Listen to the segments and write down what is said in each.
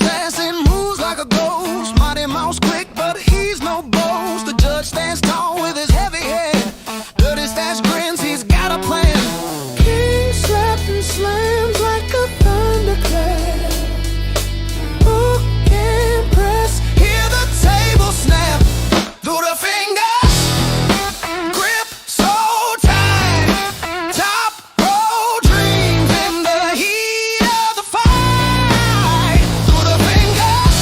class and moves like a ghost. Mighty Mouse quick, but he's no boast. The judge stands tall with his heavy head. Dirty Stash grins, he's got a plan. King slaps and slams like a thunderclap. Who can press? Hear the table snap through the fingers. Grip so tight. Top row dreams in the heat of the fight. Through the fingers.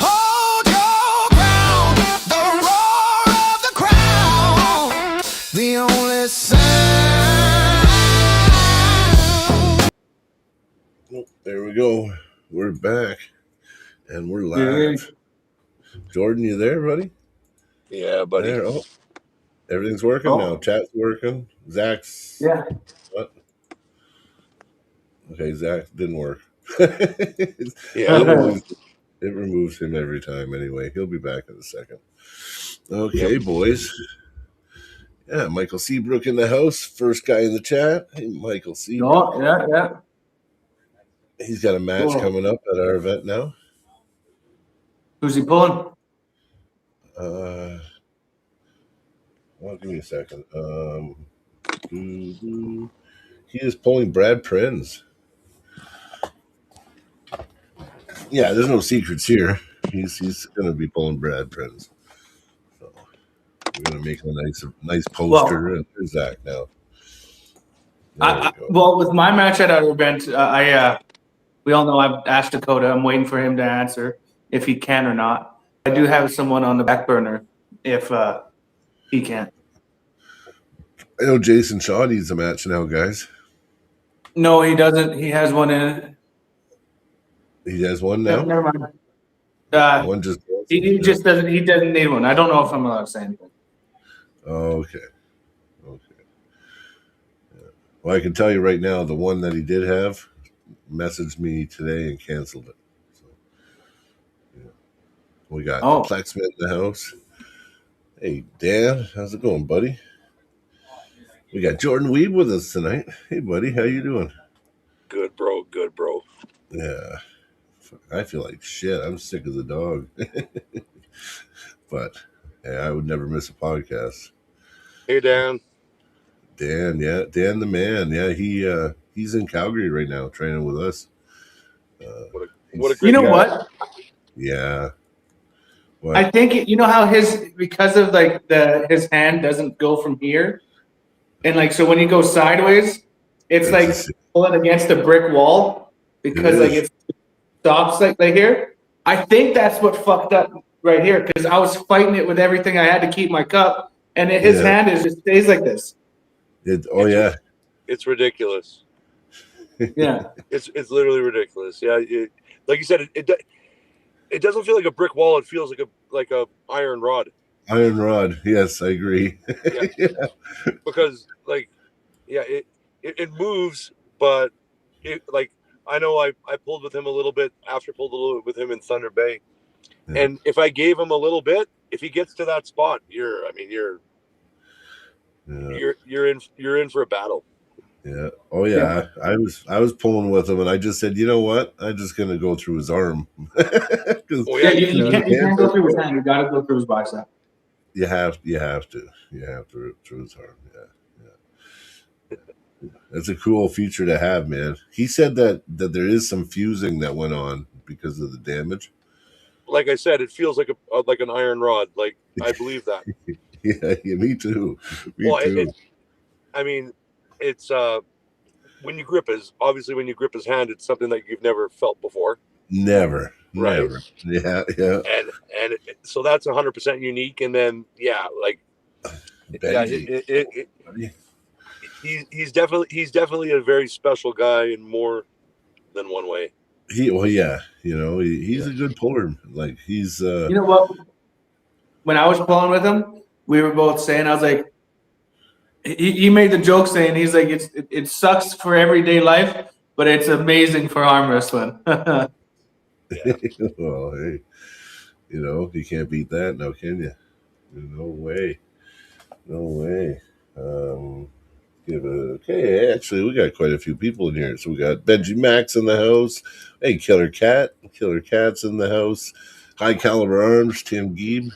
Hold your ground. The roar of the crowd. The only sound. Oh, there we go. We're back. And we're live. Jordan, you there, buddy? Yeah, buddy. There. Oh, everything's working now. Chat's working. Zach's. Yeah. What? Okay, Zach didn't work. Yeah. It removes him every time anyway. He'll be back in a second. Okay, boys. Yeah, Michael Seabrook in the house. First guy in the chat. Hey, Michael Seabrook. Oh, yeah. He's got a match coming up at our event now. Who's he pulling? Well, give me a second. He is pulling Brad Prinz. Yeah, there's no secrets here. He's going to be pulling Brad Prinz. So we're going to make a nice poster. And there's Zach now. Well, with my match at our event, we all know I've asked Dakota. I'm waiting for him to answer if he can or not. I do have someone on the back burner if he can't. I know Jason Shaw needs a match now, guys. No, he doesn't. He has one in. He has one now? Never mind. One just he just doesn't. He doesn't need one. I don't know if I'm allowed to say anything. Oh, okay. Yeah. Well, I can tell you right now, the one that he did have messaged me today and canceled it. So, yeah. We got the Plexman in the house. Hey, Dan, how's it going, buddy? We got Jordan Wiebe with us tonight. Hey, buddy, how you doing? Good, bro. Yeah. I feel like shit. I'm sick as a dog. But yeah, I would never miss a podcast. Hey, Dan. Dan the man. Yeah, he's in Calgary right now training with us. What a great guy. What? Yeah. What? I think you know how because of like his hand doesn't go from here, and like so when he goes sideways, it's like pulling against a brick wall because it stops like here. I think that's what fucked up right here because I was fighting it with everything I had to keep my cup, and his hand just stays like this. It's ridiculous. Yeah, it's literally ridiculous. Yeah, like you said, it doesn't feel like a brick wall. It feels like a iron rod. Iron rod. Yes, I agree. Yeah. Because it moves, but I know I pulled with him a little bit after pulled a little bit with him in Thunder Bay, and if I gave him a little bit, if he gets to that spot, you're in for a battle. Yeah. Oh yeah. I was pulling with him, and I just said, you know what? I'm just gonna go through his arm. You can't go through his hand. You gotta go through his bicep. You have to through his arm. Yeah. That's a cool feature to have, man. He said that there is some fusing that went on because of the damage. Like I said, it feels like an iron rod. Like I believe that. Yeah, me too. Me too. It's when you grip his hand, it's something that you've never felt before. Never. Right? Yeah. And so that's 100% unique. And then he's definitely a very special guy in more than one way. He's a good puller. Like he's. You know what? When I was pulling with him, we were both saying, I was like. He made the joke saying he's like it sucks for everyday life, but it's amazing for arm wrestling. Well, hey, you can't beat that now, can you? No way. Okay, actually, we got quite a few people in here. So we got Benji Max in the house. Hey, Killer Cat's in the house. High Caliber Arms, Tim Geib.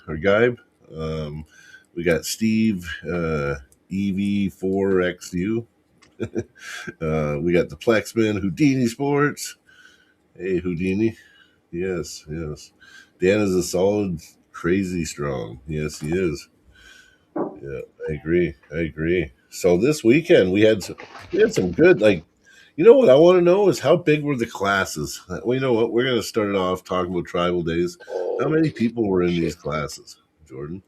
We got Steve EV4XU. We got the Plexman, Houdini Sports. Hey, Houdini. Yes. Dan is a solid, crazy strong. Yes, he is. Yeah, I agree. So this weekend we had some good, like, you know what I want to know is how big were the classes? Well, you know what? We're going to start it off talking about tribal days. How many people were in these classes, Jordan?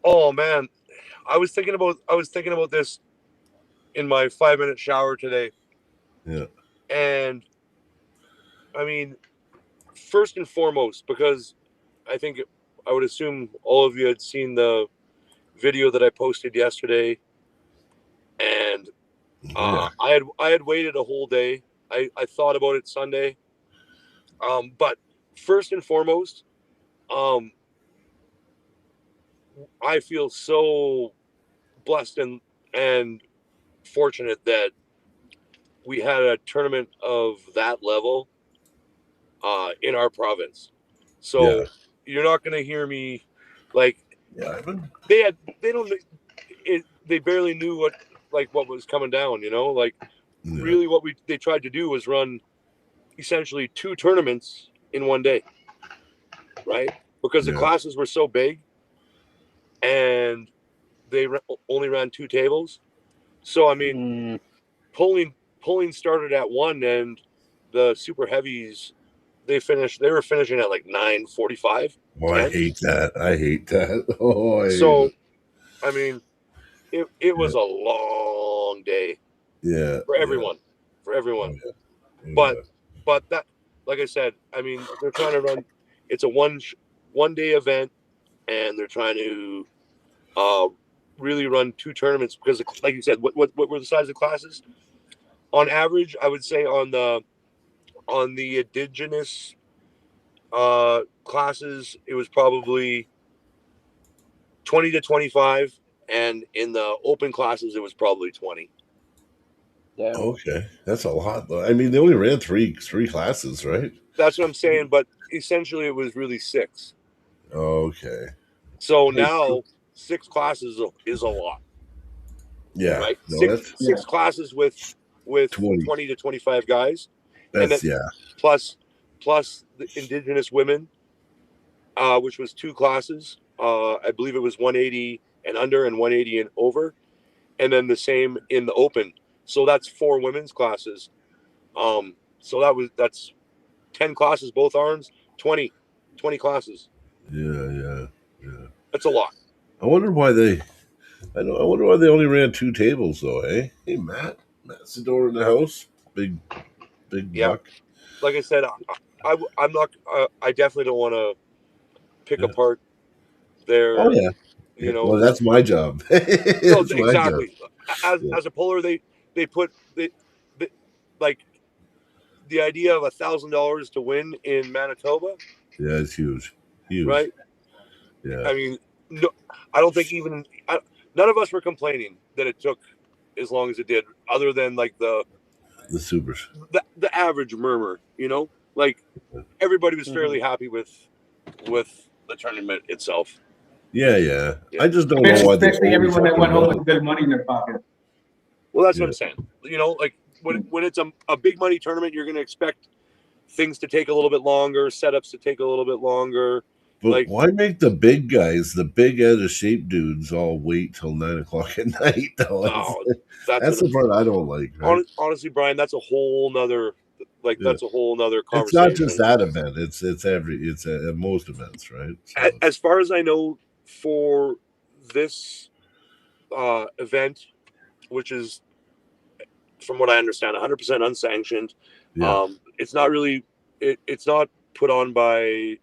Oh man, I was thinking about this in my 5-minute shower today. Yeah. And I mean, first and foremost, because I would assume all of you had seen the video that I posted yesterday, and Yeah. I had waited a whole day. I thought about it Sunday. But first and foremost, I feel so blessed and fortunate that we had a tournament of that level in our province. So Yeah. you're not going to hear me like Yeah. they don't they barely knew what was coming down. Like Yeah. really what they tried to do was run essentially 2 tournaments in one day, right? Because the Yeah. classes were so big and they only ran 2 tables. So I mean, pulling started at 1, and the super heavies they were finishing at like 9:45, Oh, I 10. hate that. I hate that. Oh, I hate So it. I mean, it Yeah. was a long day Yeah. for Yeah. everyone, for Oh, everyone. yeah. Oh, But yeah. that, like I said, I mean, they're trying to run. It's a one day event, and they're trying to uh, really run 2 tournaments because, like you said, what were the size of classes? On average, I would say on the indigenous classes, it was probably 20 to 25, and in the open classes, it was probably 20. Yeah. Okay, that's a lot though. I mean, they only ran three classes, right? That's what I'm saying, but essentially, it was really 6. Okay. So Hey, now 6 classes is a lot, yeah. right? No, Six that's six classes with 20. 20 to 25 guys, and then That's yeah. plus the indigenous women, which was 2 classes. I believe it was 180 and under and 180 and over, and then the same in the open. So that's 4 women's classes. So that's 10 classes both arms, 20 classes. Yeah. That's a lot. I wonder why they. I wonder why they only ran 2 tables though. Eh? Hey, Matt Sidor in the house. Big Yeah, buck. like I said, I'm not. I definitely don't want to pick Yeah. apart Oh their, yeah. you Well, know. that's my job. No, That's my job. exactly. As Yeah. as a puller, they put they like the idea of $1,000 to win in Manitoba, Yeah, it's huge. Huge. right? Yeah. I mean, no, I don't think none of us were complaining that it took as long as it did, other than like The supers. the average murmur, like everybody was fairly happy with the tournament itself. Yeah. Yeah. I just don't know why they Especially only everyone that fucking went home run. with good money in their pocket. Well, that's what Yeah. I'm saying. Like when it's a big money tournament, you're going to expect things to take a little bit longer, setups to take a little bit longer. But Like, why make the big guys, the big out of shape dudes, all wait till 9 o'clock at night? Though oh, that's that's the part I don't like. Right? honestly, Brian, that's a whole nother Yeah. that's a whole nother It's not just conversation. that event. It's at most events, right? So As far as I know, for this event, which is, from what I understand, 100% unsanctioned. yeah, It's not really. It's not put on by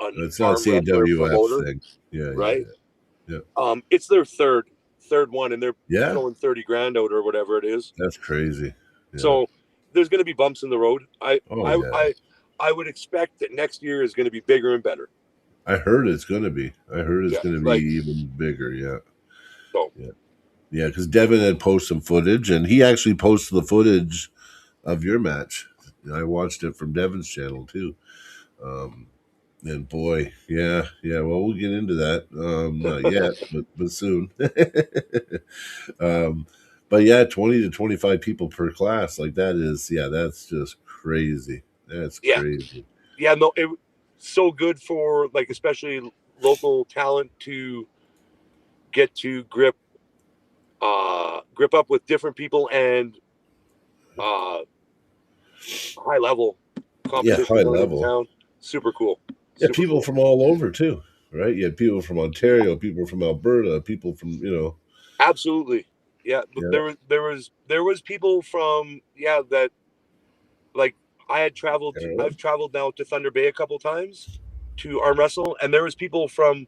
an it's not a arm wrestler CWF promoter, thing. right? Yeah. It's their third one, and they're Yeah, throwing 30 grand out or whatever it is. that's crazy. Yeah. So there's going to be bumps in the road. Oh yeah. I would expect that next year is going to be bigger and better. I heard it's gonna be. I heard it's Yeah, gonna be like even bigger. Yeah. so. Yeah. Yeah, because Devin had posted some footage, and he actually posted the footage of your match. I watched it from Devin's channel too. And boy, yeah. Well, we'll get into that. Not yet, but soon. um, but yeah, 20 to 25 people per class, like that is, yeah, that's just crazy. That's Yeah, crazy. yeah. No, it so good for like especially local talent to get to grip up with different people and uh, high level Yeah, competition high going into level. town. Super cool. Yeah, Super people cool. from all over too, right? You had people from Ontario, people from Alberta, people from Absolutely. Yeah, yeah, there was people from that like Canada. I've traveled now to Thunder Bay a couple times to arm wrestle, and there was people from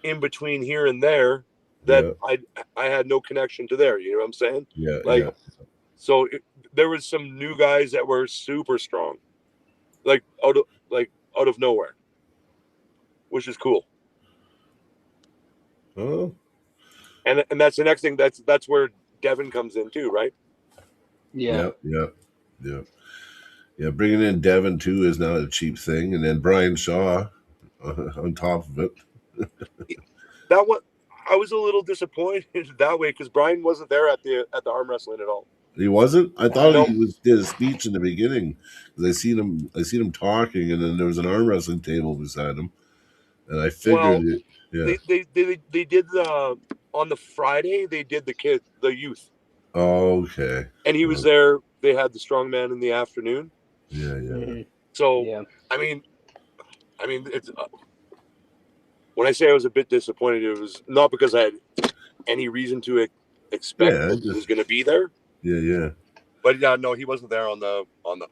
in between here and there that Yeah, I had no connection to there. You know what I'm saying? yeah, Like yeah. so, there was some new guys that were super strong, like out of nowhere, which is cool. Oh, And that's the next thing. That's where Devin comes in too, right? Yeah. yeah. Yeah, bringing in Devin too is not a cheap thing, and then Brian Shaw on top of it. That one, I was a little disappointed that way because Brian wasn't there at the arm wrestling at all. He wasn't. I thought No, he did a speech in the beginning because I seen him talking, and then there was an arm wrestling table beside him, and I figured well, it. Yeah. they did the on the Friday they did the youth, Oh, okay. and he was Oh, there. They had the strongman in the afternoon. yeah. So Yeah. I mean, it's when I say I was a bit disappointed, it was not because I had any reason to expect Yeah, that he was going to be there. yeah. But yeah, no, he wasn't there on the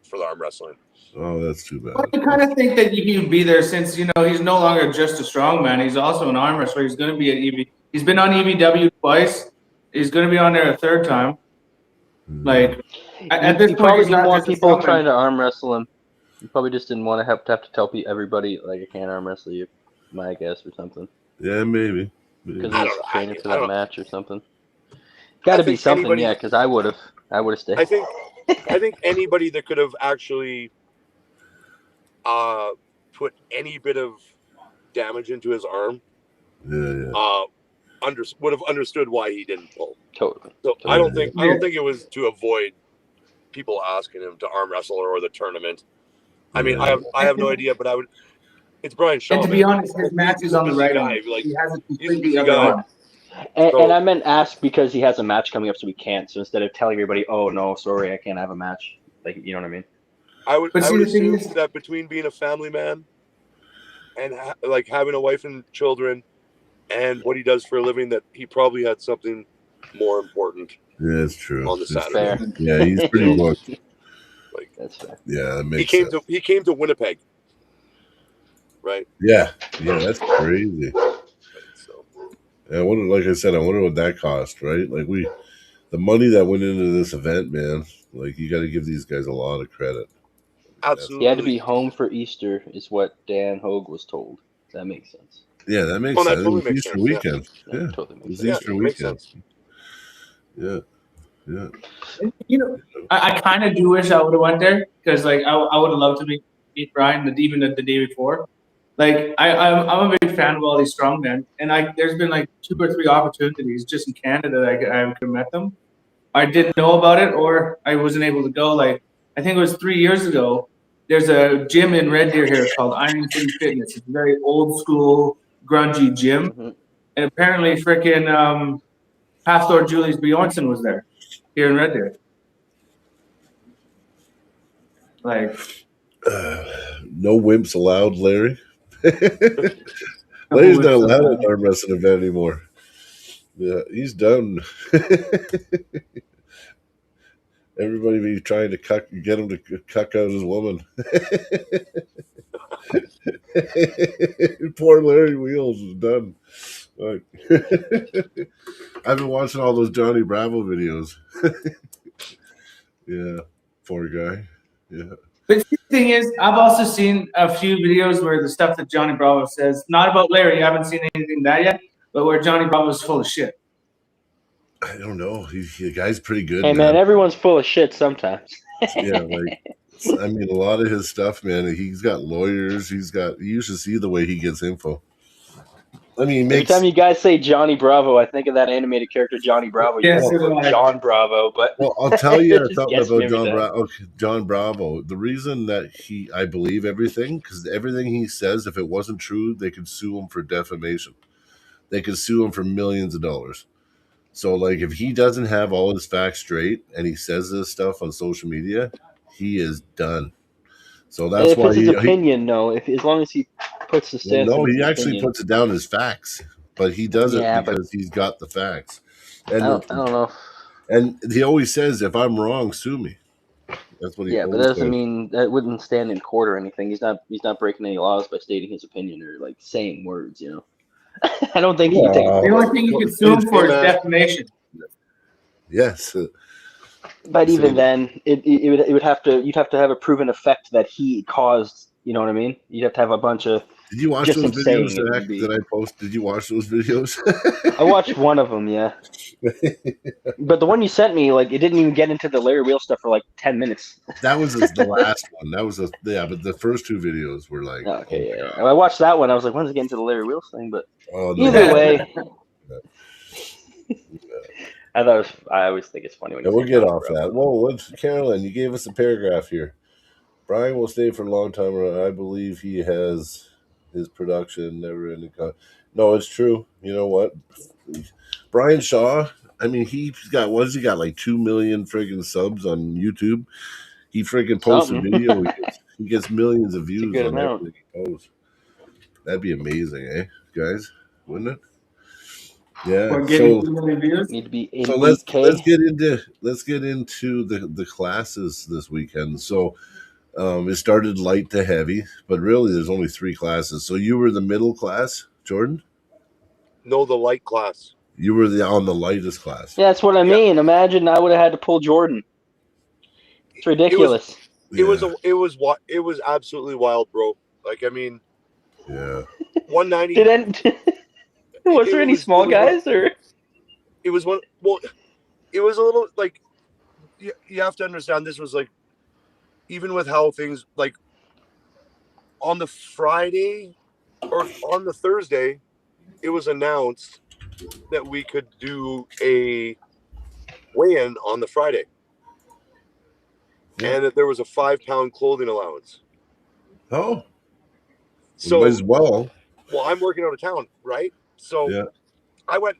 for the arm wrestling. Oh, that's too Well, bad. I kind of think that he would be there since he's no longer just a strongman. He's also an arm wrestler. He's going to be at EV. He's been on EVW twice. He's going to be on there a third time. Like at this He point, probably he's didn't not want just a people strongman. trying to arm wrestle him. He probably just didn't want to have to tell everybody like I can't arm wrestle you, my guess or something. Yeah, maybe. Because I he don't was know. training for I that don't. match or something. Got to be think something, anybody. yeah. Because I would have stayed. I think anybody that could have actually put any bit of damage into his arm Yeah. would have understood why he didn't pull. Totally. So I don't think it was to avoid people asking him to arm wrestle or the tournament. I mean, Yeah. I have no idea, but I would. It's Brian Shaw. And to be honest, his match is on the right arm. Like, he has a he's a completely busy other guy. arm. And I meant ask because he has a match coming up, so we can't. So instead of telling everybody, "Oh no, sorry, I can't have a match," like you know what I mean? I would the thing assume is- that between being a family man and like having a wife and children and what he does for a living, that he probably had something more important Yeah, it's true. on the It's Saturday. Fair. Yeah, he's pretty booked. Like That's fair. Yeah, that makes sense. he came to Winnipeg, right? Yeah, that's crazy. So I wonder, like I said, I wonder what that cost, right? Like the money that went into this event, man. Like you got to give these guys a lot of credit. absolutely, He had to be home for Easter, is what Dan Hogue was told. That makes sense. Yeah, that makes that sense. totally It was makes Easter sense, weekend. Yeah, Yeah, totally it makes was sense. Easter it makes weekend. sense. Yeah. I kind of do wish I would have went there because like I would have loved to meet Brian even the day before. Like I'm a big fan of all these strongmen, and there's been like 2 or 3 opportunities just in Canada that I could have met them. I didn't know about it, or I wasn't able to go. Like I think it was 3 years ago. There's a gym in Red Deer here called Iron City Fitness. It's a very old school, grungy gym, and apparently, freaking Pastor Julius Bjornsson was there here in Red Deer. Like. No wimps allowed, Larry. Larry's not allowed at an arm wrestling event anymore. Yeah, he's done. Everybody be trying to get him to cuck out his woman. Poor Larry Wheels is done. Like, I've been watching all those Johnny Bravo videos. Yeah, poor guy. Yeah. But the thing is, I've also seen a few videos where the stuff that Johnny Bravo says, not about Larry, you haven't seen anything that yet, but where Johnny Bravo is full of shit. I don't know. The guy's pretty good, Hey man, everyone's full of shit sometimes. Yeah, like I mean, a lot of his stuff, man. He's got lawyers. You should see the way he gets info. I mean, he Every time makes. you guys say Johnny Bravo, I think of that animated character Johnny Bravo. You Yes, guys call him John Bravo, but Well, I'll tell you it just something gets me about every John time. Bravo. Okay, John Bravo. The reason that I believe everything, because everything he says, if it wasn't true, they could sue him for defamation. They could sue him for millions of dollars. So, like, if he doesn't have all his facts straight and he says this stuff on social media, he is done. So that's If why it's his opinion, no. If as long as he puts the well, stance that no, it's he his actually opinion. puts it down as facts, but he does it Yeah, but because he's got the facts. I And don't know. and he always says, "If I'm wrong, sue me." That's what he Yeah, but that always doesn't says. mean that wouldn't stand in court or anything. He's not breaking any laws by stating his opinion or like saying words. I don't think he can take it to The Well, only court. thing you well, could sue him Hey for is man, defamation. yes. But So even then, it would have to you'd have to have a proven effect that he caused. You know what I mean? You'd have to have a bunch of did you watch just those him videos saying it would that be. I posted? Did you watch those videos? I watched one of them, yeah, but the one you sent me, like, it didn't even get into the Larry Wheel stuff for like 10 minutes. That was the last one. That was yeah, but the first two videos were like, Oh, oh okay, my yeah. god, I watched that one. I was like, when's it getting to the Larry Wheels thing? But oh either no. way, I always think it's funny when Yeah, you we'll say get Johnny off that. Bravo. Whoa, what's Carolyn? You gave us a paragraph here. Brian will stay for a long time. I believe he has his production never ending. No, it's true. You know what? Brian Shaw. I mean, he's got what has he got? Like 2 million friggin' subs on YouTube. He friggin' posts a Something. video. He gets millions of It's a views good on amount. everything he posts. That'd be amazing, eh, guys? Wouldn't it? Yeah. For getting So 2 million views. Need to be so in let's 8K. get into the classes this weekend. So it started light to heavy, but really there's only 3 classes. So you were the middle class, Jordan? know the light class. You were on the lightest class. Yeah, that's what I Yeah, mean. Imagine I would have had to pull Jordan. It's it was ridiculous. Yeah. it was absolutely wild, bro. Like I mean, Yeah. 190. Did was there any small guys or? It was one. Well, it was a little like you have to understand. This was like even with how things like on the Friday or on the Thursday, it was announced that we could do a weigh-in on the Friday, Yeah. and that there was a 5 pound clothing allowance. Oh. So, As well. well, I'm working out of town, right? So Yeah. I went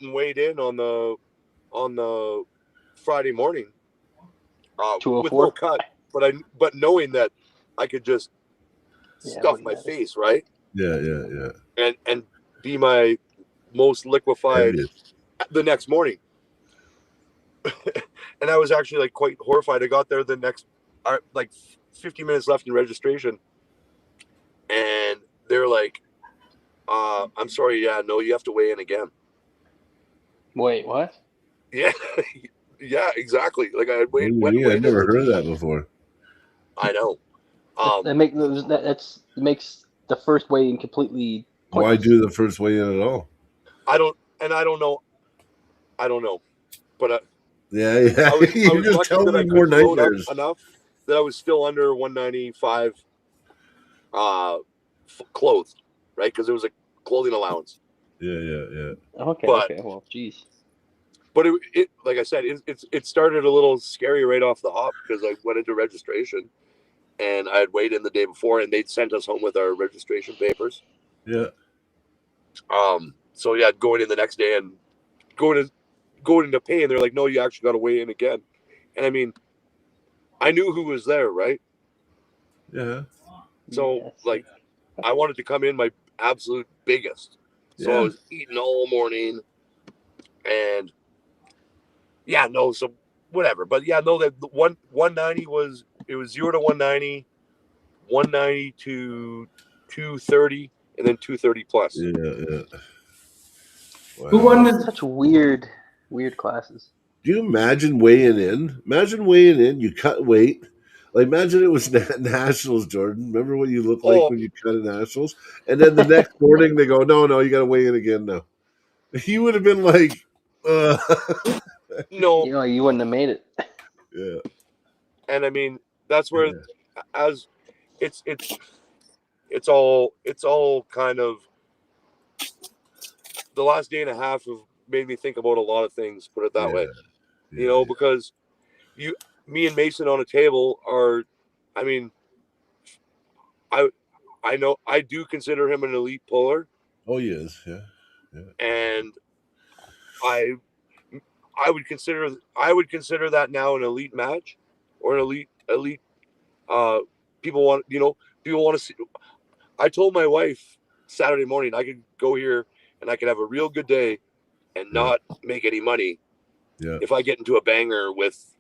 and weighed in on the Friday morning, with no 204. cut, but knowing that I could just Yeah, stuff wouldn't my matter. face, right, Yeah. and be my most liquefied Heaviest. the next morning. And I was actually like quite horrified. I got there the next like 50 minutes left in registration, and they're like, I'm sorry, yeah, no, you have to weigh in again. Wait, what? Yeah. Yeah, exactly. Like I What do you mean? I weighed in. never heard of that before. I know. It makes the first weigh-in completely Why pointless. do the first weigh in at all? I don't know, but Yeah. I was You're just lucky telling that I me more could load up nightmares. enough that I was still under 195 clothed, right? Because it was a clothing allowance. Yeah. Okay, But well, geez. but it like I said, it started a little scary right off the hop because I went into registration and I had weighed in the day before and they'd sent us home with our registration papers. Yeah. So yeah, going in the next day and going into pay, and they're like, no, you actually got to weigh in again. And I mean, I knew who was there, right? Yeah. So Yes. like, I wanted to come in my absolute biggest. So I was eating all morning, and yeah, no, so whatever. But yeah, no, that 190 was 0 to 190, 190 to 230, and then 230 plus. Yeah. Wow. Who won this? Such weird classes. Do you imagine weighing in? Imagine weighing in. You cut weight. Like imagine it was nationals, Jordan. Remember what you look like when you cut at nationals, and then the next morning they go, "No, you got to weigh in again now." He would have been like, No, You know, you wouldn't have made it. Yeah. and I mean that's where, as it's all kind of, the last day and a half have made me think about a lot of things. Put it that way, Yeah. because you, me and Mason on a table are, I mean, I I know I do consider him an elite puller, Oh, he is. Yeah. and I I would consider that now an elite match, or an elite. Uh, people want, people want to see. I told my wife Saturday morning I could go here and I could have a real good day and not make any money Yeah. if I get into a banger with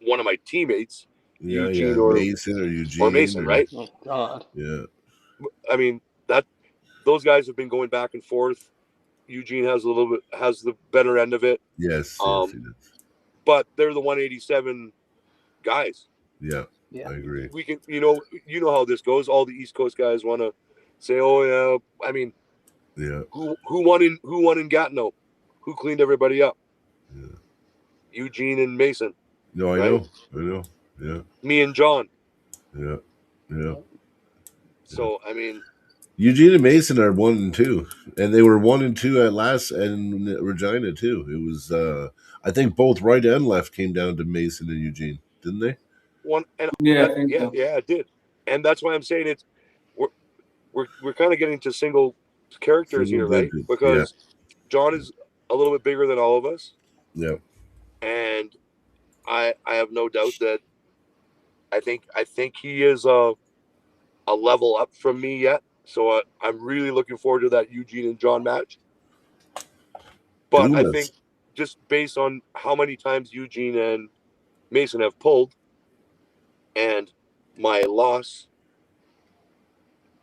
one of my teammates, Yeah. Eugene Mason or Eugene. or Mason, right? Oh God. Yeah. I mean, that those guys have been going back and forth. Eugene has the better end of it. Yes. He Um, does. but they're the 187 guys. Yeah. Yeah. I agree. We can, how this goes. All the East Coast guys want to say, "Oh yeah." I mean, Yeah. who won in Gatineau? Who cleaned everybody up? Yeah. Eugene and Mason. No, I right? know. Yeah. Me and John. Yeah. Yeah. So I mean, Eugene and Mason are 1 and 2, and they were 1 and 2 at last, and Regina too. It was, I think, both right and left came down to Mason and Eugene, didn't they? one and Yeah, I think so. yeah, it did, and that's why I'm saying it's we're kind of getting to single characters Single here, right? digits. Because John is a little bit bigger than all of us, Yeah. and I have no doubt that I think he is a level up from me yet. So I'm really looking forward to that Eugene and John match. But I think Dumas. just based on how many times Eugene and Mason have pulled, and my loss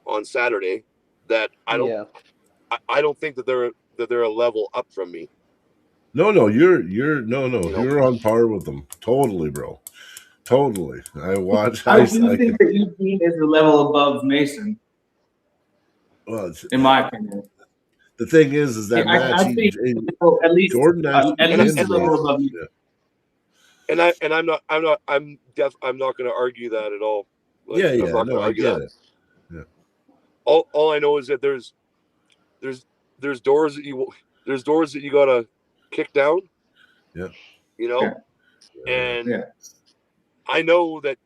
on Saturday, that I don't think that they're a level up from me. No, you're on par with them. Totally, bro. Totally. I watch. I I do could. think that Eugene is a level above Mason, Well, in my opinion. the thing is that match. I think at least Jordan actually at least a pinned level Mason. above me. And I'm not going to argue that at all. Like, Yeah. I'm not No, going to I argue get that. it. Yeah. All I know is that there's doors that you gotta kick down. Yeah. And Yeah. I know that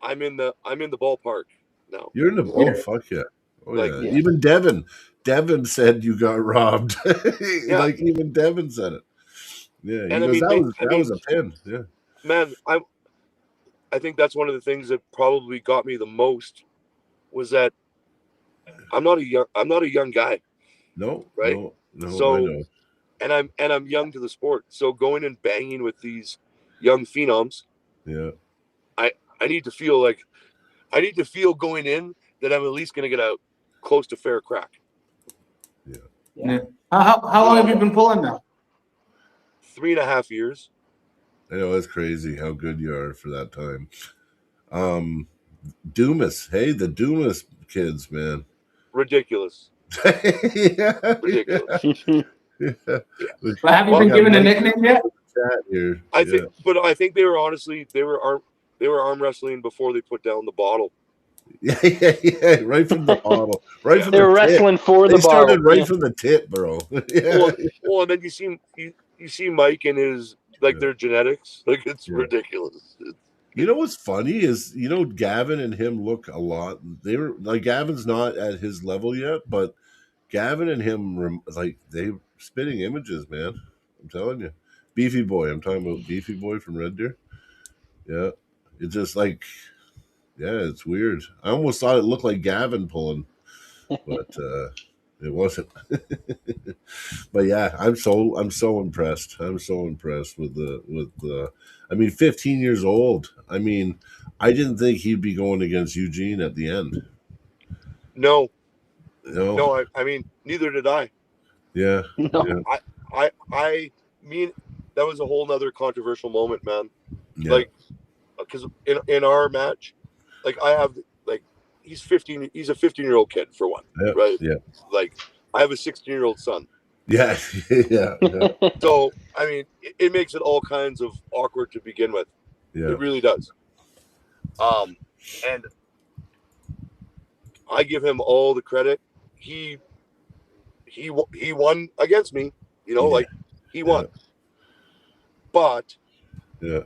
I'm in the ballpark now. You're in the. Oh, fuck yeah. Oh, Like, yeah. Even Devin said you got robbed. Yeah. Like, even Devin said it. Yeah. He And goes, that was a pin. Yeah. Man, I think that's one of the things that probably got me the most was that I'm not a young guy. No. Right. No. So, I know. and I'm young to the sport. So going and banging with these young phenoms, Yeah. I need to feel going in that I'm at least going to get a close to fair crack. Yeah. How long have you been pulling now? 3.5 years. I know, it's crazy how good you are for that time. Dumas. Hey, the Dumas kids, man. Ridiculous. Yeah. Ridiculous. Yeah. But have you been given a nickname yet? Here. I think they were arm wrestling before they put down the bottle. Yeah. Right from the bottle. Right from They were wrestling for the They started bottle. right from the tip, bro. Yeah. Well, and then you see Mike and his their genetics. Like, it's ridiculous. You know what's funny is, Gavin and him look a lot. They were like, Gavin's not at his level yet, but Gavin and him, they spitting images, man. I'm telling you. Beefy Boy. I'm talking about Beefy Boy from Red Deer. Yeah. It's just like, yeah, it's weird. I almost thought it looked like Gavin pulling, but it wasn't. But yeah, I'm so impressed. I'm so impressed with the. I mean, 15 years old. I mean, I didn't think he'd be going against Eugene at the end. No. I mean, neither did I. Yeah. No. Yeah. I mean, that was a whole nother controversial moment, man. Yeah. Like, because in our match, like, I have, like, he's a 15-year-old kid for one, Yeah. right? Yeah. Like, I have a 16-year-old son. Yeah, yeah, yeah, So I mean, it makes it all kinds of awkward to begin with. yeah, It really does. And I give him all the credit. He he won against me. You know, yeah, like he yeah, won. But yeah,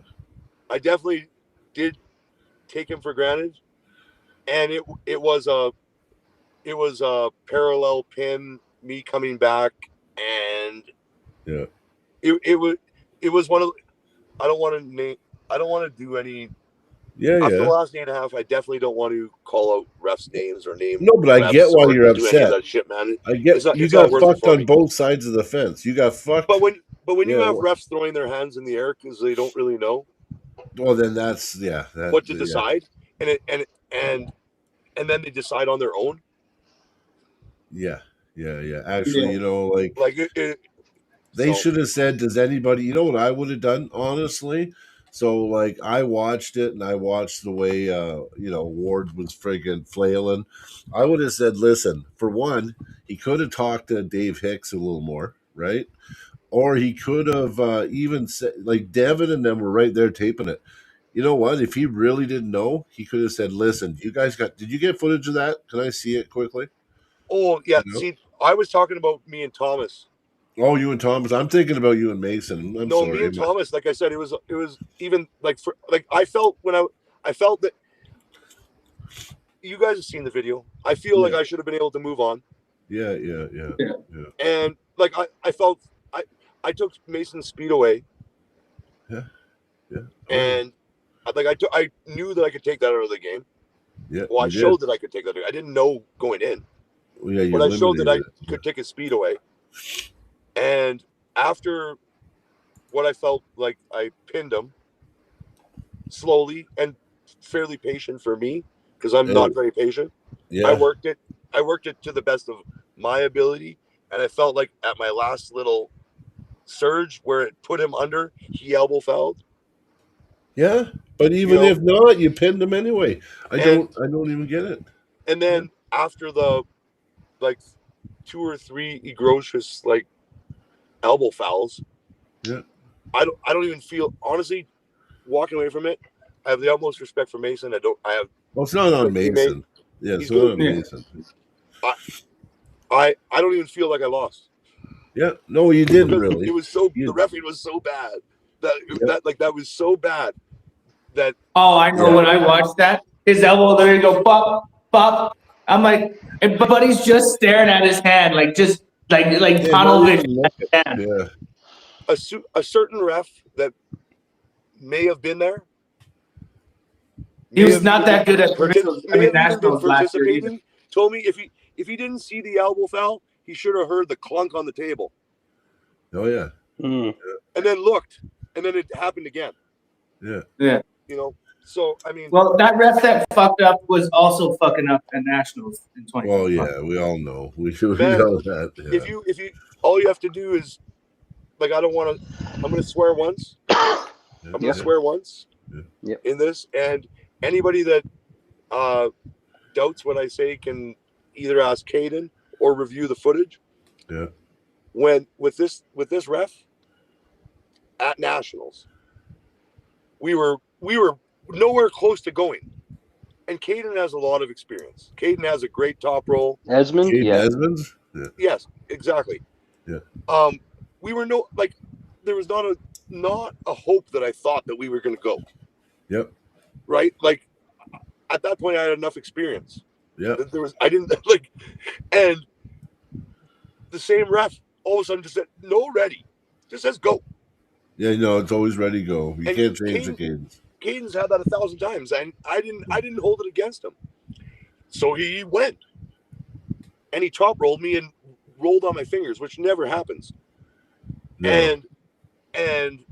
I definitely did take him for granted, and it was a parallel pin, me coming back, and yeah, it was one of, I don't want to name, I don't want to do any, yeah, after the yeah. last day and a half. I definitely don't want to call out refs names or name No, but I get refs why or you're do any of upset. that shit, man. I get you It's not got worth it fucked for on me. both sides of the fence. You got But fucked. when you Yeah. have refs throwing their hands in the air because they don't really know Well, then that's yeah. That what to yeah, decide, and and then they decide on their own, yeah, yeah, yeah. Actually, Yeah. like like they so. should have said, "Does anybody?" You know what I would have done, honestly. So, like, I watched it, and I watched the way Ward was friggin' flailing. I would have said, "Listen, for one, he could have talked to Dave Hicks a little more, right? Or he could have even said, like, Devin and them were right there taping it. You know what? If he really didn't know, he could have said, "Listen, you guys did you get footage of that? Can I see it quickly?" Oh yeah, You know? see, I was talking about me and Thomas. Oh, you and Thomas. I'm thinking about you and Mason. I'm No, me sorry, and but Thomas. Like I said, it was even like I felt when I felt that you guys have seen the video. I feel like yeah, I should have been able to move on, yeah, yeah, yeah, Yeah. yeah, and like I felt I I took Mason's speed away, yeah, yeah. Oh yeah, and I knew that I could take that out of the game. yeah. Well, I You did. showed that I could take that. I didn't know going in, Well, yeah, you but I showed that eliminated I it. Yeah, could take his speed away. And after what I felt like I pinned him slowly and fairly patient for me because I'm hey, not very patient. I yeah, worked it. I worked it to the best of my ability, and I felt like at my last little surge where it put him under, he elbow fouled. yeah. But You even know, if not, you pinned him anyway. and I don't even get it. Yeah, then after the like two or three egregious like elbow fouls, yeah. I don't even feel honestly walking away from it. I have the utmost respect for Mason. I have Well, it's not on great teammate. Mason. Yeah, it's He's not good. on Yeah. Mason. I I don't even feel like I lost Yeah, no, you didn't because it really. was so the You, referee was so bad that yeah, that was so bad that Oh, I know. yeah. When I watched that, his elbow literally go pop, pop. I'm like, and buddy's just staring at his hand, like just like Yeah, not tunnel vision even at looking. his hand. Yeah, a certain ref that may have been there He was not that good at provincials. I may mean have even been nationals last year either. participating. Told me if he didn't see the elbow foul, he should have heard the clunk on the table oh yeah, Mm. and then looked, and then it happened again. yeah. Yeah. You know, so I mean, Well, that ref that fucked up was also fucking up at nationals in Well, 2025. yeah, we all know. We man, know that. Yeah, if you all you have to do is like I don't want to. I'm going to swear once. yeah, I'm going Yeah. to yeah, swear once yeah, Yep. in this, and anybody that uh, doubts what I say can either ask Caden or review the footage. yeah. When with this ref at nationals, we were nowhere close to going. And Caden has a lot of experience. Caden has a great top roll. Esmond, Caden yeah. Edmonds. Yeah, Yes, exactly. yeah, We were there was not a hope that I thought that we were going to go yep, right. Like at that point, I had enough experience yep. that there was I didn't like, and the same ref all of a sudden just said no ready, just says go. Yeah, no, it's always ready to go. You And can't change the cadence. Caden's had that 1,000 times, and I didn't hold it against him. So he went and he top rolled me and rolled on my fingers, which never happens. No, And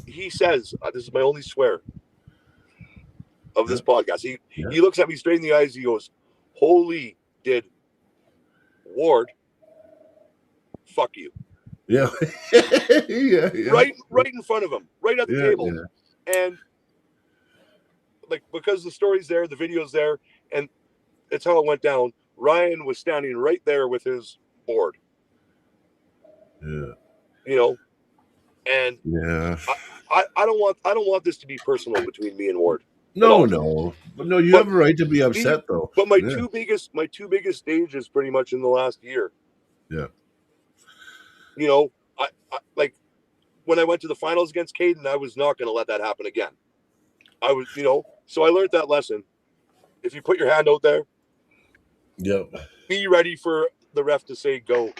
he says, "This is my only swear of yeah, this podcast." yeah, He looks at me straight in the eyes. He goes, "Holy did Ward fuck you?" yeah, yeah, yeah, Right in front of him, right at the yeah, table, yeah. and like because the story's there, the video's there, and it's how it went down. Ryan was standing right there with his board, Yeah. You know, and Yeah. I don't want this to be personal between me and Ward at No, all. no. But no, you But have a right to be me, upset though. but Yeah. my two biggest stages pretty much in the last year. Yeah. You know, I like when I went to the finals against Caden, I was not going to let that happen again. I was, so I learned that lesson. If you put your hand out there, Yep. be ready for the ref to say go.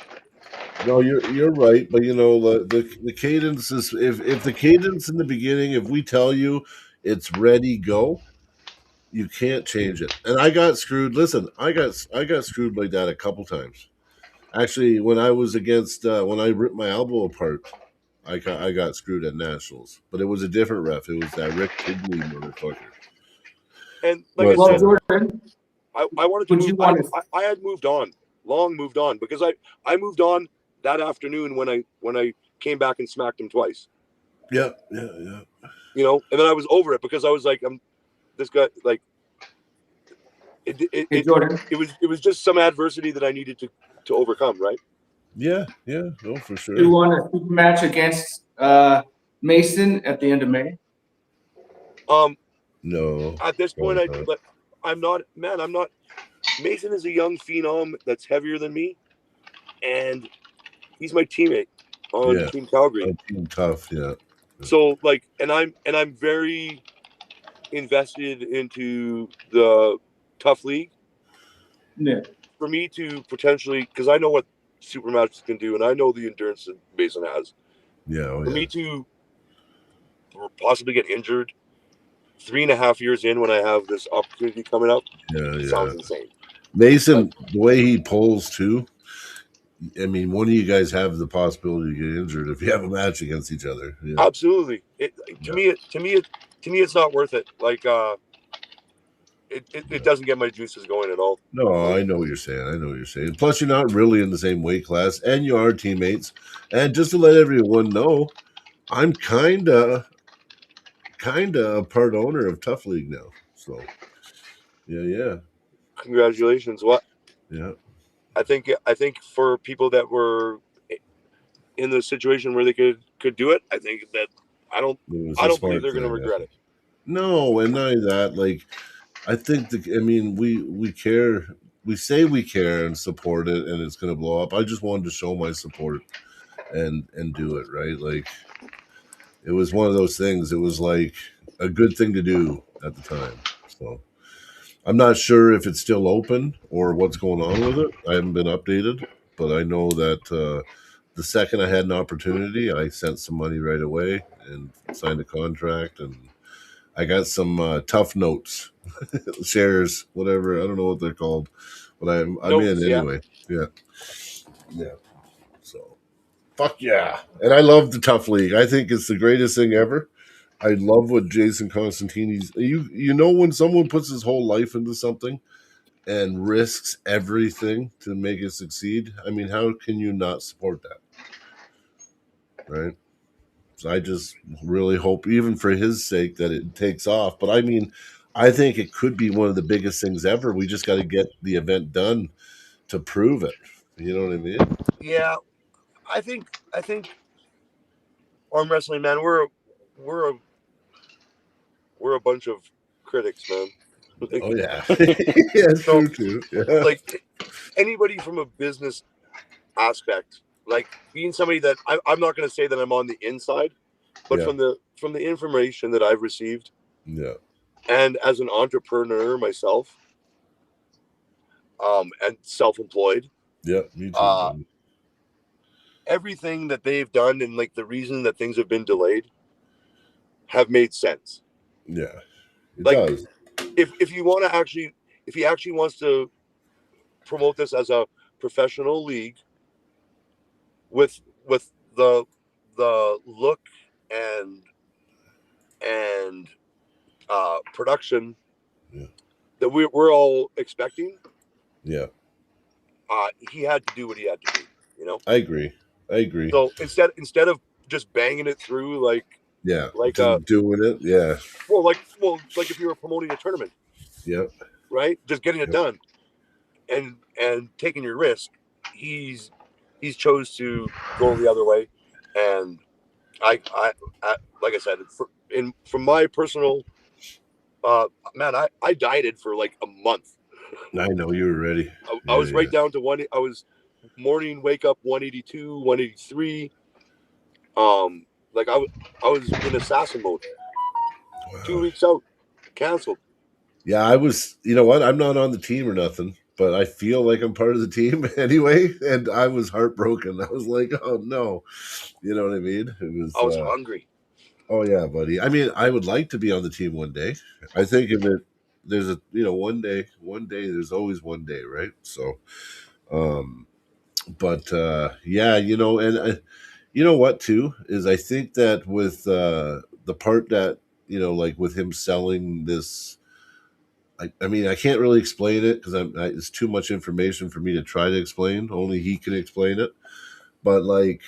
No, you're right, but the cadence is if the cadence in the beginning, if we tell you it's ready, go, you can't change it. And I got screwed. Listen, I got screwed like that a couple times. Actually, when I was against when I ripped my elbow apart, I got screwed at nationals, but it was a different ref. It was that Rick Tigley motherfucker. And like I But Well, said, Jordan, I wanted to would move. you want to? I had moved on, long moved on, because I moved on that afternoon when I came back and smacked him twice. yeah, yeah, yeah. And then I was over it because I was like, I'm this guy like it it, Hey, it Jordan, it was just some adversity that I needed to overcome, right? Yeah, yeah, no, for do you sure. want a super match against Mason at the end of May? Um, No, at this point, probably not. I'm not, man. I'm not. Mason is a young phenom that's heavier than me, and he's my teammate on Yeah, Team Calgary. Team Tough. Yeah, So like, and I'm very invested into the tough league. Yeah. For me to potentially, because I know what super matches can do, and I know the endurance that Mason has. yeah, oh For yeah, me to possibly get injured 3.5 years in when I have this opportunity coming up, yeah, it yeah. sounds insane. Like, Mason, the way he pulls too. I mean, one of you guys have the possibility to get injured if you have a match against each other. Yeah, absolutely. To yeah. me, it's not worth it. Like, it doesn't get my juices going at all. No, Like, I know what you're saying. I know what you're saying. Plus, you're not really in the same weight class, and you are teammates. And just to let everyone know, I'm kinda a part owner of Tough League now. So, yeah, yeah, congratulations. What yeah. I think for people that were in the situation where they could do it, I think that I don't It was I a don't believe smart they're going to thing. regret it. No, and not only that, like I think I mean, we care. We say we care and support it, and it's going to blow up. I just wanted to show my support and do it right. Like it was one of those things. It was like a good thing to do at the time. So I'm not sure if it's still open or what's going on with it. I haven't been updated, but I know that the second I had an opportunity, I sent some money right away and signed a contract, and I got some tough notes, shares, whatever. I don't know what they're called, but I'm in Notes, yeah. anyway. Yeah, yeah. So fuck yeah, and I love the tough league. I think it's the greatest thing ever. I love what Jason Constantini's. You know when someone puts his whole life into something and risks everything to make it succeed. I mean, how can you not support that, right? So I just really hope, even for his sake, that it takes off. But I mean, I think it could be one of the biggest things ever. We just got to get the event done to prove it. You know what I mean? Yeah, I think arm wrestling, man, we're a we're a bunch of critics, man. Oh Like, yeah, yeah, it's so true too. Yeah, like anybody from a business aspect, like being somebody that I'm not going to say that I'm on the inside, but yeah, from the information that I've received, yeah, and as an entrepreneur myself, and self-employed, yeah. Me too, uh, buddy. everything that they've done and like the reason that things have been delayed have made sense. Yeah, it Like does. if you want to actually, if he actually wants to promote this as a professional league with the look and and production Yeah, that we're all expecting, yeah. he had to do what he had to do, you know. I agree. I agree. So instead of just banging it through Yeah, like just doing it. Yeah, like if you were promoting a tournament, yep, right? Just getting it yep. done and taking your risk. He's he's chose to go the other way, and I like I said, from my personal, man, I dieted for like a month. I know you were ready. I Yeah, was yeah. right down to one. I was morning wake up 182, 183. Like I was in assassin mode. Wow. 2 weeks out, canceled. Yeah, I was. You know what? I'm not on the team or nothing, but I feel like I'm part of the team anyway. And I was heartbroken. I was like, oh no, you know what I mean? It was. I was hungry. Oh yeah, buddy. I mean, I would like to be on the team one day. I think if it there's a one day, there's always one day, right? So, but yeah, and you know what too is I think that with the part that like with him selling this. I mean, I can't really explain it because it's too much information for me to try to explain. Only he can explain it. But like,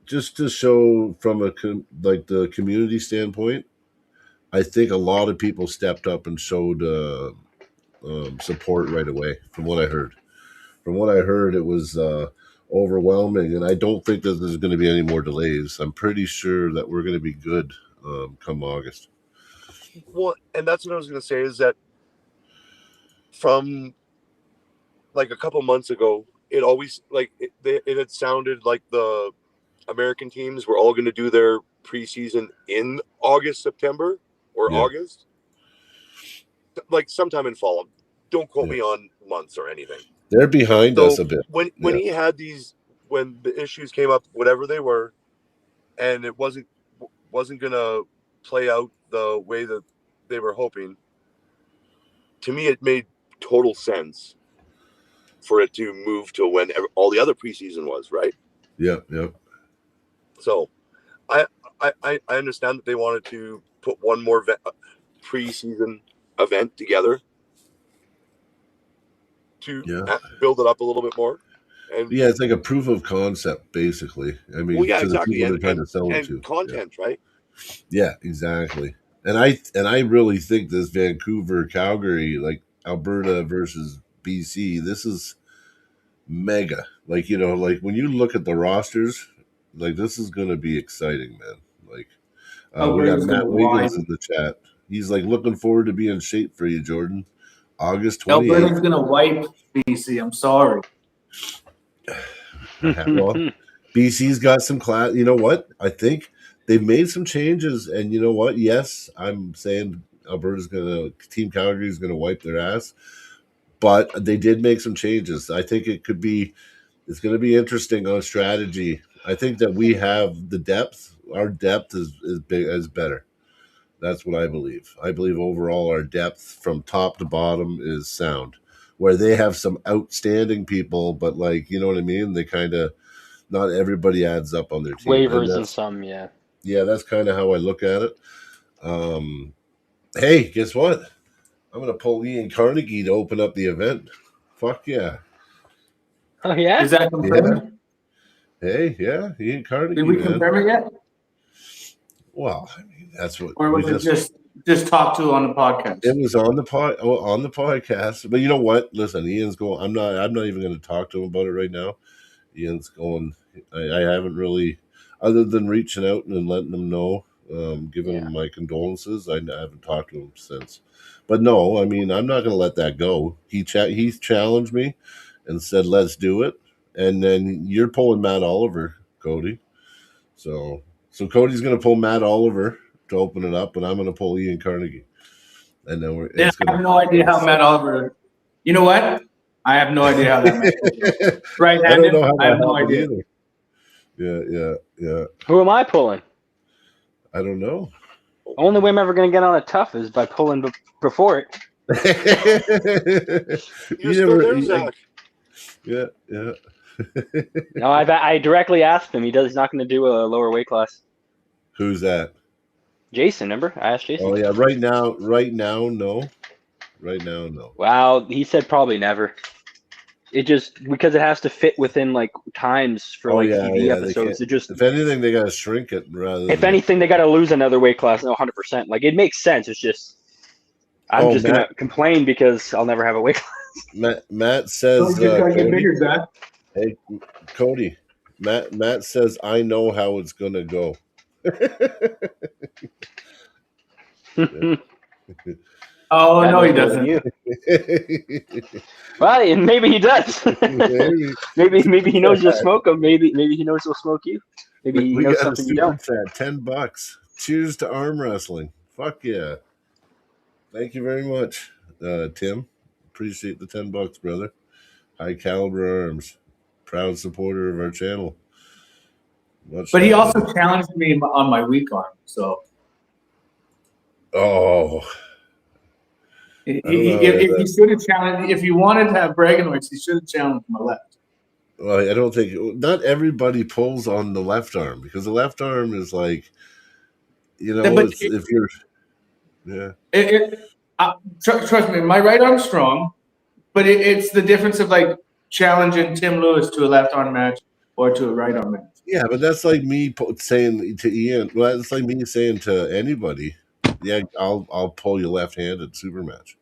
just to show from like the community standpoint, I think a lot of people stepped up and showed support right away. From what I heard, it was overwhelming, and I don't think that there's going to be any more delays. I'm pretty sure that we're going to be good come August. Well, and that's what I was going to say is that from like a couple months ago, it always like it had sounded like the American teams were all going to do their preseason in August, September, or Yeah. August, like sometime in fall. Don't quote Yeah. me on months or anything. They're behind us a bit. When he had when the issues came up, whatever they were, and it wasn't going to play out the way that they were hoping, to me it made total sense for it to move to when all the other preseason was, right? Yeah, yeah. So I understand that they wanted to put one more preseason event together to build it up a little bit more. And yeah, it's like a proof of concept, basically. I mean, well, yeah, to exactly. the people they're trying to sell it to. Content, right? Yeah, exactly. And I really think this Vancouver, Calgary, like Alberta versus BC, this is mega. Like, like when you look at the rosters, like this is going to be exciting, man. Like, we got Matt Wiggins in the chat. He's like looking forward to being in shape for you, Jordan. August 28th. Alberta's going to wipe BC. I'm sorry. Well, BC's got some class. You know what? I think they've made some changes, and you know what? Yes, I'm saying Team Calgary is gonna wipe their ass, but they did make some changes. I think it's going to be interesting on strategy. I think that we have the depth. Our depth is better. That's what I believe. I believe overall our depth from top to bottom is sound. Where they have some outstanding people, but like, you know what I mean? They kind of, not everybody adds up on their team. Waivers and some, yeah. Yeah, that's kind of how I look at it. Hey, guess what? I'm going to pull Ian Carnegie to open up the event. Fuck yeah. Oh, yeah? Is that confirmed? Yeah. Hey, yeah, Ian Carnegie. Did we confirm it yet? Well, I mean, that's what. Or was it just talked to on the podcast? It was on the podcast. But you know what? Listen, Ian's going. I'm not even going to talk to him about it right now. Ian's going. I haven't really, other than reaching out and letting him know, giving him my condolences. I haven't talked to him since. But no, I mean, I'm not going to let that go. He challenged me and said, "Let's do it." And then you're pulling Matt Oliver, Cody. So Cody's going to pull Matt Oliver to open it up, and I'm going to pull Ian Carnegie. And then I have no idea how Matt Oliver. You know what? I have no idea how that. Right-handed. I have no idea. Either. Yeah. Who am I pulling? I don't know. Only way I'm ever going to get on a tough is by pulling before it. You're still there, Zach. Yeah. No, I directly asked him. He's not going to do a lower weight class. Who's that? Jason, remember? I asked Jason. Oh yeah, right now, no. Right now, no. Wow, he said probably never. It just because it has to fit within like times for TV episodes. It just, if anything, they got to shrink it rather. If anything, they got to lose another weight class. No, 100%. Like it makes sense. It's just I'm just gonna complain because I'll never have a weight class. Matt says. Get bigger, Zach. Hey, Cody. Matt says, "I know how it's gonna go." Oh Matt no, he knows more than doesn't. you. Well, maybe he does. maybe he knows you'll smoke him. Maybe he knows he'll smoke you. Maybe he We knows got a something you super don't. chat, $10. Cheers to arm wrestling. Fuck yeah! Thank you very much, Tim. Appreciate the $10, brother. High caliber arms, proud supporter of our channel. Much But he love, also buddy. challenged me on my weak arm. So Oh, I don't know. if he should have challenged, if you wanted to have bragging rights, he should have challenged my left. Well, I don't think not everybody pulls on the left arm because the left arm is like, But it's if you're, yeah. Trust me, my right arm's strong, but it's the difference of like challenging Tim Lewis to a left arm match or to a right arm match. Yeah, but that's like me saying to Ian. Well, it's like me saying to anybody, "Yeah, I'll pull you left-handed super match."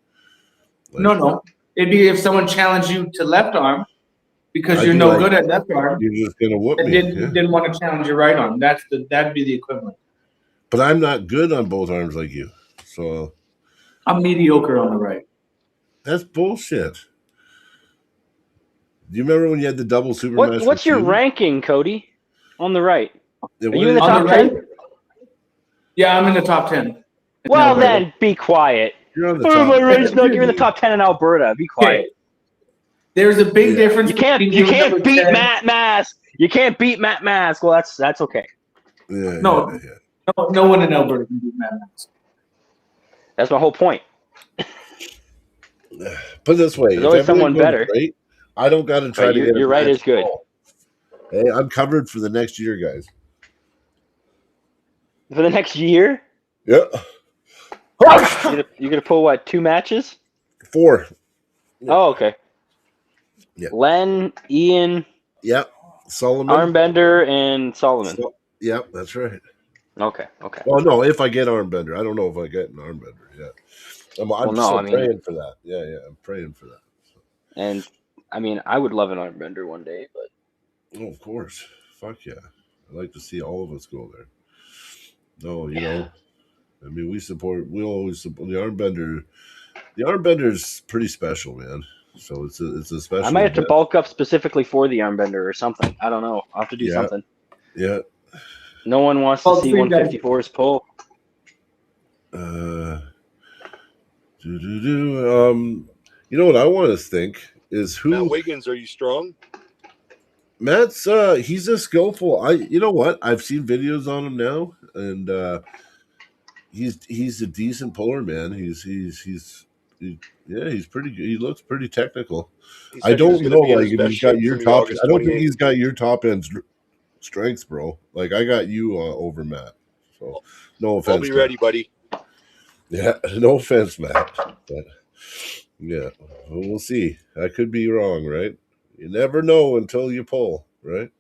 Like, No. It'd be if someone challenged you to left arm because I'd you're be no like, good at left arm "You're just gonna whoop and me." Yeah, didn't want to challenge your right arm. That'd be the equivalent. but I'm not good on both arms like you, so I'm mediocre on the right. that's bullshit. Do you remember when you had the double super match? What's your ranking, Cody? On the right. Are you in the On top the right? 10? Yeah, I'm in the top 10. Well, then be quiet. You're on the Oh, top. my right's not. You're in the top 10 in Alberta. Be quiet. Okay. There's a big difference. You can't beat Matt Mask. You can't beat Matt Mask. Well, that's okay. Yeah, no one in Alberta can beat Matt Mask. That's my whole point. Put it this way: there's always someone better. Great, I don't got to try to get. Your right is good. Hey, I'm covered for the next year, guys. For the next year? Yeah. You're gonna pull what? 2 matches? 4. Oh, okay. Yeah. Len, Ian. Yep. Solomon. Armbender and Solomon. Yep, that's right. Okay. Well, no, if I get Armbender, I don't know if I get an Armbender yet. I'm praying for that. Yeah, I'm praying for that. And I mean, I would love an Armbender one day, but of course, fuck yeah, I'd like to see all of us go there. No, I mean, we always support the Armbender. The Armbender's pretty special, man. So it's a special. I might have to bulk up specifically for the Armbender or something. I don't know. I'll have to do something. Yeah. No one wants to see 154's pull. You know what I want to think is who. Matt Wiggins, are you strong? Matt's he's a skillful. You know what? I've seen videos on him now, and he's a decent puller, man. He's pretty good. He looks pretty technical. I don't know, like if he's got your top. I don't think he's got your top end strengths, bro. Like I got you over Matt. So no offense. I'll be ready, buddy. Yeah, no offense, Matt. But yeah, we'll see. I could be wrong, right? You never know until you pull, right?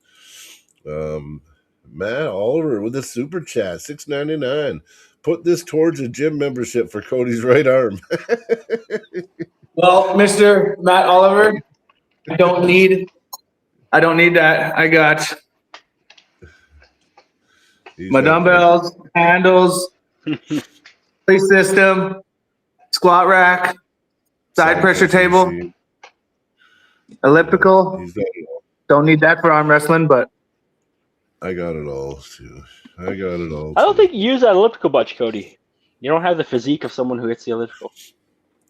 Matt Oliver with a super chat, $6.99. Put this towards a gym membership for Cody's right arm. Well, Mr. Matt Oliver, I don't need that. I got my dumbbells, handles, play system, squat rack, side pressure table, elliptical. Don't need that for arm wrestling, but I got it all too. I don't think you use that elliptical much, Cody. You don't have the physique of someone who hits the elliptical.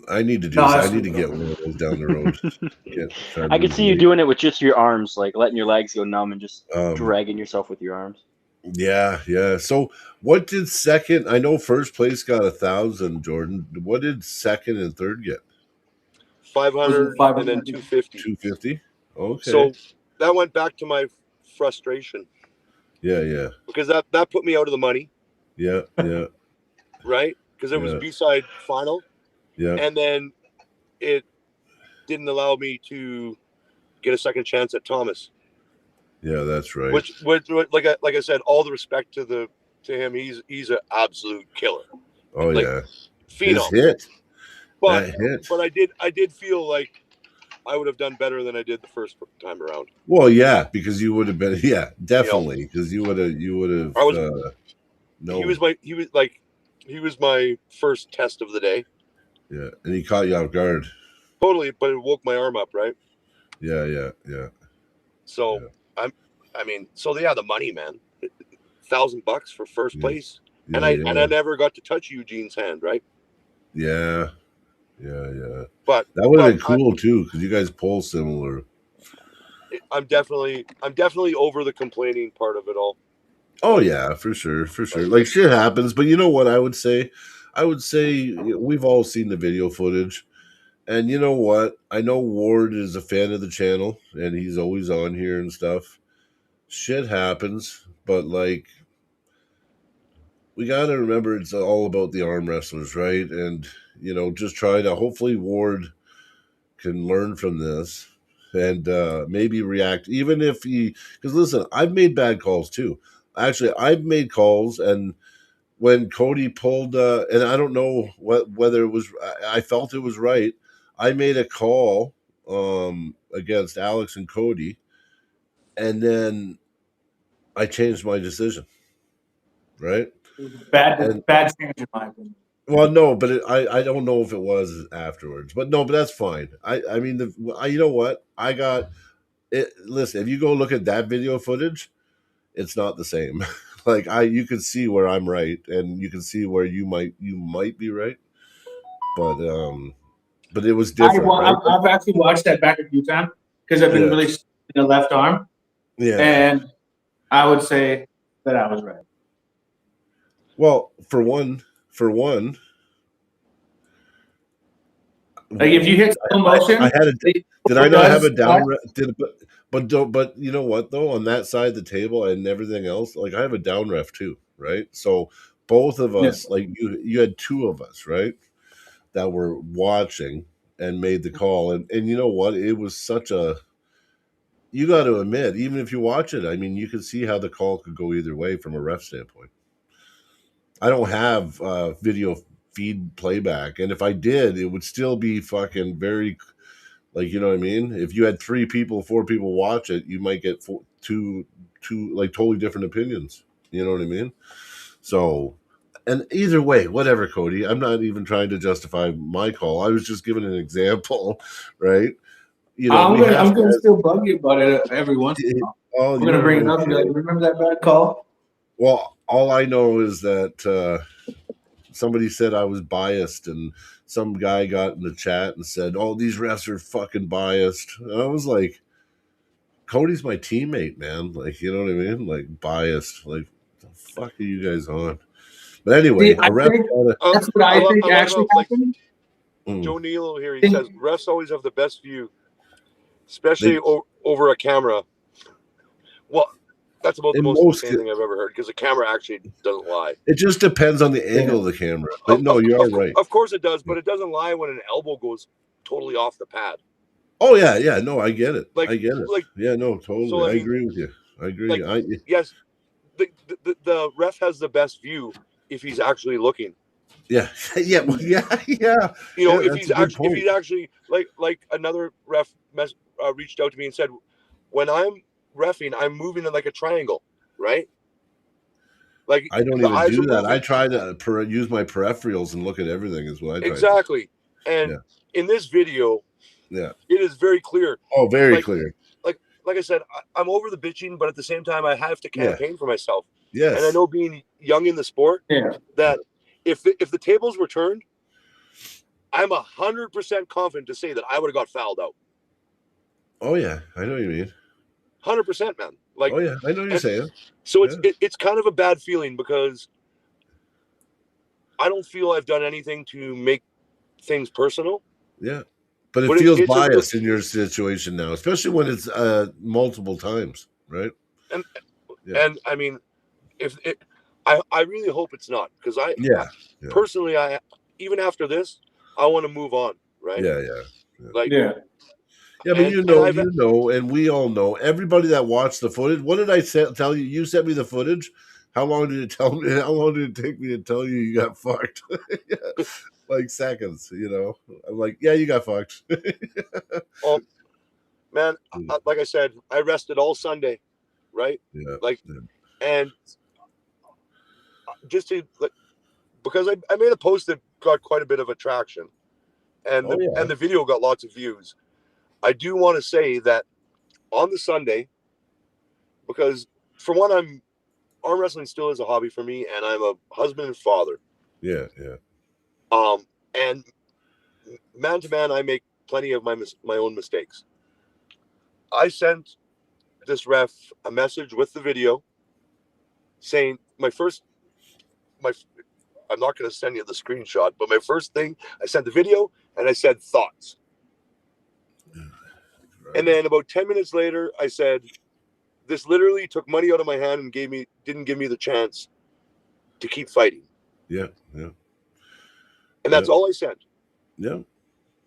I need to do. I need to get one of those down the road. I could see you doing it with just your arms, like letting your legs go numb and just dragging yourself with your arms. Yeah. So, what did second? I know first place got 1,000. Jordan, what did second and third get? 500 and then 250. 250. Okay. So that went back to my frustration. Yeah. Because that put me out of the money. Yeah. Right? Because it was B-side final. Yeah. And then it didn't allow me to get a second chance at Thomas. Yeah, that's right. Which like I said, all the respect to him, he's an absolute killer. Oh, like, yeah. Phenom. His hit. But I did feel like I would have done better than I did the first time around. Well, yeah, because you would have been, yeah, definitely, because you would have I was no, he was my first test of the day. yeah, and he caught you off guard. Totally, but it woke my arm up, right? Yeah. So Yeah. the money, man, $1,000 for first place, Yeah, and I never got to touch Eugene's hand, right? Yeah. But that would have been cool too, because you guys pull similar. I'm definitely over the complaining part of it all. Oh yeah, for sure. Like shit happens, but you know what I would say? We've all seen the video footage, and you know what? I know Ward is a fan of the channel, and he's always on here and stuff. Shit happens, but like we got to remember it's all about the arm wrestlers, right? And just try to hopefully Ward can learn from this and maybe react, even if because listen, I've made bad calls too. Actually, I've made calls, and when Cody pulled, and I don't know whether it was, I felt it was right. I made a call against Alex and Cody, and then I changed my decision. Right? Bad change in my opinion. Well, no, but I don't know if it was afterwards. But no, but that's fine. I mean, you know what? I got it. Listen, if you go look at that video footage, it's not the same. Like you can see where I'm right, and you can see where you might be right. But it was different. Right? I've actually watched that back a few times because I've been really in the left arm. Yeah, and I would say that I was right. Well, for one, like if you hit slow motion, I had a. Did I not have a down? But you know what though? On that side of the table and everything else, like I have a down ref too, right? So both of us, like you had two of us, right, that were watching and made the call, and you know what? It was such a. You got to admit, even if you watch it, I mean, you can see how the call could go either way from a ref standpoint. I don't have video feed playback, and if I did, it would still be fucking very, like, you know what I mean? If you had 4 people watch it, you might get two like totally different opinions. You know what I mean? So, and either way, whatever, Cody. I'm not even trying to justify my call. I was just giving an example, right? I'm gonna still bug you about it every once in a while. I'm gonna bring it up and be like, remember that bad call? Well, all I know is that somebody said I was biased, and some guy got in the chat and said, "Oh, these refs are fucking biased." And I was like, "Cody's my teammate, man. Like, you know what I mean? Like, biased. Like, what the fuck are you guys on?" But anyway, that's what I think actually happened. Joe Nilo here, he says refs always have the best view, especially over a camera. Well, that's about the most insane thing I've ever heard, because the camera actually doesn't lie. It just depends on the angle of the camera. But no, you are right. Of course it does, but it doesn't lie when an elbow goes totally off the pad. Oh yeah, no, I get it. Like, I get it. Like, yeah, no, totally. So, I agree with you. I agree. Like, yes, the ref has the best view if he's actually looking. Yeah. You know, if he's actually like another ref reached out to me and said, when I'm reffing, I'm moving in like a triangle, right? Like, I don't even do that. I try to use my peripherals and look at everything is what I try exactly. And in this video, it is very clear. Oh, very clear. Like I said, I'm over the bitching, but at the same time, I have to campaign for myself. Yes. And I know, being young in the sport, that if the tables were turned, I'm 100% confident to say that I would have got fouled out. Oh yeah, I know what you mean. 100%, man. Like, oh yeah, I know what you're saying. So it's kind of a bad feeling, because I don't feel I've done anything to make things personal. Yeah, but it feels biased in your situation now, especially when it's multiple times, right? And I mean, I really hope it's not, because personally, I even after this, I want to move on, right? Yeah, but you know, and we all know, everybody that watched the footage. What did I tell you? You sent me the footage. How long did it tell me? How long did it take me to tell you got fucked? like seconds. You know, I'm like, yeah, you got fucked. Oh man, like I said, I rested all Sunday, right? Yeah, Like, yeah. and just to like, because I made a post that got quite a bit of attraction, and Oh yeah, the video got lots of views. I do want to say that on the Sunday, because for one, arm wrestling still is a hobby for me, and I'm a husband and father. yeah, yeah, And man to man, I make plenty of my own mistakes. I sent this ref a message with the video saying my I'm not going to send you the screenshot, but my first thing, I sent the video and I said thoughts. right. And then about 10 minutes later, I said, this literally took money out of my hand and didn't give me the chance to keep fighting. Yeah, yeah, And yeah, that's all I sent. yeah,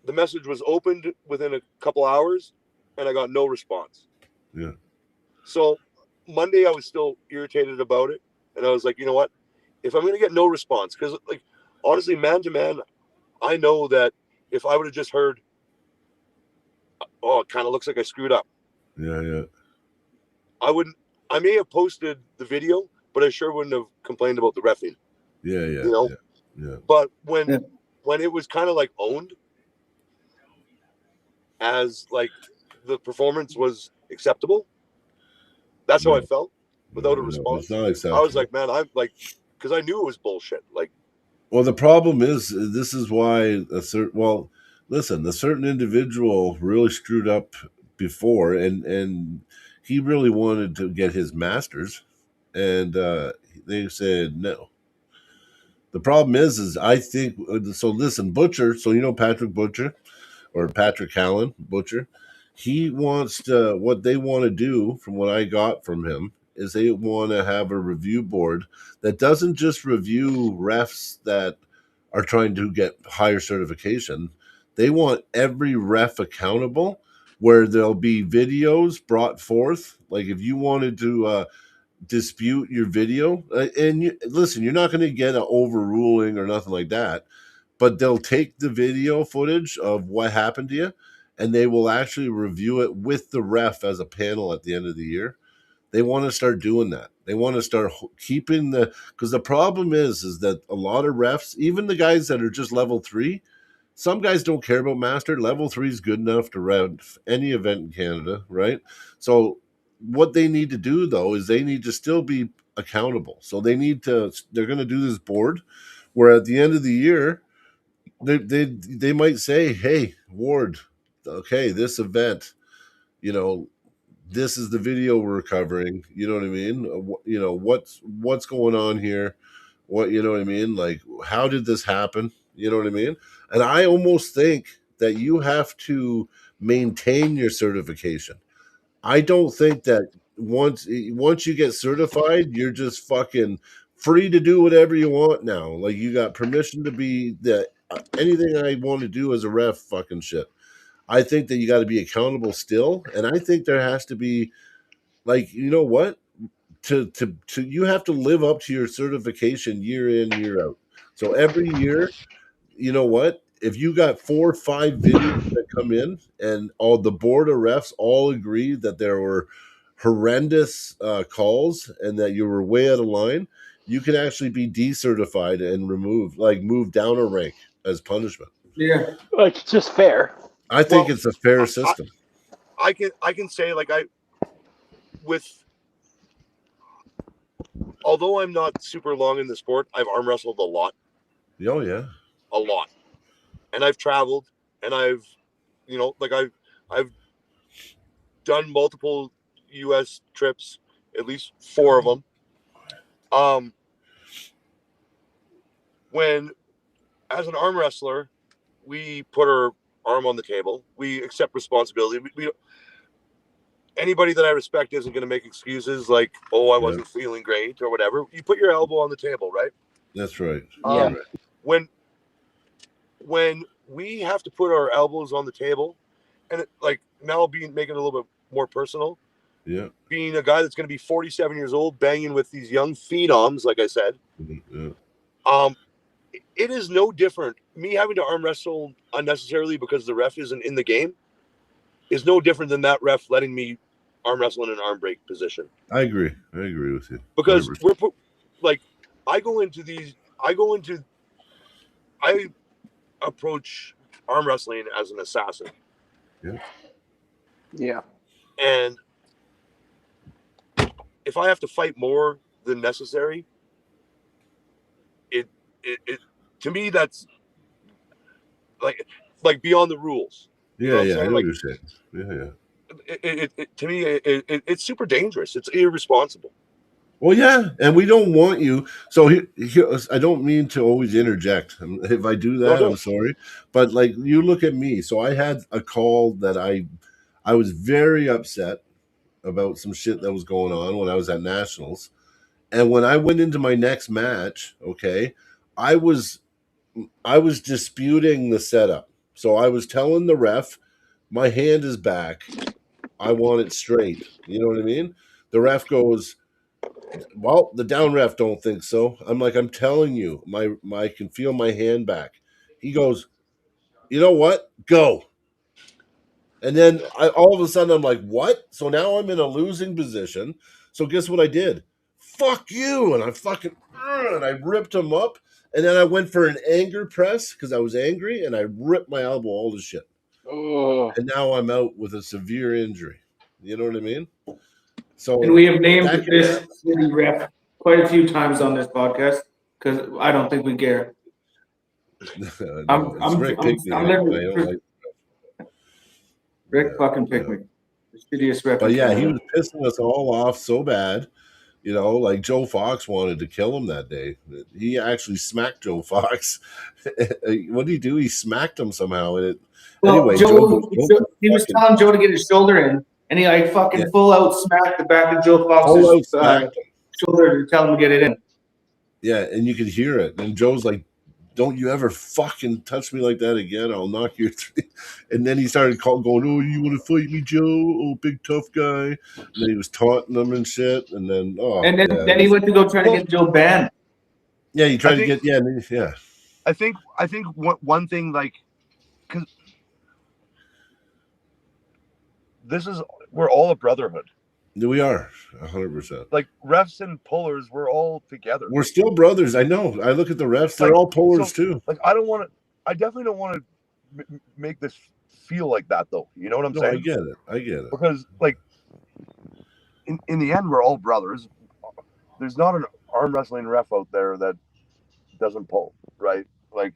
The message was opened within a couple hours and I got no response. yeah. So Monday, I was still irritated about it. And I was like, you know what? If I'm going to get no response, because like, honestly, man to man, I know that if I would have just heard, oh, it kind of looks like I screwed up, Yeah, yeah, I wouldn't. I may have posted the video, but I sure wouldn't have complained about the reffing. yeah, yeah, You know. yeah, yeah. But Yeah. when it was kind of like owned as like the performance was acceptable, that's how I No, felt without a no, it's response. not I was acceptable. like, man, I'm like, because I knew it was bullshit. Like, Well, the problem is this is why listen, a certain individual really screwed up before, and he really wanted to get his masters, and they said no. The problem is I think so. Listen, Butcher. So you know Patrick Butcher or Patrick Allen Butcher. He wants to. What they want to do, from what I got from him, is they want to have a review board that doesn't just review refs that are trying to get higher certification. They want every ref accountable, where there'll be videos brought forth. Like if you wanted to dispute your video, listen, you're not going to get an overruling or nothing like that, but they'll take the video footage of what happened to you, and they will actually review it with the ref as a panel at the end of the year. They want to start doing that. They want to start keeping because the problem is that a lot of refs, even the guys that are just level 3, some guys don't care about master. Level 3 is good enough to ref any event in Canada, right? So what they need to do though is they need to still be accountable. So they're going to do this board where at the end of the year they might say, hey, Ward, okay, this event, you know, this is the video we're covering. You know what I mean? You know, what's going on here? What, you know what I mean? Like, how did this happen? You know what I mean? And I almost think that you have to maintain your certification. I don't think that once you get certified, you're just fucking free to do whatever you want now. Like you got permission to be the anything I want to do as a ref, fucking shit. I think that you got to be accountable still, and I think there has to be like, you know what, to you have to live up to your certification year in year out. So every year, you know what, if you got 4 or 5 videos that come in and all the board of refs all agree that there were horrendous calls and that you were way out of line, you can actually be decertified and removed, like moved down a rank as punishment. Yeah. Like, it's just fair. I think well, it's a fair I, system. I can say like with although I'm not super long in the sport, I've arm wrestled Oh yeah, a lot, and I've traveled, and I've, you know, like I've done multiple U.S. trips, at least 4 of them. When as an arm wrestler, we put our arm on the table, we accept responsibility. We anybody that I respect isn't going to make excuses like, "Oh, I yeah, wasn't feeling great" or whatever. You put your elbow on the table, right? that's right. Yeah. Right. When we have to put our elbows on the table, and like now making it a little bit more personal, Yeah, being a guy that's going to be 47 years old, banging with these young phenoms, like I said, yeah, um, it is no different. Me having to arm wrestle unnecessarily because the ref isn't in the game is no different than that ref letting me arm wrestle in an arm break position. I agree with you. Because 100%. I approach arm wrestling as an assassin. Yeah. And if I have to fight more than necessary, it to me that's like beyond the rules. You know what I'm saying? I know like, what you're saying. To me, it's super dangerous. It's irresponsible. Well, yeah, and we don't want you. So I don't mean to always interject. If I do that, I'm sorry. But like, you look at me. So I had a call that I was very upset about some shit that was going on when I was at Nationals. And when I went into my next match, okay, I was disputing the setup. So I was telling the ref, my hand is back. I want it straight. You know what I mean? The ref goes, well, the down ref don't think so. I'm like, I'm telling you, I can feel my hand back. He goes, you know what? Go. And then all of a sudden I'm like, what? So now I'm in a losing position. So guess what I did? Fuck you. And I ripped him up. And then I went for an anger press because I was angry and I ripped my elbow all to shit. Oh. And now I'm out with a severe injury. You know what I mean? So, and we have named this city ref quite a few times on this podcast because I don't think we care. No, it's Rick Pinkney. I don't like Rick fucking Pickney. The shittiest ref. But yeah, he was pissing us all off so bad. You know, like Joe Fox wanted to kill him that day. He actually smacked Joe Fox. What did he do? He smacked him somehow. Anyway, he was telling Joe to get his shoulder in, and he like fucking full out smacked the back of Joe Fox's shoulder to tell him to get it in. Yeah, and you could hear it. And Joe's like, don't you ever fucking touch me like that again. I'll knock you through. And then he started going, oh, you want to fight me, Joe? Oh, big tough guy. And then he was taunting them and shit. And then, then he went to go try to get Joe banned. Yeah, he tried to get, I think one thing, like, because we're all a brotherhood. We are 100%. Like refs and pullers, we're all together. We're still brothers. I know. I look at the refs; they're all pullers too. Like I definitely don't want to make this feel like that, though. You know what I'm saying? I get it. Because like in the end, we're all brothers. There's not an arm wrestling ref out there that doesn't pull, right? Like,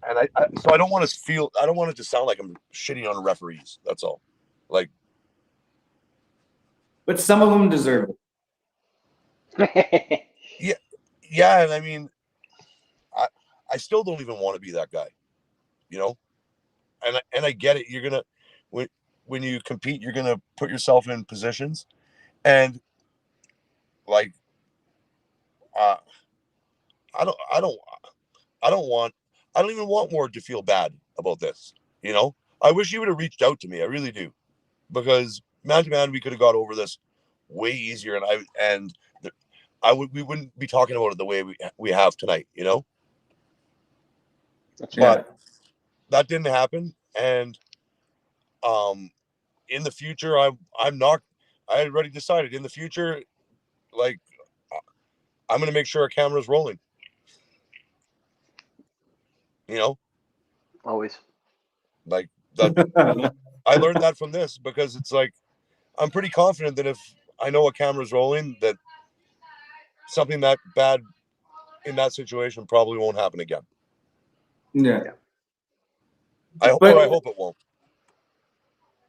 and so I don't want it to sound like I'm shitting on referees. That's all. Like. But some of them deserve it. Yeah, and I mean, I still don't even want to be that guy, you know. And I get it. You're gonna when you compete, you're gonna put yourself in positions, and like, I don't even want Ward to feel bad about this. You know, I wish he would have reached out to me. I really do, because man to man, we could have got over this way easier, we wouldn't be talking about it the way we have tonight, you know. But that didn't happen, and in the future, I already decided in the future, like I'm gonna make sure our camera's rolling. You know, always. Like that. I learned that from this because it's like I'm pretty confident that if I know a camera's rolling, that something that bad in that situation probably won't happen again. Yeah. I hope it won't.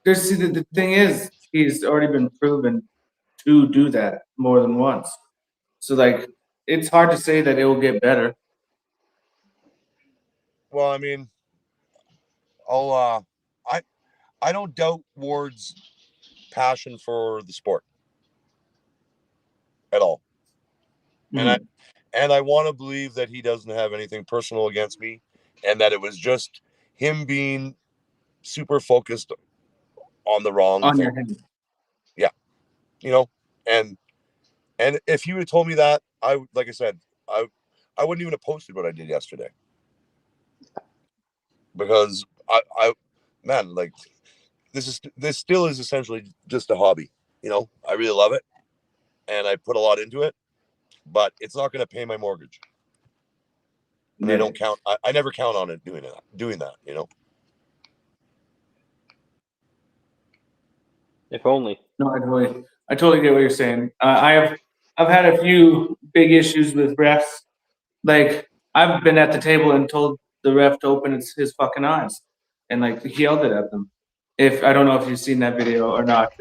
The thing is, he's already been proven to do that more than once. So like, it's hard to say that it will get better. Well, I mean, I don't doubt Ward's passion for the sport at all. Mm-hmm. And I want to believe that he doesn't have anything personal against me, and that it was just him being super focused on the wrong thing. Yeah. You know, and if he would have told me that, like I said, I I wouldn't even have posted what I did yesterday because man, like this still is essentially just a hobby. You know, I really love it and I put a lot into it, but it's not going to pay my mortgage. And I don't count. I never count on it doing that. You know. If only. No, I totally get what you're saying. I've had a few big issues with refs. Like I've been at the table and told the ref to open his fucking eyes, and like he yelled it at them. If I don't know if you've seen that video or not.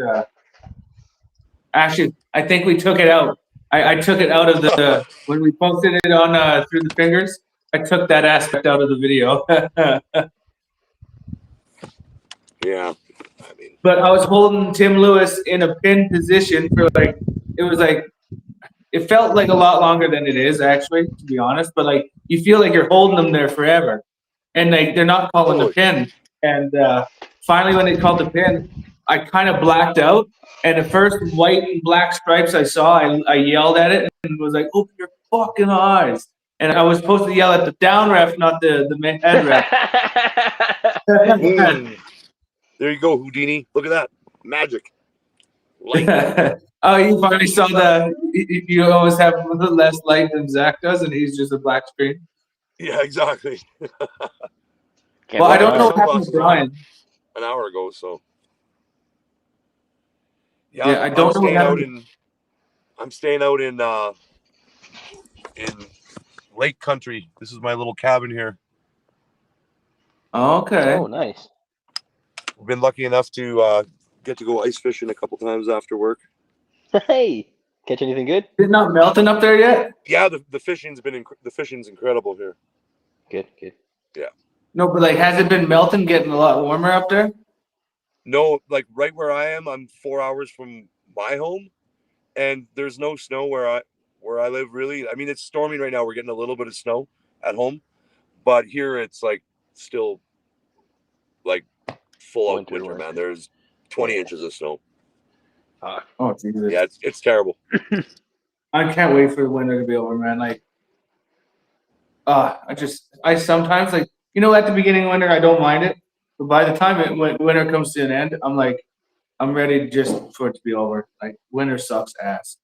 Actually, I think we took it out. I took it out of the when we posted it on through the fingers. I took that aspect out of the video. Yeah, I mean, But I was holding Tim Lewis in a pin position for like it felt like a lot longer than it is actually, to be honest. But like you feel like you're holding them there forever, and like they're not calling the pin. And finally, when they called the pin, I kind of blacked out. And the first white and black stripes I saw, I yelled at it and was like, "Open your fucking eyes!" And I was supposed to yell at the down ref, not the head ref. boom. There you go, Houdini. Look at that magic. Lightning. Oh, you finally saw you always have a little less light than Zach does, and he's just a black screen. Yeah, exactly. Well, I don't know what happened to Brian. An hour ago, so yeah, I don't know what happened. I'm staying out in Lake Country. This is my little cabin here. Okay. Oh, nice. We've been lucky enough to get to go ice fishing a couple times after work. Hey, catch anything good? Is it not melting up there yet? Yeah, the fishing's incredible here. Good. Yeah. No, but like, has it been melting, getting a lot warmer up there? No, like right where I am, I'm 4 hours from my home, and there's no snow where I live. Really, I mean, it's storming right now. We're getting a little bit of snow at home, but here it's like still like full out winter, man. There's 20 inches of snow. Oh, Jesus. Yeah, it's terrible. I can't wait for the winter to be over, man. Like, I sometimes like, at the beginning of winter, I don't mind it, but by the time winter comes to an end, I'm like, I'm ready just for it to be over. Like, winter sucks ass.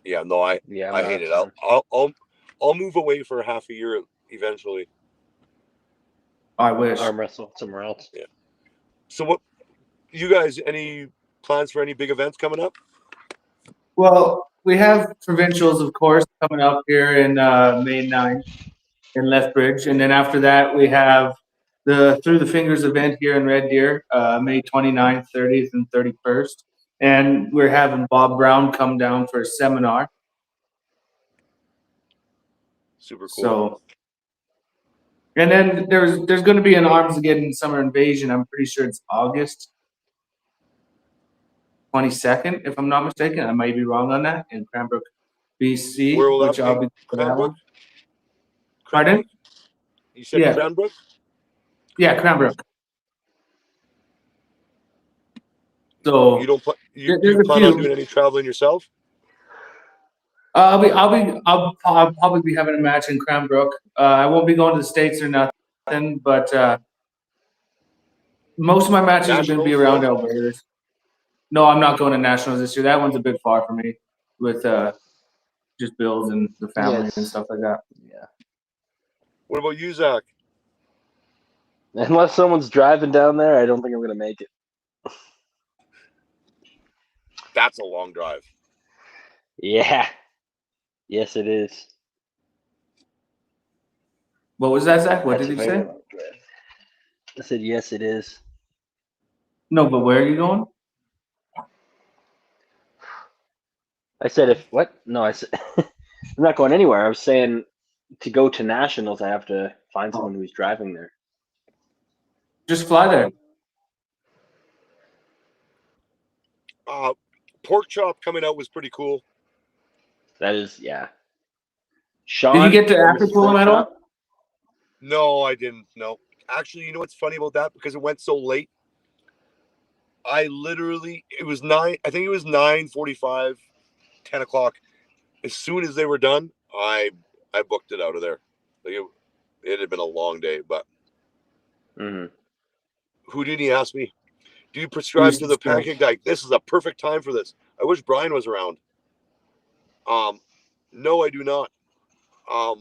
Yeah, no, I hate it. I'll move away for half a year eventually. I wish. Arm wrestle somewhere else. Yeah. So what, you guys, any plans for any big events coming up? Well, we have provincials, of course, coming up here in May 9th in Lethbridge. And then after that, we have the Through the Fingers event here in Red Deer, May 29th, 30th, and 31st. And we're having Bob Brown come down for a seminar. Super cool. So, and then there's going to be an Armageddon Summer Invasion. I'm pretty sure it's August 22nd, if I'm not mistaken. I might be wrong on that, in Cranbrook, BC. Where will which I'll be Cranbrook? Pardon? You said Cranbrook? Yeah, Cranbrook. So you don't you plan on doing any traveling yourself? I'll probably be having a match in Cranbrook. I won't be going to the States or nothing, but most of my matches are going to be around Alberta. No, I'm not going to nationals this year. That one's a bit far for me with just bills and the family and stuff like that. Yeah. What about you, Zach? Unless someone's driving down there, I don't think I'm going to make it. That's a long drive. Yeah. Yes, it is. What was that, Zach? What did he say? I said, yes, it is. No, but where are you going? I said, No, I said, I'm not going anywhere. I was saying to go to nationals, I have to find someone who's driving there. Just fly there. Pork chop coming out was pretty cool. That is, yeah. Sean, did you get the after pool medal? No, I didn't. No. Actually, you know what's funny about that? Because it went so late. It was 9:45, 10 o'clock. As soon as they were done, I booked it out of there. Like it had been a long day, but Houdini asked me, "Do you prescribe to the pancake diet?" This is a perfect time for this. I wish Brian was around. No, I do not. I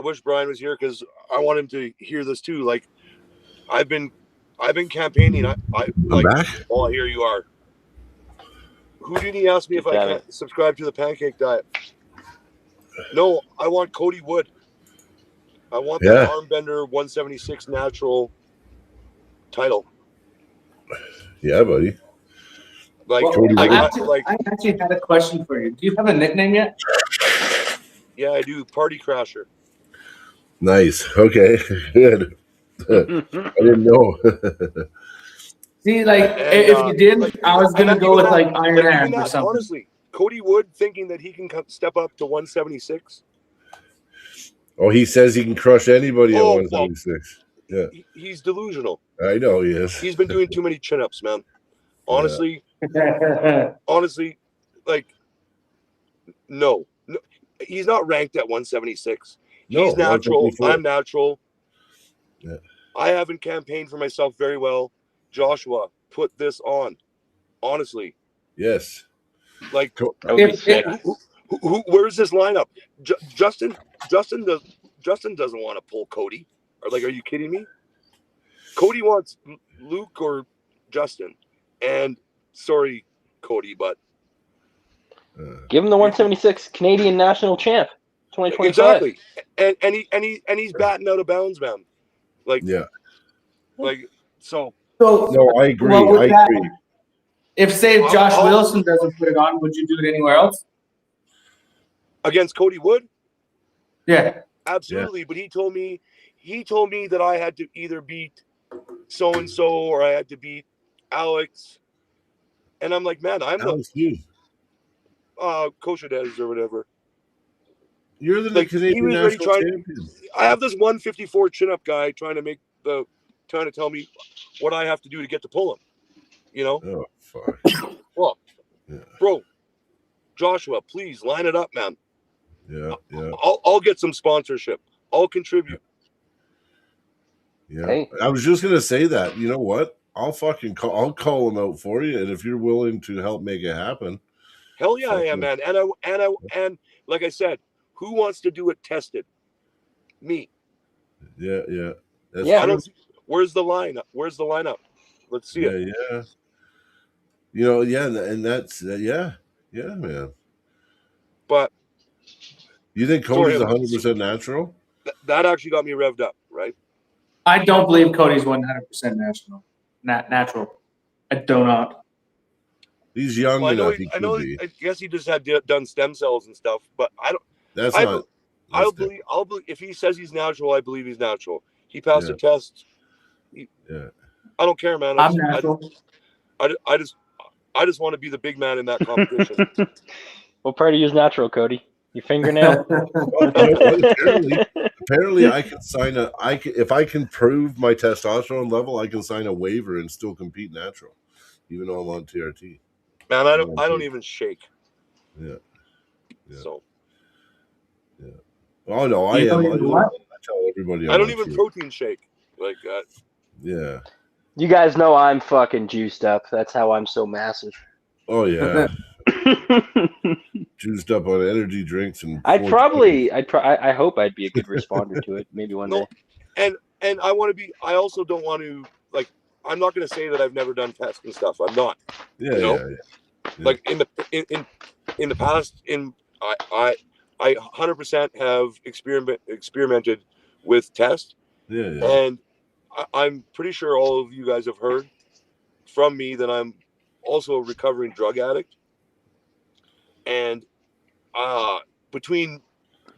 wish Brian was here because I want him to hear this too. Like I've been campaigning. I I'm like. back. Oh, here you are. Houdini asked me if I can subscribe to the pancake diet. No, I want Cody Wood. I want that Armbender 176 natural title. Yeah, buddy. Like, well, I actually had a question for you. Do you have a nickname yet? Yeah, I do. Party Crasher. Nice. Okay. Good. I didn't know. See, like, if you did, like, I was going to go with, like, Iron Man or something. Honestly, Cody Wood thinking that he can step up to 176. Oh, he says he can crush anybody at 176. Yeah. He's delusional. I know he is. He's been doing too many chin-ups, man. Honestly, honestly, like, no. He's not ranked at 176. He's natural. I'm natural. Yeah. I haven't campaigned for myself very well. Joshua, put this on. Honestly. Yes. Like, where's this lineup? Justin doesn't want to pull Cody. Are you kidding me? Cody wants Luke or Justin. And sorry, Cody, but give him the 176 Canadian national champ, 2025. Exactly, and he's batting out of bounds, man. Like, yeah, like so. No, I agree. I agree. If say Josh Wilson doesn't put it on, would you do it anywhere else? Against Cody Wood? Yeah, absolutely. Yeah. But he told me that I had to either beat so and so or I had to beat Alex, and I'm like, man, I'm Alex Koshadez or whatever. You're the Canadian national champion. I have this 154 chin-up guy trying to tell me what I have to do to get to pull him. You know? Oh fuck. Well, bro, Joshua, please line it up, man. Yeah. I'll get some sponsorship. I'll contribute. Yeah. Hey. I was just gonna say that. You know what? I'll call him out for you, and if you're willing to help make it happen. Hell yeah, I am, man. And like I said, who wants to do it tested? Me. Yeah. Where's the lineup? Let's see it. Yeah. You know, and that's man. But you think Cody's 100% natural? That actually got me revved up, right? I don't believe Cody's 100% natural. I do not. He's young enough. I guess he just had done stem cells and stuff, but I don't. I'll believe if he says he's natural. I believe he's natural. He passed a test. I don't care, man. I'm natural. I just want to be the big man in that competition. What part of you is natural, Cody? Your fingernail? Apparently, I can sign if I can prove my testosterone level, I can sign a waiver and still compete natural, even though I'm on TRT. Man, I don't even shake. Yeah. So. Yeah. Oh no, I am. I tell everybody. I don't even protein shake like that. Yeah. You guys know I'm fucking juiced up. That's how I'm so massive. Oh yeah. Juiced up on energy drinks and. I hope I'd be a good responder to it. Maybe one day. And I want to be. I also don't want to like. I'm not going to say that I've never done tests and stuff. I'm not. Yeah. Like in the past, I 100% have experimented with tests. Yeah. And I'm pretty sure all of you guys have heard from me that I'm also a recovering drug addict. And between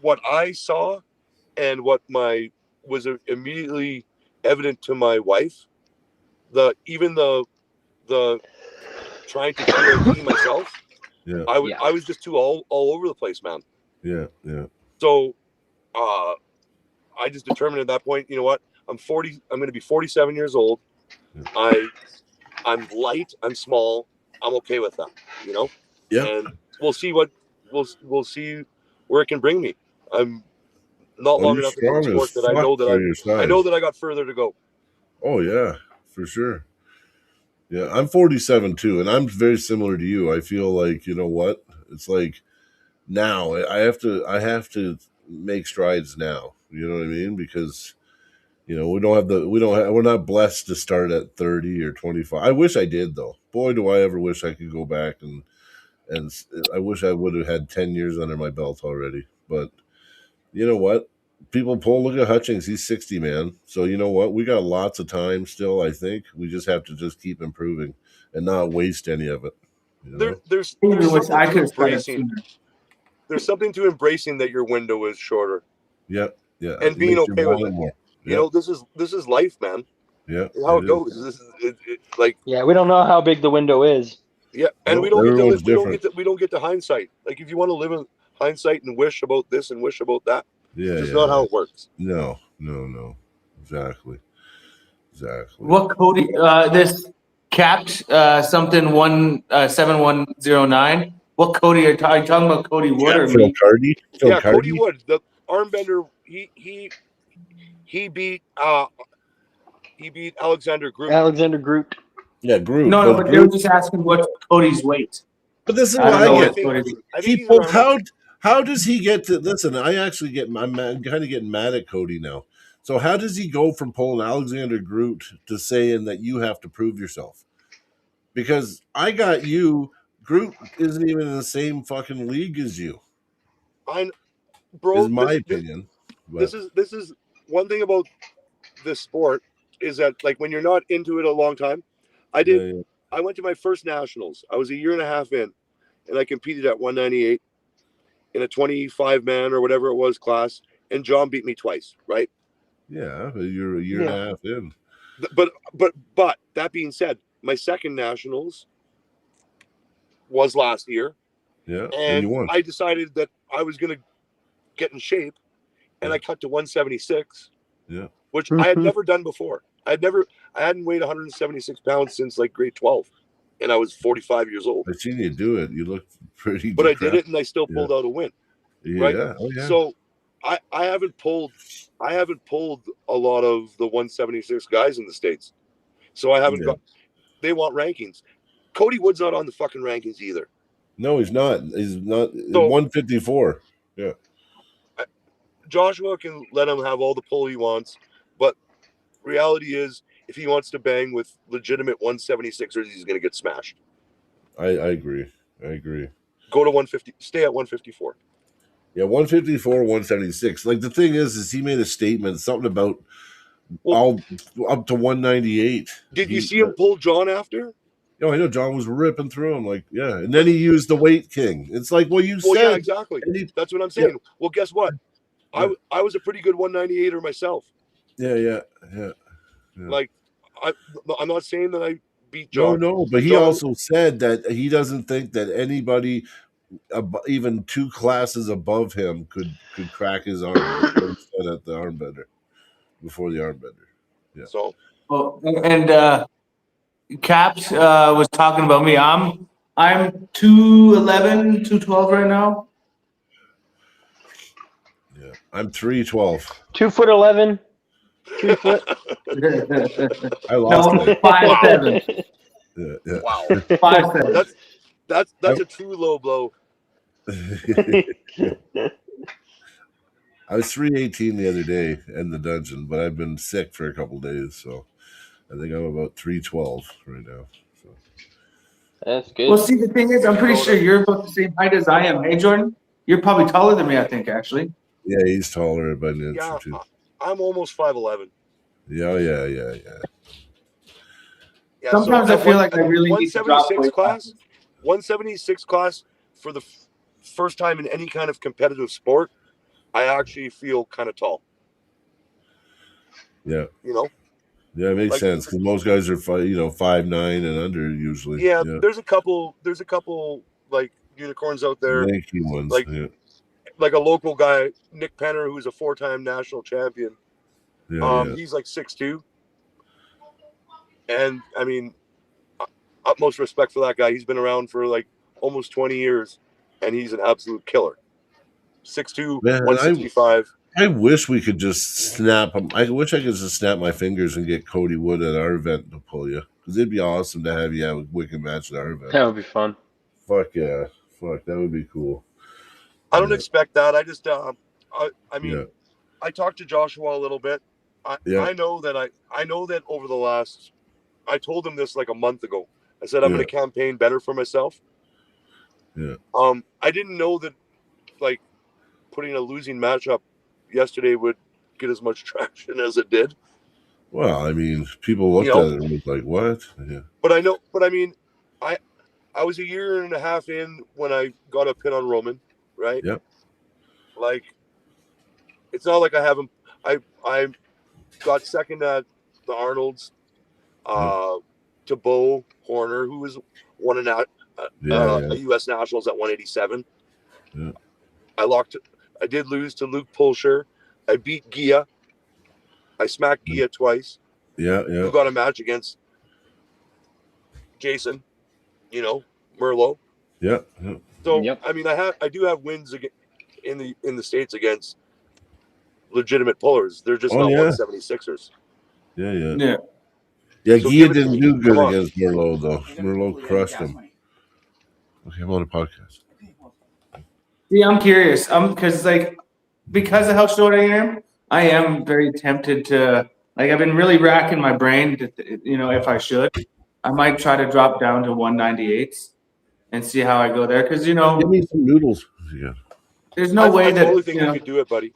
what I saw and what was immediately evident to my wife, the trying to TRT myself, I was just too all over the place, man. Yeah. So I just determined at that point, you know what? I'm 40. I'm going to be 47 years old. I'm light. I'm small. I'm okay with that. You know. Yeah. And we'll see where it can bring me. I'm not long you're enough into the strong as sport that I fuck know for your I know size. that I got further to go. Oh yeah, for sure. Yeah, I'm 47 too, and I'm very similar to you. I feel like, you know what? It's like now I have to make strides now. You know what I mean? Because we're not blessed to start at 30 or 25. I wish I did though. Boy, do I ever wish I could go back and I wish I would have had 10 years under my belt already. But you know what? People look at Hutchings, he's 60, man. So you know what? We got lots of time still, I think. We just have to just keep improving and not waste any of it. You know? There's Which something I to could have started embracing. sooner. There's something to embracing that your window is shorter Yeah, yeah. and It being makes you okay with want it it. more. You Yeah, know, this is life, man. yeah. How It it is. goes. Like Yeah, we don't know how big the window is. yeah, and No, everyone's different. we don't get to hindsight. Like if you want to live in hindsight and wish about this and wish about that, Yeah, it's just yeah, not how yeah. it works. No. Exactly. What Cody? This capped something 7109. What Cody are you talking about? Cody Wood Yeah, or me? Phil Yeah, Cody Cardy. Wood, the armbender, he beat Alexander Group. Alexander Groot. Yeah, Groot. No, But but they were Groot. just asking what's Cody's weight. But this is I what don't I know Oh, I get. what think Cody's. I think He he's pulled around that. how does he get to listen? I actually I'm kind of getting mad at Cody now. So how does he go from pulling Alexander Groot to saying that you have to prove yourself? Because I got you. Groot isn't even in the same fucking league as you, I is bro, my opinion. But this is one thing about this sport is that like when you're not into it a long time, I yeah, did. yeah, I went to my first nationals. I was a year and a half in, and I competed at 198 in a 25 man or whatever it was class, and John beat me twice. Right. yeah. But you're a year and Yeah. a half in. But that being said, my second nationals was last year, Yeah, and you and won. I decided that I was going to get in shape, and Yeah, I cut to 176, yeah. which I had never done before. I hadn't weighed 176 pounds since like grade 12, and I was 45 years old. I seen you do it. You look pretty But I did decrepit. it, and I still Yeah, pulled out a win. Right. yeah. Oh yeah. So I haven't pulled a lot of the 176 guys in the States. So I haven't Yeah. got they want rankings. Cody Wood's not on the fucking rankings either. No, he's not. He's not. So 154. Yeah. Joshua can let him have all the pull he wants, but reality is if he wants to bang with legitimate 176ers, he's going to get smashed. I agree. I agree. Go to 150, stay at 154. Yeah, 154, 176. Like the thing is he made a statement, something about Well, all up to 198. did you see him pull John after? I know John was ripping through him like, yeah. And then he used the weight king. It's like, well, you Well, yeah, said. exactly. And That's what I'm yeah, saying. Well, guess what? yeah, I was a pretty good 198er myself. yeah. Like, I'm not saying that I beat John. No, but he John, also said that he doesn't think that anybody even two classes above him could crack his arm. That's what he said at the armbender before the armbender. Yeah. Oh, and Caps was talking about me. I'm 211, 212 right now. Yeah. I'm 312. 2'11", 3 foot. I lost No, it. 5'7". Yeah. wow, 5'7". that's a true low blow. I was 318 the other day in the dungeon, but I've been sick for a couple days, so I think I'm about 312 right now. So That's good. Well, see, the thing is, I'm pretty sure you're about the same height as I am. Hey, Jordan, you're probably taller than me, I think, actually. yeah, he's taller by an inch Yeah, or two. I'm almost 5'11". Yeah. Yeah, Sometimes so I feel like I really need to drop 176 weight. class, 176 class for the first time in any kind of competitive sport, I actually feel kind of tall. Yeah. You know? Yeah, it makes Like- sense because most guys are 5'9" and under usually. Yeah, there's a couple like unicorns out there, Lanky ones. like- yeah. like a local guy, Nick Penner, who's a 4-time national champion. Yeah. He's like 6'2". And I mean, utmost respect for that guy. He's been around for like almost 20 years, and he's an absolute killer. 6'2", Man, 165. I wish we could just snap them. I wish I could just snap my fingers and get Cody Wood at our event to pull you, because it'd be awesome to have you have a wicked match at our event. That would be fun. Fuck yeah, fuck, that would be cool. I don't expect that. I just, I mean, Yeah. I talked to Joshua a little bit. Yeah. I know that over the last, I told him this like a month ago. I said I'm going to campaign better for myself. Yeah. I didn't know that like putting a losing matchup yesterday would get as much traction as it did. Well, I mean, people looked at it and was like, "What?" Yeah. But I mean, I was a year and a half in when I got a pin on Roman, right? Yep. Like, it's not like I haven't. I got second at the Arnold's to Bo Horner, who was won a U.S. Nationals at 187. Yeah. I did lose to Luke Pulsher. I beat Gia. I smacked Gia twice. Yeah. Who got a match against Jason, Merlot. Yeah. So I mean, I do have wins in the States against legitimate pullers. They're just not 176ers. Yeah. So Gia didn't do good against Merlot though. Merlot crushed him. Okay, I'm on a podcast. Yeah, I'm curious. Because because of how short I am very tempted to, like, I've been really racking my brain to, if I should, I might try to drop down to 198s and see how I go there. Because, give me some noodles. Yeah. There's no way that. I totally think you could do it, buddy.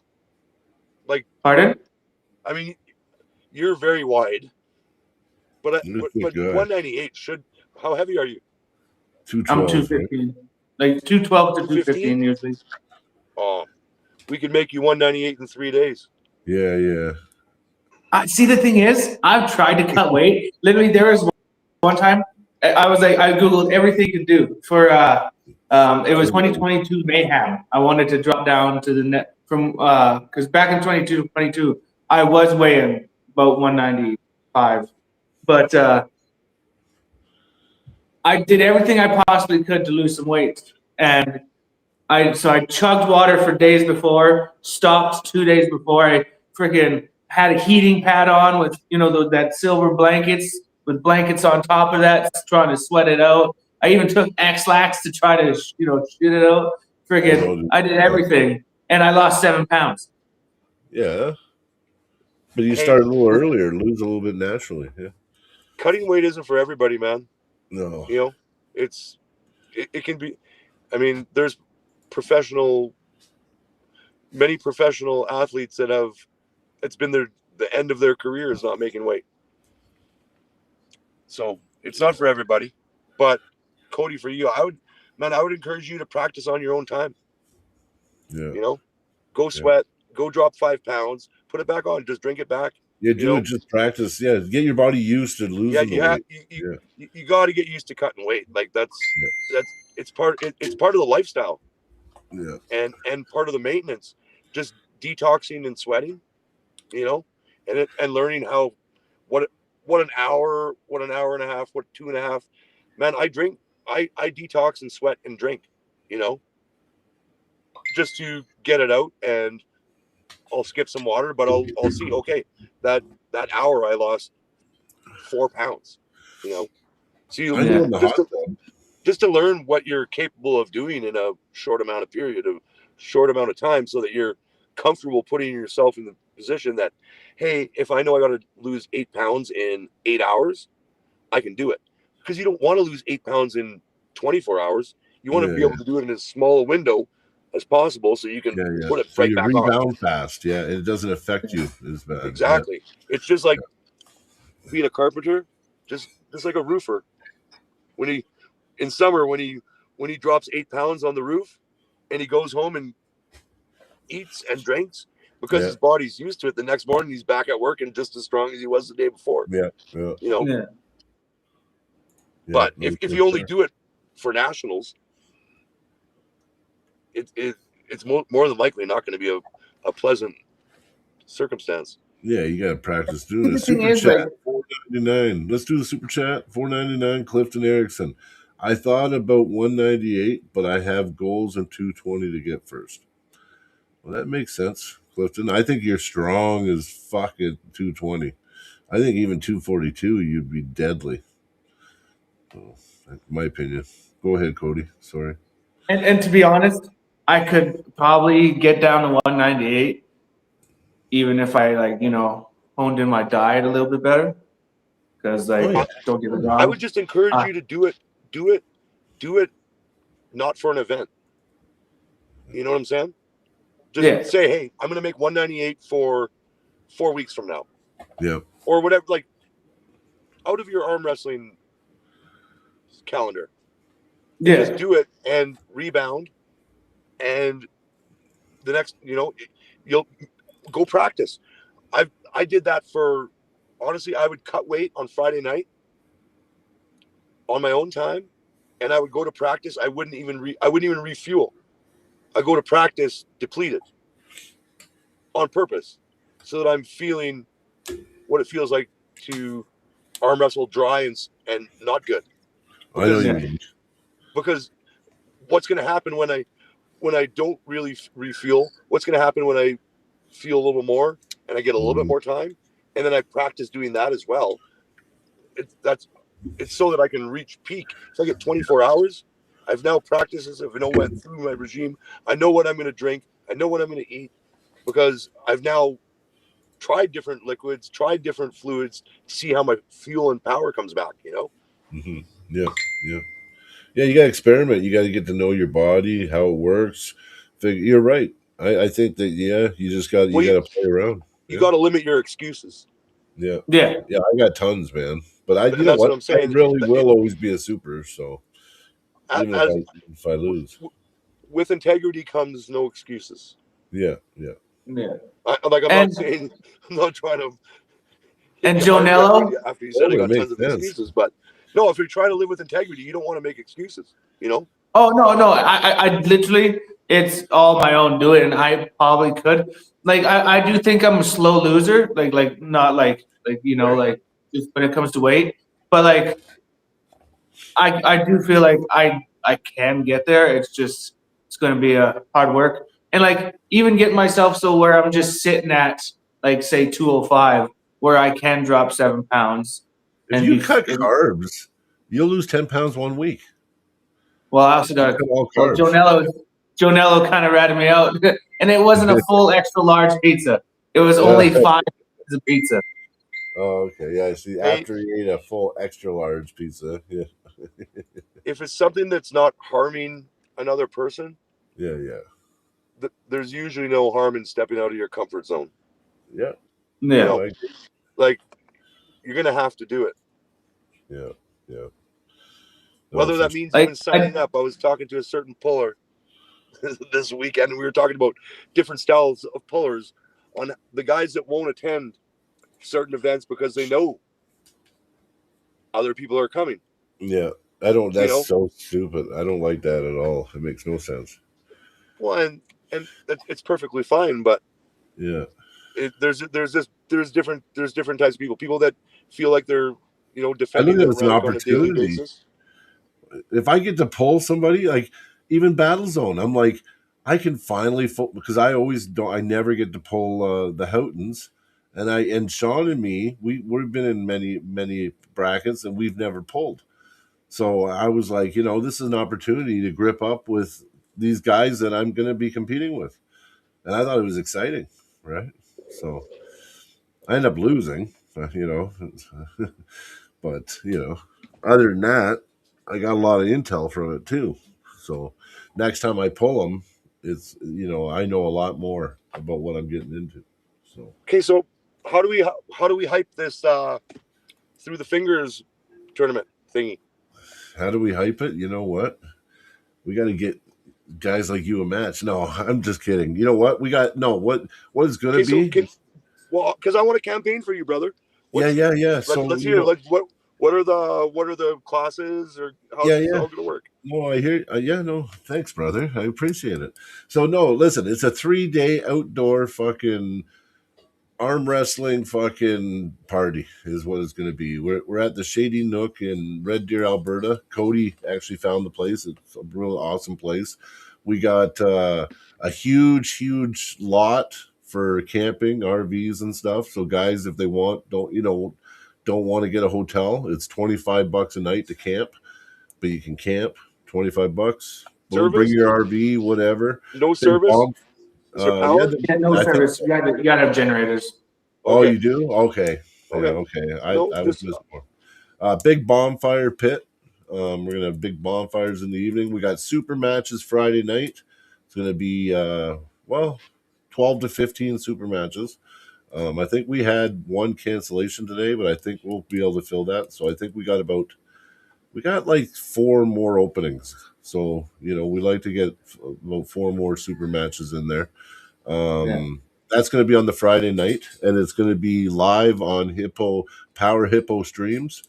Like, pardon? I mean, you're very wide, but 198 should. How heavy are you? 212. I'm 215. Right? Like 212 to 215 usually. Oh, we could make you 198 in 3 days. Yeah. See, the thing is, I've tried to cut weight. Literally, there was one time I was like, I Googled everything to do for, it was 2022 Mayhem. I wanted to drop down to the net from, because back in 22, I was weighing about 195. But I did everything I possibly could to lose some weight. And I chugged water for days before, stopped 2 days before. I freaking had a heating pad on with, that silver blankets with blankets on top of that, trying to sweat it out. I even took X-Lax to try to, shit it out. Freaking, I did everything. And I lost 7 pounds. Yeah. But you started a little earlier, lose a little bit naturally. Yeah. Cutting weight isn't for everybody, man. No. It can be. I mean, there's many professional athletes that have, it's been the end of their careers not making weight. So it's not for everybody. But Cody, for you, I would encourage you to practice on your own time. Yeah. Go sweat, go drop 5 pounds, put it back on, just drink it back. Yeah, just practice. Yeah, get your body used to losing weight. You got to get used to cutting weight. Like it's part of the lifestyle. Yeah. And part of the maintenance, just detoxing and sweating, and learning how what an hour and a half, what 2.5. Man, I drink, I detox and sweat and drink, just to get it out. And I'll skip some water, but I'll see, okay, that hour I lost 4 pounds, So just to learn what you're capable of doing in a short amount of time, so that you're comfortable putting yourself in the position that, hey, if I know I got to lose 8 pounds in 8 hours, I can do it. Because you don't want to lose 8 pounds in 24 hours. You want to be able to do it in as small a window as possible, so you can put it right back on. Rebound fast. Yeah, it doesn't affect you as bad. Exactly. Yeah. It's just like being a carpenter, just like a roofer. In summer, when he drops 8 pounds on the roof, and he goes home and eats and drinks, because his body's used to it, the next morning he's back at work and just as strong as he was the day before. Yeah. But if you only do it for nationals, it's more than likely not going to be a pleasant circumstance. Yeah, you got to practice doing it. Super chat, $4.99. Let's do the super chat, $4.99. Clifton Erickson. I thought about 198, but I have goals in 220 to get first. Well, that makes sense, Clifton. I think you're strong as fuck at 220. I think even 242, you'd be deadly. So, that's my opinion. Go ahead, Cody. Sorry. And to be honest, I could probably get down to 198, even if I honed in my diet a little bit better. Because Oh yeah. don't get me I would wrong, just encourage you to do it, not for an event. You know what I'm saying? Just yeah, say, hey, I'm going to make 198 for 4 weeks from now, Yeah. or whatever. Like out of your arm wrestling calendar, and just yeah, do it and rebound, and the next, you'll go practice. I did that for, honestly, I would cut weight on Friday night on my own time, and I would go to practice. I wouldn't even refuel. I go to practice depleted on purpose, so that I'm feeling what it feels like to arm wrestle dry and not good. I know Because you yeah, mean. because what's going to happen when I don't really refuel? What's going to happen when I feel a little more and I get a little bit Mhm. more time, and then I practice doing that as well? It's so that I can reach peak. So I get 24 hours. I've now practiced this. I've went through my regime. I know what I'm going to drink. I know what I'm going to eat, because I've now tried different liquids, tried different fluids to see how my fuel and power comes back. Mhm. Yeah. Yeah. Yeah. You got to experiment. You got to get to know your body, how it works. You're right. I think that you just got Well, you got to play around. you Yeah. got to limit your excuses, Yeah. yeah. Yeah. I got tons, man. But you and know that's what what? I'm I saying. really will always be a super. So even As if I lose, with integrity comes no excuses. yeah. Yeah. Yeah. I'm not And saying, I'm not trying to hit and you hard after Jonello, you Oh, said I but it got makes tons of sense. excuses, but no, if you're trying to live with integrity, you don't want to make excuses. oh no, I literally it's all my own doing, and I probably could. I do think I'm a slow loser, not Right. just when it comes to weight. But I do feel like I can get there. It's gonna be a hard work. And even get myself so where I'm just sitting at say 205, where I can drop 7 pounds If and you be cut and, carbs, you'll lose 10 pounds 1 week. well, I also You got cut all well, carbs. Jonello kind of ratted me out, and it wasn't a full extra large pizza. It was Uh, only 5 pieces of pizza. oh, okay. Yeah, I see. Hey, After you ate a full extra large pizza. Yeah. if it's something that's not harming another person, Yeah, yeah. there's usually no harm in stepping out of your comfort zone. Yeah. You Yeah, No, know, I agree. like, you're gonna have to do it. Yeah, yeah. No, Whether for that sure. means even signing up. I was talking to a certain puller this weekend, and we were talking about different styles of pullers, on the guys that won't attend certain events because they know other people are coming. Yeah. I don't, You that's know, so stupid. I don't like that at all. It makes no sense. well, and it's perfectly fine, but Yeah. there's different types of people. People that feel like they're I look defending at it their as an rank on a daily opportunity. basis. If I get to pull somebody, like even Battle Zone, I'm like, I can finally because I always don't. I never get to pull the Houghtons, and Sean and me, we've been in many brackets and we've never pulled. So I was like, this is an opportunity to grip up with these guys that I'm going to be competing with, and I thought it was exciting, right? So I end up losing, but other than that, I got a lot of intel from it too. So next time I pull them, it's I know a lot more about what I'm getting into. So Okay, so how do we hype this through the fingers tournament thingy? how do we hype it? You know what? We got to get guys like you a match. No, I'm just kidding. You know what? We got no. What is going to Okay, so be? because I want to campaign for you, brother. Yeah, What's yeah, yeah. So let's hear, like, what are the classes, or how's yeah, this yeah. all gonna work? No, I hear. Yeah, no, thanks, brother. I appreciate it. So no, listen, it's a 3-day outdoor fucking arm wrestling fucking party is what it's going to be. We're at the Shady Nook in Red Deer, Alberta. Cody actually found the place. It's a real awesome place. We got a huge lot for camping, RVs and stuff. So guys, if they don't want to get a hotel, it's $25 a night to camp, but you can camp $25. Boom, bring Service? your RV, whatever. No Big service? bomb. Is there Yeah, power? Yeah, no I think. service. You gotta have generators. Oh, Okay. you do? Okay. Yeah. Okay. Okay. No, I was just missing more. Big bonfire pit. We're gonna have big bonfires in the evening. We got super matches Friday night. It's gonna be 12 to 15 super matches. I think we had one cancellation today, but I think we'll be able to fill that. So I think we got like 4 more openings. So we like to get about 4 more super matches in there. Yeah. That's going to be on the Friday night, and it's going to be live on Power Hippo streams.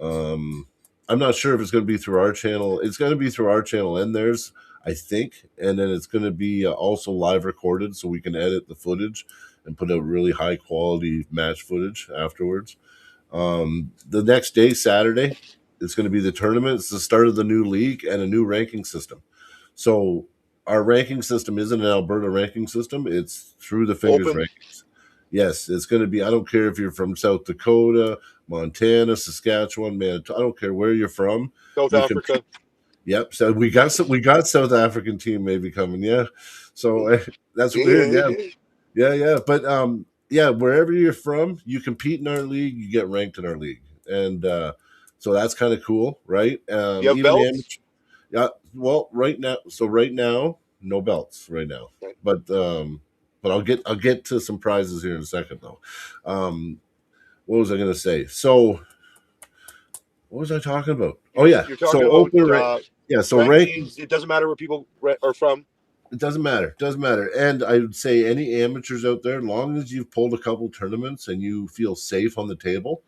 I'm not sure if it's going to be through our channel. It's going to be through our channel and theirs, I think, and then it's going to be also live recorded, so we can edit the footage and put out really high quality match footage afterwards. The next day, Saturday, it's going to be the tournament. It's the start of the new league and a new ranking system. So our ranking system isn't an Alberta ranking system. It's through the fingers open. rankings. Yes, it's going to be. I don't care if you're from South Dakota, Montana, Saskatchewan, man. I don't care where you're from. South You can. Africa. Yep. So we got South African team maybe coming. Yeah. So that's weird. Yeah. Yeah. But yeah, wherever you're from, you compete in our league. You get ranked in our league, and so that's kind of cool, right? You have Even belts? yeah. Well, right now, no belts right now, Okay. but I'll get to some prizes here in a second though. What was I going to say? So what was I talking about? Oh yeah, You're so talking about yeah, so rankings. It doesn't matter where people are from. It doesn't matter. And I would say any amateurs out there, as long as you've pulled a couple tournaments and you feel safe on the table,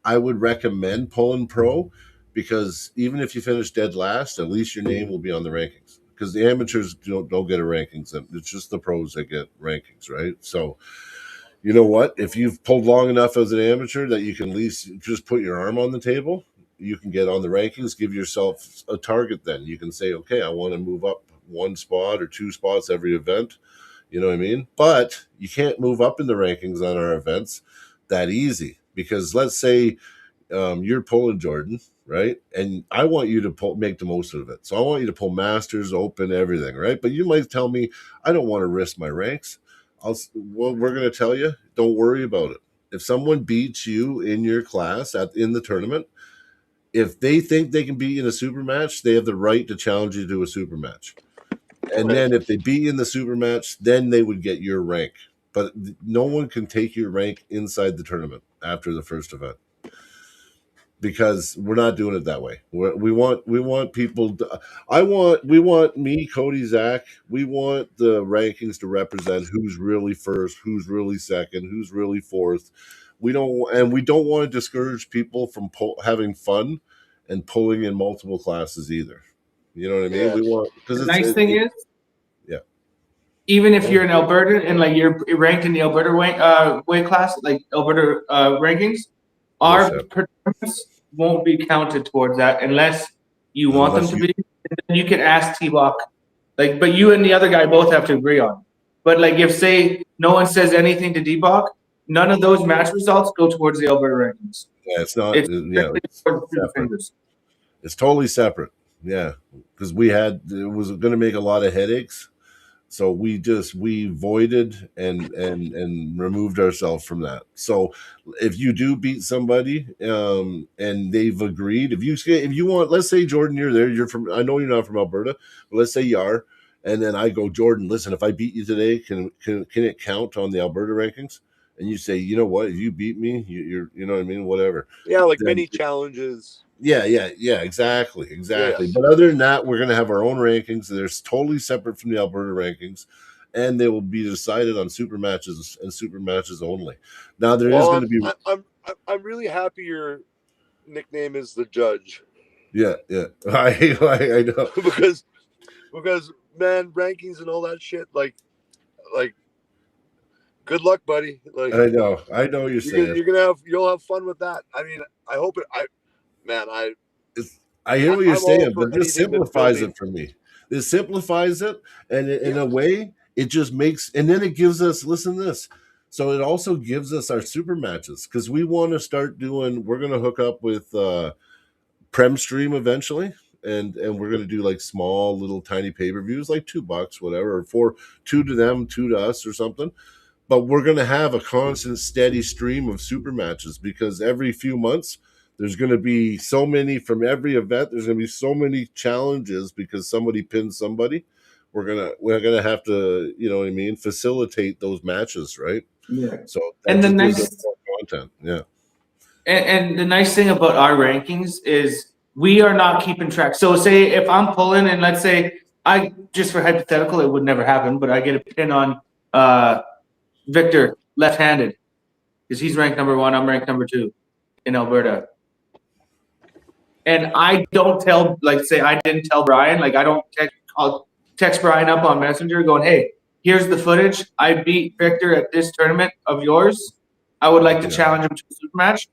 I would recommend pulling pro, because even if you finish dead last, at least your name will be on the rankings. Because the amateurs don't get a rankings, it's just the pros that get rankings, right? So you know what? If you've pulled long enough as an amateur that you can at least just put your arm on the table, you can get on the rankings. Give yourself a target. Then you can say, okay, I want to move up 1 spot or 2 spots every event. You know what I mean? But you can't move up in the rankings on our events that easy, because let's say you're pulling Jordan, right? And I want you to make the most of it. So I want you to pull Masters, Open, everything, right? But you might tell me, I don't want to risk my ranks. We're going to tell you, don't worry about it. If someone beats you in your class in the tournament, if they think they can beat you in a super match, they have the right to challenge you to a super match. And then if they beat you in the super match, then they would get your rank. But no one can take your rank inside the tournament after the first event, because we're not doing it that way. We want people to, we want me, Cody, Zach, we want the rankings to represent who's really first, who's really second, who's really fourth. We don't want to discourage people from having fun and pulling in multiple classes either. You know what I mean? Yeah. We want, because The nice thing is, yeah, even if you're in Alberta and like you're ranked in the Alberta weight class, like Alberta rankings, our tournaments won't be counted towards that unless you want them to be. And then you can ask T-Bach, like, but you and the other guy both have to agree on it. But like, if say no one says anything to D-Bach, none of those match results go towards the Alberta rankings. Yeah, it's not. It's separate. It's totally separate. Yeah, because it was going to make a lot of headaches. So we voided and removed ourselves from that. So if you do beat somebody and they've agreed, if you want, let's say Jordan, you're there, I know you're not from Alberta, but let's say you are, and then I go, Jordan, listen, if I beat you today, can it count on the Alberta rankings? And you say, you know what, if you beat me, you know what I mean, whatever. Yeah, like mini challenges. Yeah, exactly. Yeah. But other than that, we're going to have our own rankings. They're totally separate from the Alberta rankings, and they will be decided on super matches and super matches only. Now there is going to be. I'm really happy your nickname is the Judge. Yeah, I know because man, rankings and all that shit, like, good luck, buddy. Like, I know you're saying you'll have fun with that. I mean, I hope it. I hear what you're saying, but this simplifies it for me. It simplifies it, and in a way, it just makes, and then it gives us, listen to this. So it also gives us our super matches because we want to start doing, we're going to hook up with Prem Stream eventually. And we're going to do like small little tiny pay-per-views, like $2, whatever, or for two to them, two to us or something. But we're going to have a constant, steady stream of super matches because every few months there's going to be so many from every event. There's going to be so many challenges because somebody pins somebody. We're gonna have to, you know what I mean, facilitate those matches, right? Yeah. So that And the just gives us nice more content. Yeah. and the nice thing about our rankings is we are not keeping track. So say if I'm pulling and let's say I just for hypothetical, it would never happen, but I get a pin on Victor left-handed because he's ranked number 1, I'm ranked number 2 in Alberta. And I don't tell, like, say I didn't tell Brian, like I don't I'll text Brian up on Messenger going, hey, here's the footage. I beat Victor at this tournament of yours. I would like to challenge him to a super match.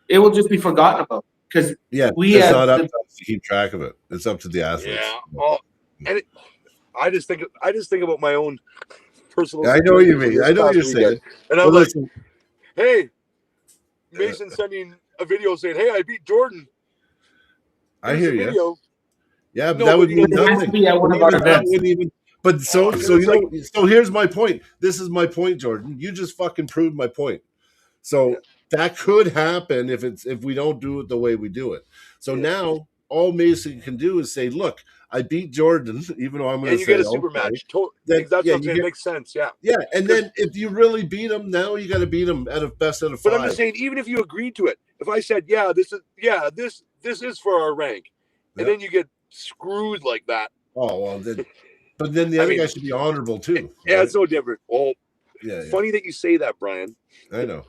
It will just be forgotten about because it's not up to us to keep track of it. It's up to the athletes. Yeah. Well, and I just think about my own personal. I know what you mean. I know what you're saying. And I'm like, hey, Mason sending a video saying, hey, I beat Jordan. I hear you. Video. Yeah, but that would mean nothing. Be at one of our events. But so you know, so here's my point. This is my point, Jordan. You just fucking proved my point. So that could happen if we don't do it the way we do it. So now all Mason can do is say, "Look, I beat Jordan," even though I'm going to say, "You get a super match." That's what I'm saying. It makes sense. Yeah. Yeah, and then if you really beat him, now you got to beat him at a best out of 5. But I'm just saying, even if you agreed to it, if I said, this is for our rank, and then you get screwed like that. Oh well, but then the other guy should be honorable too. Yeah, right? It's no different. Oh, yeah. Funny that you say that, Brian. I know.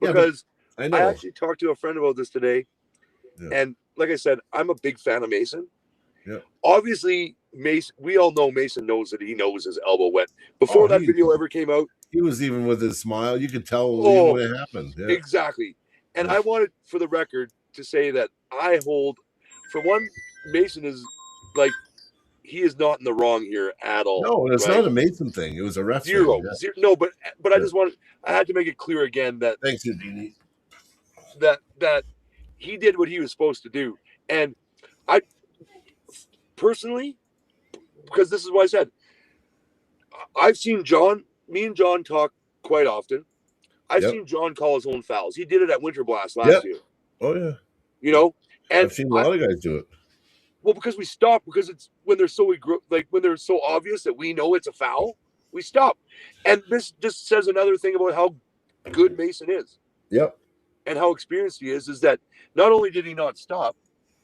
Because I actually talked to a friend about this today, and like I said, I'm a big fan of Mason. Yeah. Obviously, Mason. We all know Mason knows that he knows his elbow went before that video ever came out. He was even with his smile. You could tell even when it happened. Yeah. Exactly. And I wanted, for the record, to say that I hold, for one, Mason is like, he is not in the wrong here at all. No, it's not a Mason thing. It was a ref Zero. thing. Zero. No, but I just wanted, I had to make it clear again that thanks, Dini. That he did what he was supposed to do. And I personally, because this is what I said, I've seen me and John talk quite often. I've seen John call his own fouls. He did it at Winter Blast last year. Oh yeah. You know, and I've seen a lot of guys do it. Well, because we stop, because it's when they're so when they're so obvious that we know it's a foul, we stop. And this just says another thing about how good Mason is. Yep. And how experienced he is that not only did he not stop,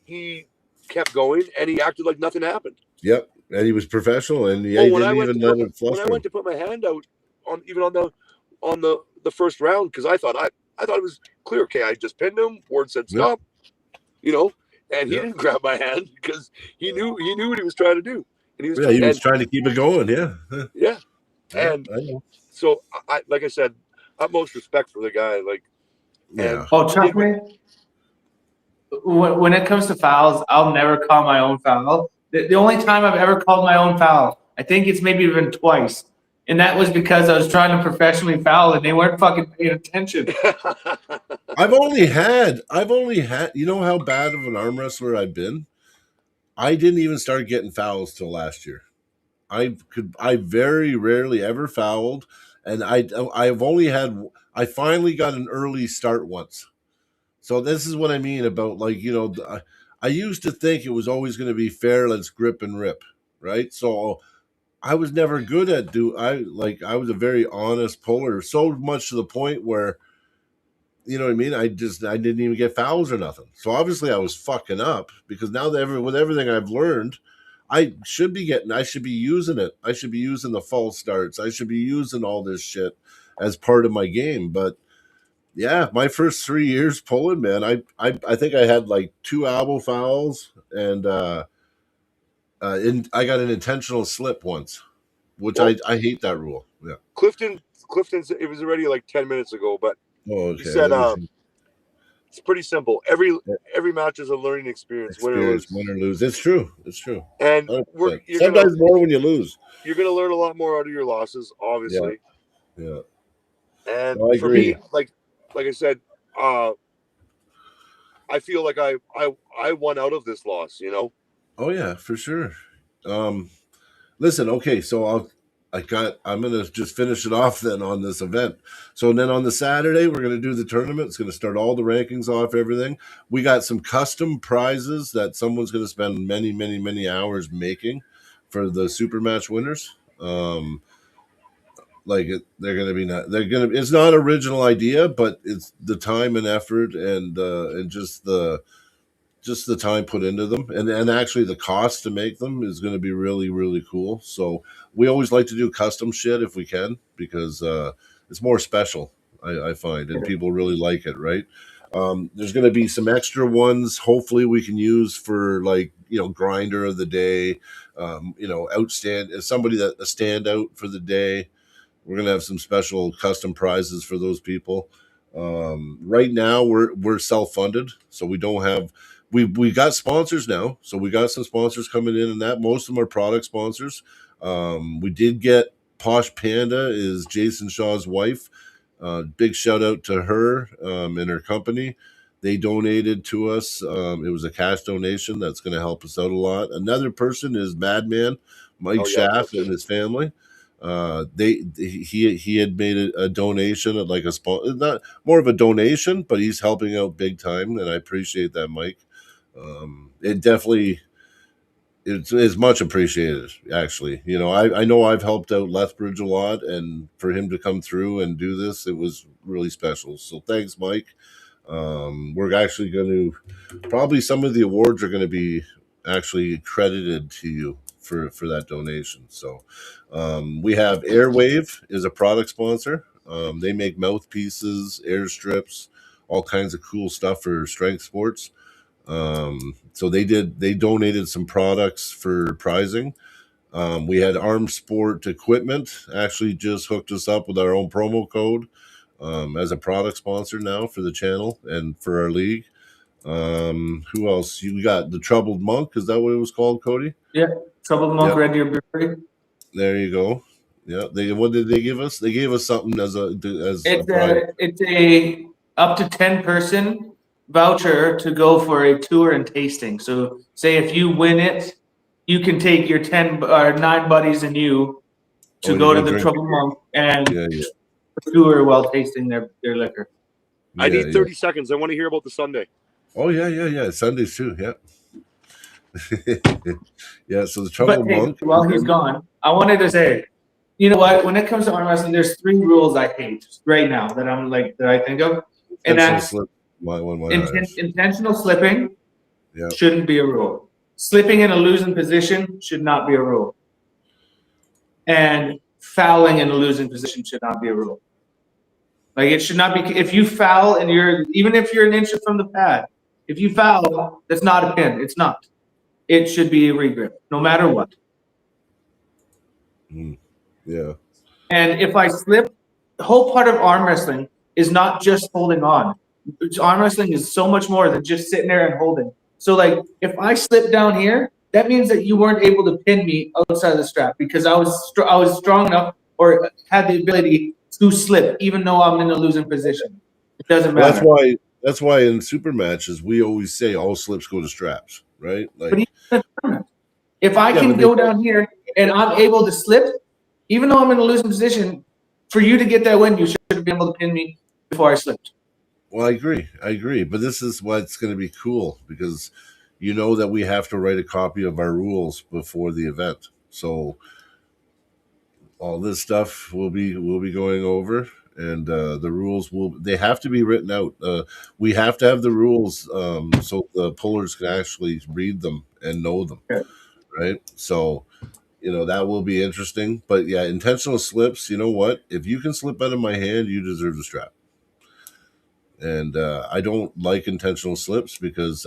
he kept going and he acted like nothing happened. Yep. And he was professional, and he didn't even let it fluster. When I went to put my hand out on the first round, because I thought it was clear. Okay, I just pinned him. Ward said stop. You know, and he didn't grab my hand because he knew what he was trying to do. And he was trying to keep it going. Yeah. Yeah. And I know. So I like I said, utmost respect for the guy. Like, trust me. When it comes to fouls, I'll never call my own foul. The only time I've ever called my own foul, I think it's maybe even twice. And that was because I was trying to professionally foul and they weren't fucking paying attention. I've only had, you know how bad of an arm wrestler I've been? I didn't even start getting fouls till last year. I very rarely ever fouled. And I finally got an early start once. So this is what I mean about, like, you know, I used to think it was always going to be fair, let's grip and rip, right? So I was never good at I was a very honest puller, so much to the point where, you know what I mean? I didn't even get fouls or nothing. So obviously I was fucking up because now that with everything I've learned, I should be using it. I should be using the false starts. I should be using all this shit as part of my game. But yeah, my first 3 years pulling, man, I think I had like 2 elbow fouls and I got an intentional slip once, which I hate that rule. Yeah. Clifton, it was already like 10 minutes ago, but he said It's pretty simple. Every match is a learning experience, win or lose. Win or lose. It's true. It's true. And 100%. you're Sometimes more when you lose. You're gonna learn a lot more out of your losses, obviously. Yeah. And No, I for agree. me, like I said, I feel like I won out of this loss. You know. Oh yeah, for sure. Listen, okay, so I'm gonna just finish it off then on this event. So then on the Saturday, we're gonna do the tournament. It's gonna start all the rankings off, everything. We got some custom prizes that someone's gonna spend many, many, many hours making for the super match winners. They're gonna be it's not an original idea, but it's the time and effort and just the time put into them, and actually the cost to make them is going to be really, really cool. So we always like to do custom shit if we can, because it's more special, I find, and people really like it, right? There's going to be some extra ones hopefully we can use for, like, grinder of the day, outstand somebody that a standout for the day. We're gonna have some special custom prizes for those people. Right now, we're self funded, so we don't have. We got sponsors now, so we got some sponsors coming in, and that most of them are product sponsors. We did get Posh Panda is Jason Shaw's wife. Big shout out to her and her company. They donated to us. It was a cash donation that's going to help us out a lot. Another person is Madman Mike Schaff and his family. He had made a donation at, like, a not more of a donation, but he's helping out big time, and I appreciate that, Mike. It definitely it's much appreciated, actually. I know I've helped out Lethbridge a lot, and for him to come through and do this, it was really special. So thanks, Mike. We're actually going to probably some of the awards are going to be actually credited to you for that donation. So we have Airwave is a product sponsor. They make mouthpieces, air strips, all kinds of cool stuff for strength sports. So they donated some products for prizing. We had Arm Sport Equipment actually just hooked us up with our own promo code as a product sponsor now for the channel and for our league. Who else? You got the Troubled Monk. Is that what it was called, Cody? Yeah, Troubled Monk Red Deer Brewery. There you go. Yeah. What did they give us? They gave us something as a it's a up to 10-person voucher to go for a tour and tasting. So say if you win it, you can take your 10 or 9 buddies and you to go to the Troubled Monk and tour while tasting their liquor. I need 30 seconds. I want to hear about the Sunday. Oh yeah. Sundays too. Yeah. Yeah. So the Troubled Monk. While he's gone, I wanted to say, you know what? When it comes to arm wrestling, there's 3 rules I hate right now that I think of, and that's intentional slipping. Yeah. Shouldn't be a rule. Slipping in a losing position should not be a rule. And fouling in a losing position should not be a rule. Like, it should not be. If you foul and even if you're an inch from the pad, if you foul, that's not a pin. It's not. It should be a regrip, no matter what. Yeah. And if I slip, the whole part of arm wrestling is not just holding on. Arm wrestling is so much more than just sitting there and holding. So, like, if I slip down here, that means that you weren't able to pin me outside of the strap because I was strong enough or had the ability to slip, even though I'm in a losing position. It doesn't matter. That's why in super matches we always say all slips go to straps, right? Like, if I can go down here and I'm able to slip, even though I'm in a losing position, for you to get that win, you should be able to pin me before I slipped. Well, I agree. But this is what's going to be cool, because you know that we have to write a copy of our rules before the event. So all this stuff will be going over, and the rules they have to be written out. We have to have the rules so the pullers can actually read them and know them, right? So that will be interesting. But yeah, intentional slips, you know what? If you can slip out of my hand, you deserve the strap. And I don't like intentional slips because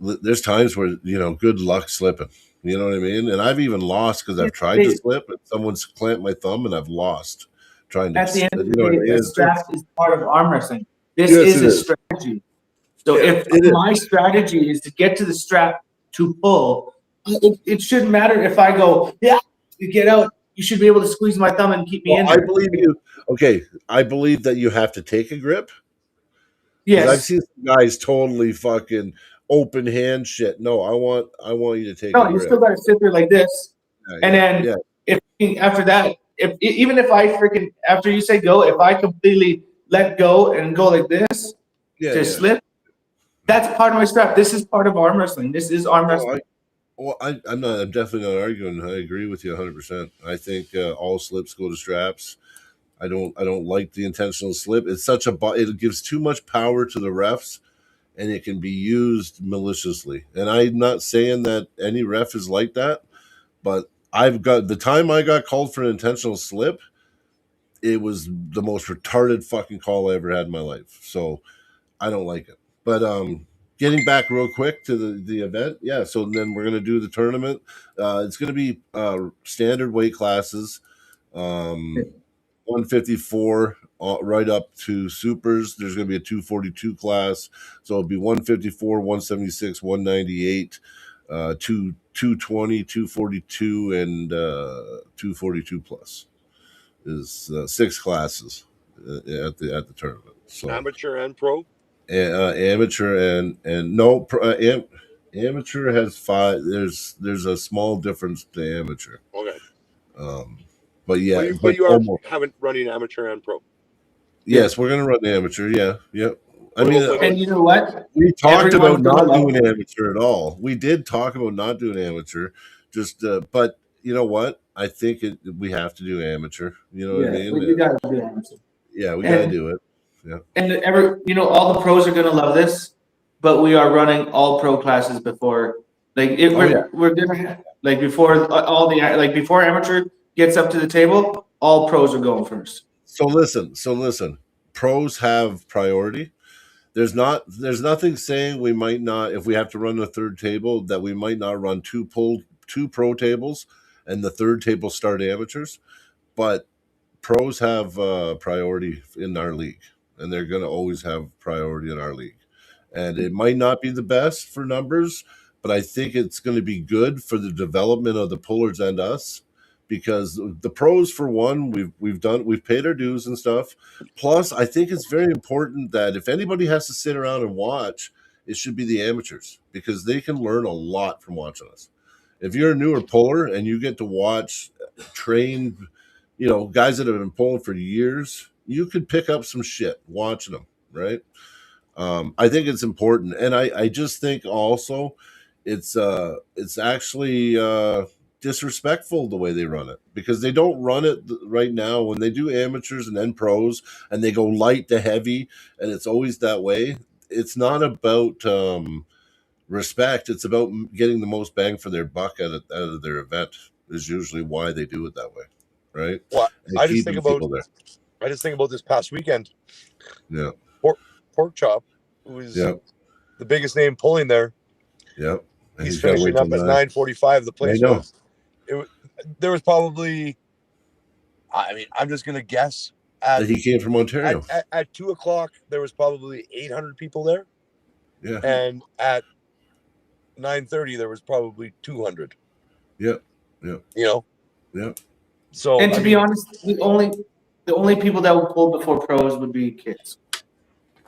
there's times where, good luck slipping. You know what I mean? And I've even lost because I've tried to slip and someone's clamped my thumb and I've lost trying to. At the end of the day, the strap is part of arm wrestling. This is a strategy. So if my strategy is to get to the strap to pull, it shouldn't matter if I go, yeah, you get out. You should be able to squeeze my thumb and keep me in there. I believe you. Okay, I believe that you have to take a grip. Yes, I've seen some guys totally fucking open hand shit. No, I want you to take a grip. You still got to sit there like this, and then if after that, even if I freaking after you say go, if I completely let go and go like this to slip, that's part of my strap. This is part of arm wrestling. This is arm wrestling. I'm definitely not arguing. I agree with you 100%. I think all slips go to straps. I don't like the intentional slip. It's such it gives too much power to the refs, and it can be used maliciously. And I'm not saying that any ref is like that, but the time I got called for an intentional slip, it was the most retarded fucking call I ever had in my life. So I don't like it. But getting back real quick to the event, so then we're gonna do the tournament. It's gonna be standard weight classes, 154 right up to supers. There's gonna be a 242 class, so it'll be 154, 176, 198, 220, 242, and 242 plus is 6 classes at the tournament. So amateur and pro. Amateur and no amateur has 5. There's a small difference to amateur. Okay. But yeah, but you are haven't running amateur and pro. Yes, we're gonna run the amateur. Yeah. I mean, and you know what? We talked about not doing amateur at all. We did talk about not doing amateur, but you know what? I think we have to do amateur. You know what I mean? We got to do amateur. Yeah, we got to do it. Yeah. And all the pros are going to love this, but we are running all pro classes before, we're gonna before all the before amateur gets up to the table, all pros are going first. So listen. Pros have priority. There's nothing saying we might not, if we have to run a third table, that we might not run two pro tables and the third table start amateurs, but pros have priority in our league, and they're going to always have priority in our league. And it might not be the best for numbers, but I think it's going to be good for the development of the pullers and us, because the pros, for one, we've paid our dues and stuff. Plus, I think it's very important that if anybody has to sit around and watch, it should be the amateurs, because they can learn a lot from watching us. If you're a newer puller and you get to watch trained, guys that have been pulling for years, you could pick up some shit watching them, right? I think it's important, and I just think also it's actually disrespectful the way they run it, because they don't run it right now when they do amateurs and then pros, and they go light to heavy, and it's always that way. It's not about respect. It's about getting the most bang for their buck out of their event. Is usually why they do it that way, right? Well, I just think about this past weekend. Yeah. Pork Chop, who is the biggest name pulling there. Yeah. He's finishing up at 9:45. The place was. There was probably. I mean, I'm just gonna guess. He came from Ontario. At 2:00, there was probably 800 people there. Yeah. And at 9:30, there was probably 200. Yeah. Yeah. So, and to be honest, the only people that would pull before pros would be kids.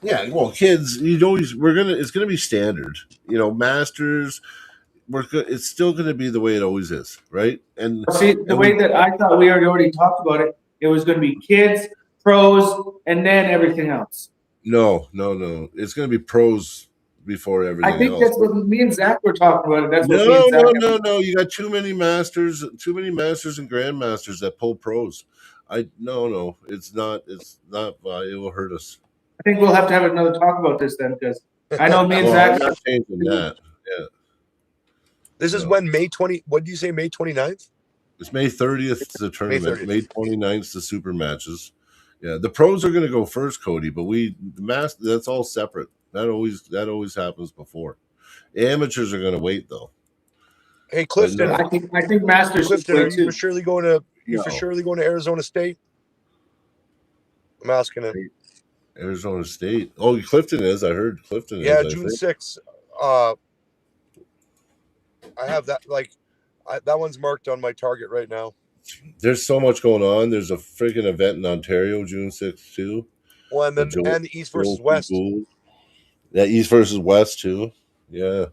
Yeah, well, kids, it's gonna be standard. Masters, it's still gonna be the way it always is, right? And see, the way that I thought we already talked about it, it was gonna be kids, pros, and then everything else. No. It's gonna be pros before everything else. I think that's what me and Zach were talking about. That's what no. You got too many masters and grandmasters that pull pros. No. It's not. It will hurt us. I think we'll have to have another talk about this then, because I know me and Zach. I'm not changing that. Yeah. This is when May 20. What did you say? May 29th? It's May 30th the tournament. May 29th the super matches. Yeah, the pros are going to go first, Cody, but that's all separate. That always happens before. Amateurs are going to wait though. Hey, Clifton, I think masters. Clifton, are you for surely going to? For surely going to Arizona State? I'm asking him. Arizona State. Oh, Clifton is. I heard Clifton is. Yeah, I June think 6th. I have that that one's marked on my target right now. there's so much going on. There's a freaking event in Ontario, June 6th too. Well, and The then Joel, and the East Joel versus P. West. Gould. Yeah, East versus West too. Yeah.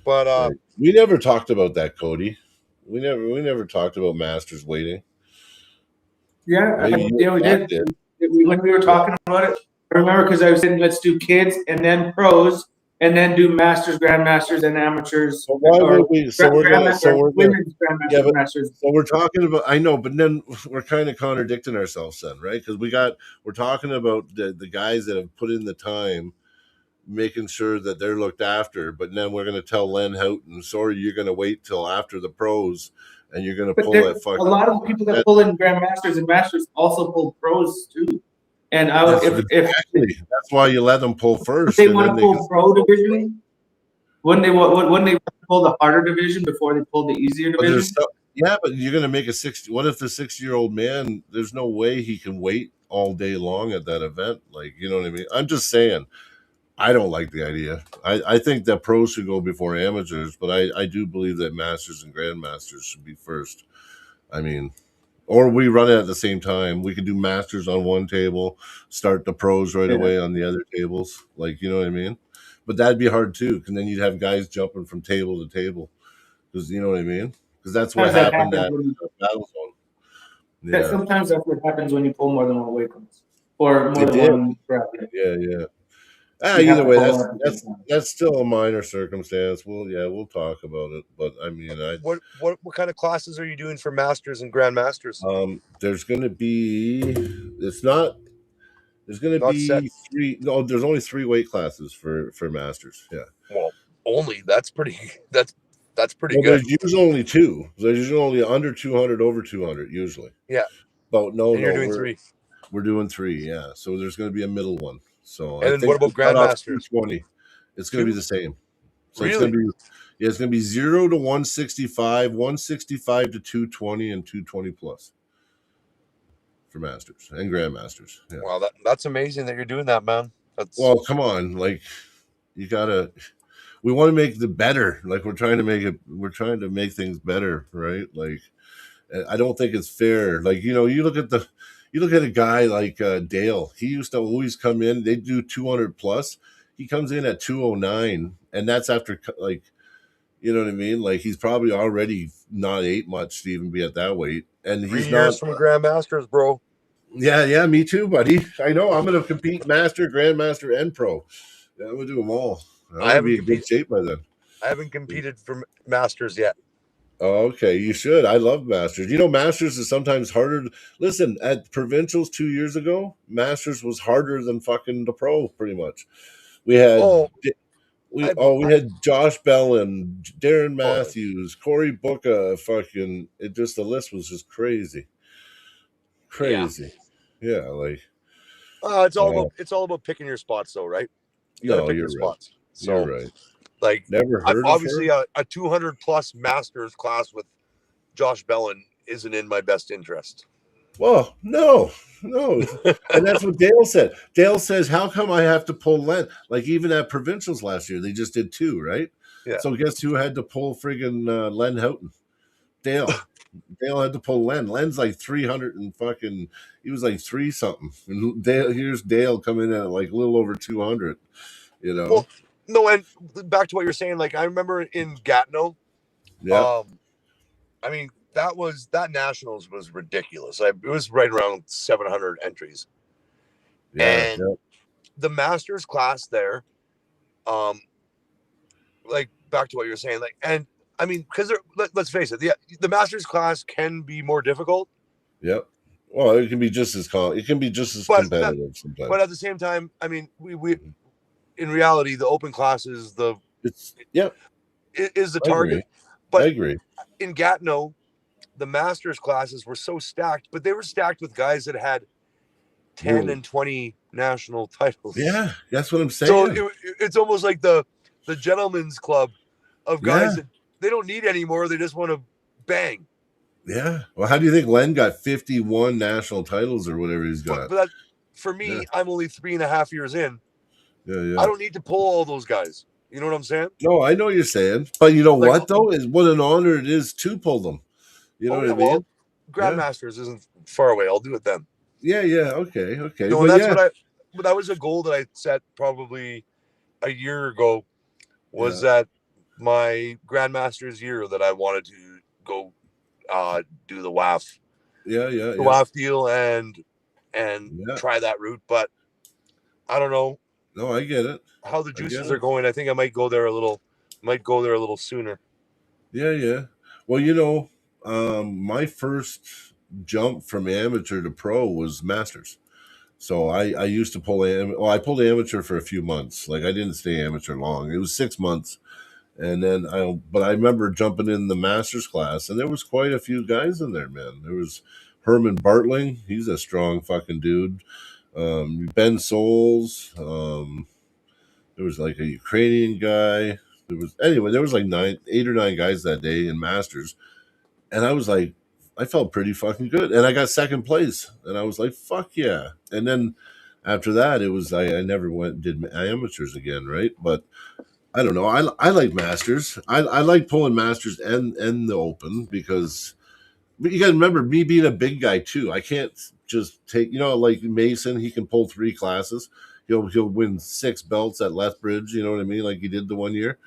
But Right. We never talked about that, Cody. We never talked about Masters waiting. Yeah, Maybe you yeah, we and Pat did. did. When we were talking about it, I remember because I was saying let's do kids and then pros and then do masters, grandmasters, and amateurs, So why would or we? So we're gonna. So or we're gonna. women's Yeah, grandmasters, but masters. so we're talking about. I know, but then we're kind of contradicting ourselves, then, right? Because we're talking about the guys that have put in the time, making sure that they're looked after. But then we're going to tell Len Houghton, sorry, you're going to wait till after the pros, and you're going to But pull there, that a fucking. lot of the people that pull in grandmasters and masters also pull pros too. And I would, That's if exactly. That's why you let them pull first, they and want then to they can. pull pro division, wouldn't they pull the harder division before they pull the easier But division? yeah, but you're going to make a 60. What if the 60-year-old man? There's no way he can wait all day long at that event. Like, you know what I mean? I'm just saying. I don't like the idea. I think that pros should go before amateurs, but I do believe that masters and grandmasters should be first. I mean, or we run it at the same time. We could do masters on one table, start the pros right Yeah. away on the other tables. Like, you know what I mean? But that'd be hard too, because then you'd have guys jumping from table to table. Because you know what I mean? Because that's what Sometimes that happened happens at when Battle Zone. Yeah, sometimes that's what happens when you pull more than one weight class or more it than did. one bracket. Yeah. You have Either to way, pull that's it at the that's same time. that's still a minor circumstance. We'll talk about it. But I mean, what kind of classes are you doing for masters and grandmasters? there's going to be. It's not. There's going to Not set. be three. No, there's only three weight classes for masters. Yeah. Well, only that's pretty. That's pretty Well, good. there's usually only two. There's usually only under 200, over 200 usually. Yeah, But no, and you're doing we're three. we're doing three. Yeah. So there's going to be a middle one. So I And then what think the about cutoff's grandmasters? 220. It's going to be Two? the same. So it's going Really? to be, yeah, it's going to be 0 to 165, 165 to 220, and 220 plus for masters and grandmasters. Yeah. Wow, that's amazing that you're doing that, man. That's Well, come on, like you gotta. We want to make the better. Like we're trying to make it. We're trying to make things better, right? Like I don't think it's fair. Like you look at a guy like Dale. He used to always come in. They do 200 plus. He comes in at 209, and that's after like. You know what I mean? Like he's probably already not ate much to even be at that weight, and 3 years from grandmasters, bro. Yeah, me too, buddy. I know I'm gonna compete master, grandmaster, and pro. Yeah, I'm gonna do them all. I'm I gonna haven't be in good competed. shape by then. I haven't competed for masters yet. Oh, okay, you should. I love masters. Masters is sometimes harder. Listen, at provincials 2 years ago, masters was harder than fucking the pro. Pretty much. We had Oh, we I, oh we I had Josh Bellin, Darren oh, Matthews, Corey Booka. Fucking it just the list was just crazy, yeah. crazy. Yeah, like uh, It's all about picking your spots, though, right? You got to no, pick your you're right. spots. You're So, right. like, Never I'm heard of her. obviously a 200 plus masters class with Josh Bellin isn't in my best interest. Well, no. And that's what Dale said. Dale says, how come I have to pull Len? Like even at provincials last year, they just did two, right? Yeah. So guess who had to pull friggin' Len Houghton? Dale. Dale had to pull Len. Len's like 300 and fucking, he was like three something. And here's Dale coming in at like a little over 200, Well, no, and back to what you're saying, like I remember in Gatineau, Yep. I mean, that nationals was ridiculous. It was right around 700 entries. Yeah. And the masters class there, like back to what you're saying, like, and I mean, because let's face it, the masters class can be more difficult. Yep. Well, it can be just as competitive sometimes. But at the same time, I mean, we in reality, the open class is the target. But I agree. In Gatineau, the masters classes were so stacked, but they were stacked with guys that had 10 and 20 national titles. Yeah, that's what I'm saying. So it's almost like the gentleman's club of guys that they don't need anymore. They just want to bang. Yeah. Well, how do you think Len got 51 national titles or whatever he's got? But for me, Yeah. I'm only 3.5 years in. Yeah. I don't need to pull all those guys. You know what I'm saying? No, I know what you're saying, but you know Like, what though is what an honor it is to pull them. You know oh what yeah, I mean? well, Yeah. Grandmasters isn't far away. I'll do it then. Yeah. Okay. No, But and that's yeah, what that was a goal that I set probably a year ago. Was yeah, that my Grandmasters year that I wanted to go do the yeah. WAF deal and Yeah. try that route, but I don't know No, I get it. how the I get juices are it. going. I think I might go there a little sooner. Yeah. Well, you know, my first jump from amateur to pro was masters. So I used to pull I pulled amateur for a few months. Like I didn't stay amateur long. It was 6 months. And then but I remember jumping in the masters class and there was quite a few guys in there, man. There was Herman Bartling. He's a strong fucking dude. Ben Souls. There was like a Ukrainian guy. There was like 8 or 9 guys that day in masters. And I was like, I felt pretty fucking good. And I got second place. And I was like, fuck yeah. And then after that, it was, I never did amateurs again, right? But I don't know. I like masters. I like pulling masters and the open because, but you got to remember me being a big guy too. I can't just take, like Mason, he can pull 3 classes. He'll win 6 belts at Lethbridge. You know what I mean? Like he did the one year.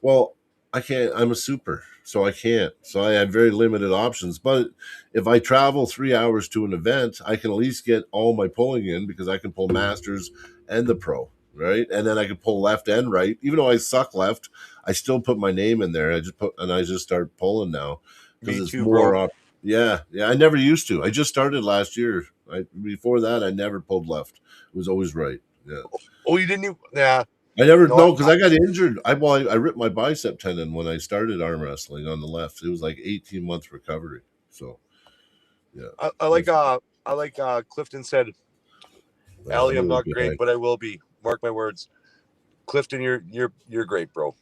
Well, I can't. I'm a super, so I can't. So I had very limited options. But if I travel 3 hours to an event, I can at least get all my pulling in because I can pull masters and the pro, right? And then I can pull left and right. Even though I suck left, I still put my name in there. I just start pulling now because Me it's too, more. bro. Yeah. I never used to. I just started last year. Before that, I never pulled left. It was always right. Yeah. Oh, you didn't even, yeah. I never No, know because I got injured. I ripped my bicep tendon when I started arm wrestling on the left. It was like 18 months recovery. So yeah, I like Clifton said, Allie, I'm a I'm little not great, behind. but I will be. Mark my words. Clifton, you're great, bro.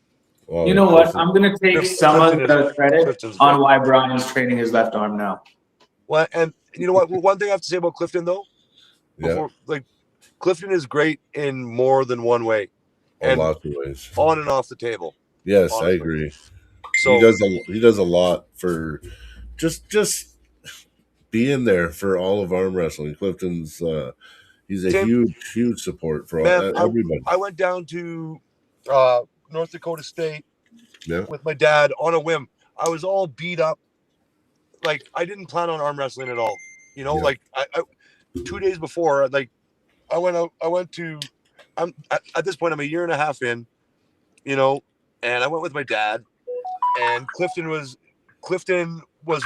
You Oh, know what? Clifton. I'm gonna take some of the credit Clifton's on great. why Brian's training his left arm now. Well, and you know what? One thing I have to say about Clifton though, Yeah, Clifton is great in more than one way, a and lot of ways. on and off the table. Yes, I Honestly, agree. so He does a lot for just being there for all of arm wrestling. Clifton's he's a same huge support for man. everybody. I went down to North Dakota State Yeah, with my dad on a whim. I was all beat up. Like I didn't plan on arm wrestling at all. You know, yeah, like I 2 days before, like I went out. I went to. I'm at this point. I'm a year and a half in. You know, and I went with my dad. And Clifton was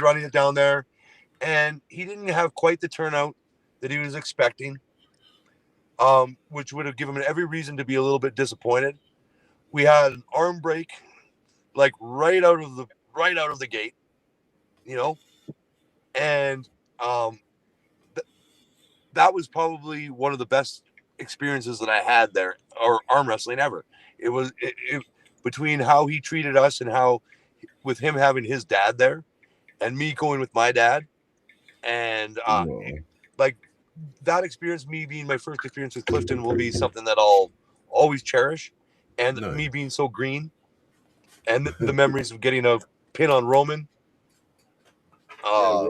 running it down there, and he didn't have quite the turnout that he was expecting, which would have given him every reason to be a little bit disappointed. We had an arm break, like right out of the gate, you know, and that was probably one of the best experiences that I had there, or arm wrestling ever. It was between how he treated us and how, with him having his dad there, and me going with my dad, and no, like that experience, me being my first experience with Clifton, will be something that I'll always cherish. And no. me being so green, and the memories of getting a pin on Roman. Yeah,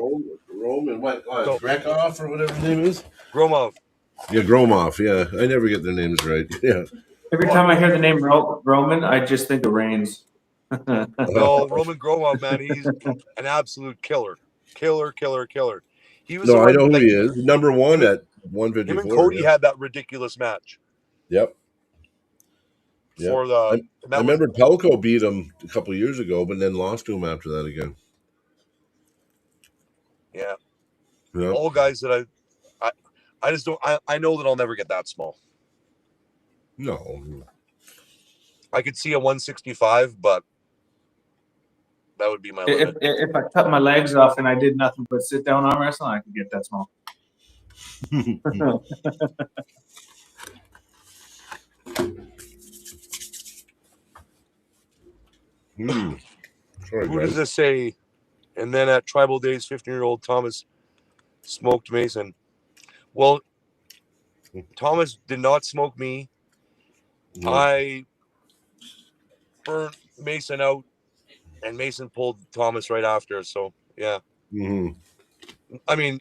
Roman, what, So Grekoff or whatever his name is? Gromov. Yeah, Gromov. Yeah, I never get their names right. Yeah. Every time I hear the name Roman, I just think of Reigns. No, Roman Gromov, man, he's an absolute killer. He was the No, I one, know who like he is. Number him one and at him and 154. Cody Yeah. had that ridiculous match Yep. for the, and I that was, remember Pelko beat him a couple years ago, but then lost to him after that again. yeah, Yep. all guys that I just don't, I know that I'll never get that small. No. I could see a 165, but that would be my If, limit. if I cut my legs off and I did nothing but sit down arm wrestling, I could get that small. Sorry, Who does guys. this say? And then at Tribal Days, 15-year-old Thomas smoked Mason. Well, Thomas did not smoke me. I burnt Mason out, and Mason pulled Thomas right after. So yeah. I mean,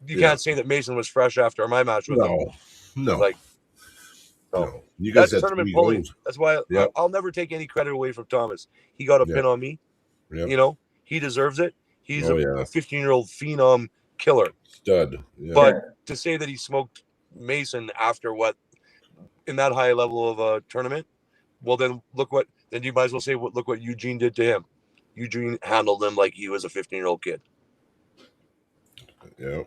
you can't say that Mason was fresh after my match with him. No. Like, so No. You guys that's had tournament 3 pulling. goals. That's why Yep. I'll never take any credit away from Thomas. He got a pin on me. Yep. You know, he deserves it. He's a yeah. 15-year-old phenom killer. Stud. Yeah. But to say that he smoked Mason after what in that high level of a tournament, well, then look what. Then you might as well say, look what Eugene did to him. Eugene handled him like he was a 15-year-old kid. Yeah.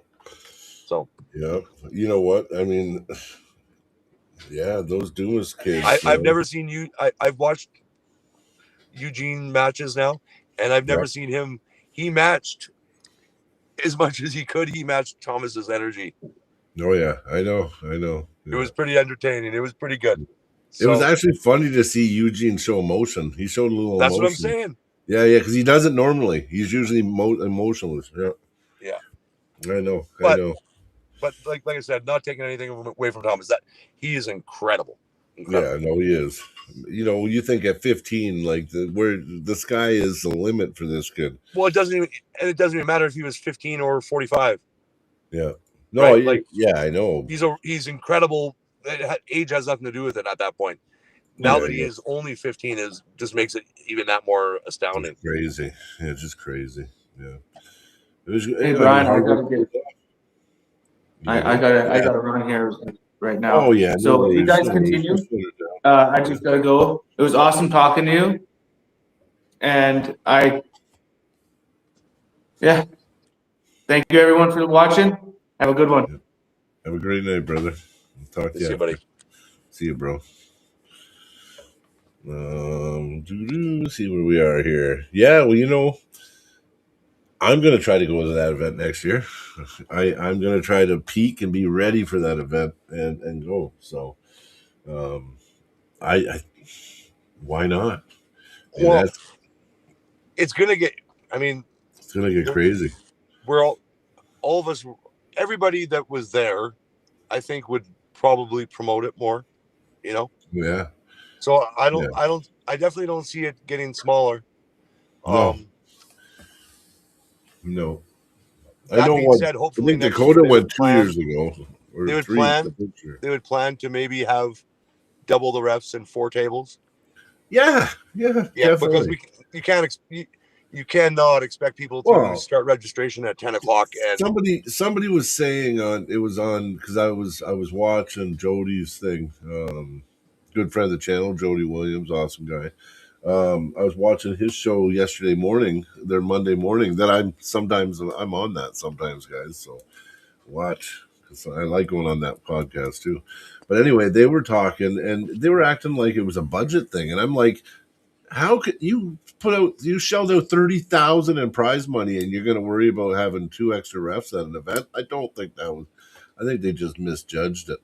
So. Yeah. You know what? I mean, yeah, those Dumas kids. I've never seen you. I've watched Eugene matches now, and I've never seen him. He matched as much as he could. He matched Thomas's energy. Oh yeah, I know. Yeah. It was pretty entertaining. It was pretty good. It was actually funny to see Eugene show emotion. He showed a little emotion. That's what I'm saying. Yeah, because he doesn't normally. He's usually emotionless. Yeah. I know. But like I said, not taking anything away from Thomas, that he is incredible. Yeah, no, he is. You know, you think at 15, like where the sky is the limit for this kid. Well, it doesn't even matter if he was 15 or 45. Yeah. No, right? I know. He's incredible. Age has nothing to do with it at that point. Now that he is only 15 just makes it even that more astounding. It's crazy. Yeah, just crazy. Yeah. Hey Brian, I gotta run here right now. Oh yeah. So you guys continue. I just gotta go. It was awesome talking to you. And thank you everyone for watching. Have a good one. Have a great night, brother. I'll talk to you. See you, buddy. See you, bro. See where we are here. Yeah, well, you know, I'm going to try to go to that event next year. I'm going to try to peak and be ready for that event and go. So, why not? And well, it's going to get. I mean, it's going to get crazy. We're all of us, everybody that was there, I think would probably promote it more. You know. Yeah. So I definitely don't see it getting smaller. No. That being said, hopefully I think Dakota went 2 years ago. Or they would 3, plan. They would plan to maybe have double the refs and 4 tables. Yeah, because you cannot expect people to start registration at 10 o'clock. And somebody was saying because I was watching Jody's thing. Good friend of the channel, Jody Williams, awesome guy. I was watching his show yesterday morning, their Monday morning. That I'm on that sometimes, guys. So watch, because I like going on that podcast too. But anyway, they were talking and they were acting like it was a budget thing, and I'm like, how could you shelled out $30,000 in prize money, and you're going to worry about having 2 extra refs at an event? I don't think that was. I think they just misjudged it.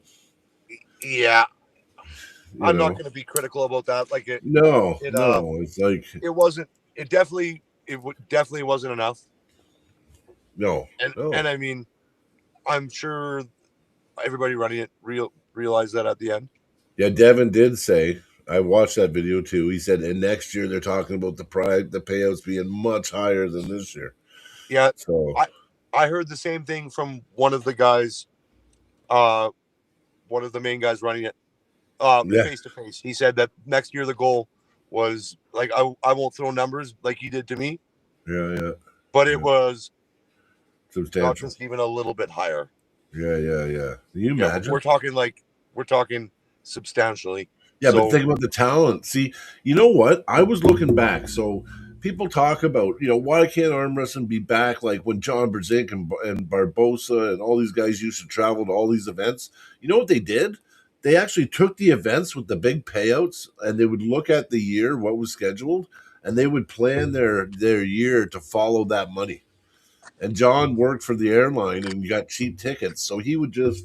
Yeah. I'm not going to be critical about that. Like it. No, it's like it wasn't. It definitely wasn't enough. No. And I mean, I'm sure everybody running it realized that at the end. Yeah, Devin did say. I watched that video too. He said, and next year they're talking about the payouts being much higher than this year. Yeah. So I heard the same thing from one of the guys, one of the main guys running it. Face to face. He said that next year the goal was like I won't throw numbers like he did to me. Yeah. But it was substantial, just even a little bit higher. Yeah. Can you imagine? We're talking substantially. Yeah, but think about the talent. See, you know what? I was looking back. So people talk about, why can't arm wrestling be back like when John Brzezinski and Barbosa and all these guys used to travel to all these events? You know what they did? They actually took the events with the big payouts, and they would look at the year, what was scheduled, and they would plan their year to follow that money. And John worked for the airline and got cheap tickets, so he would just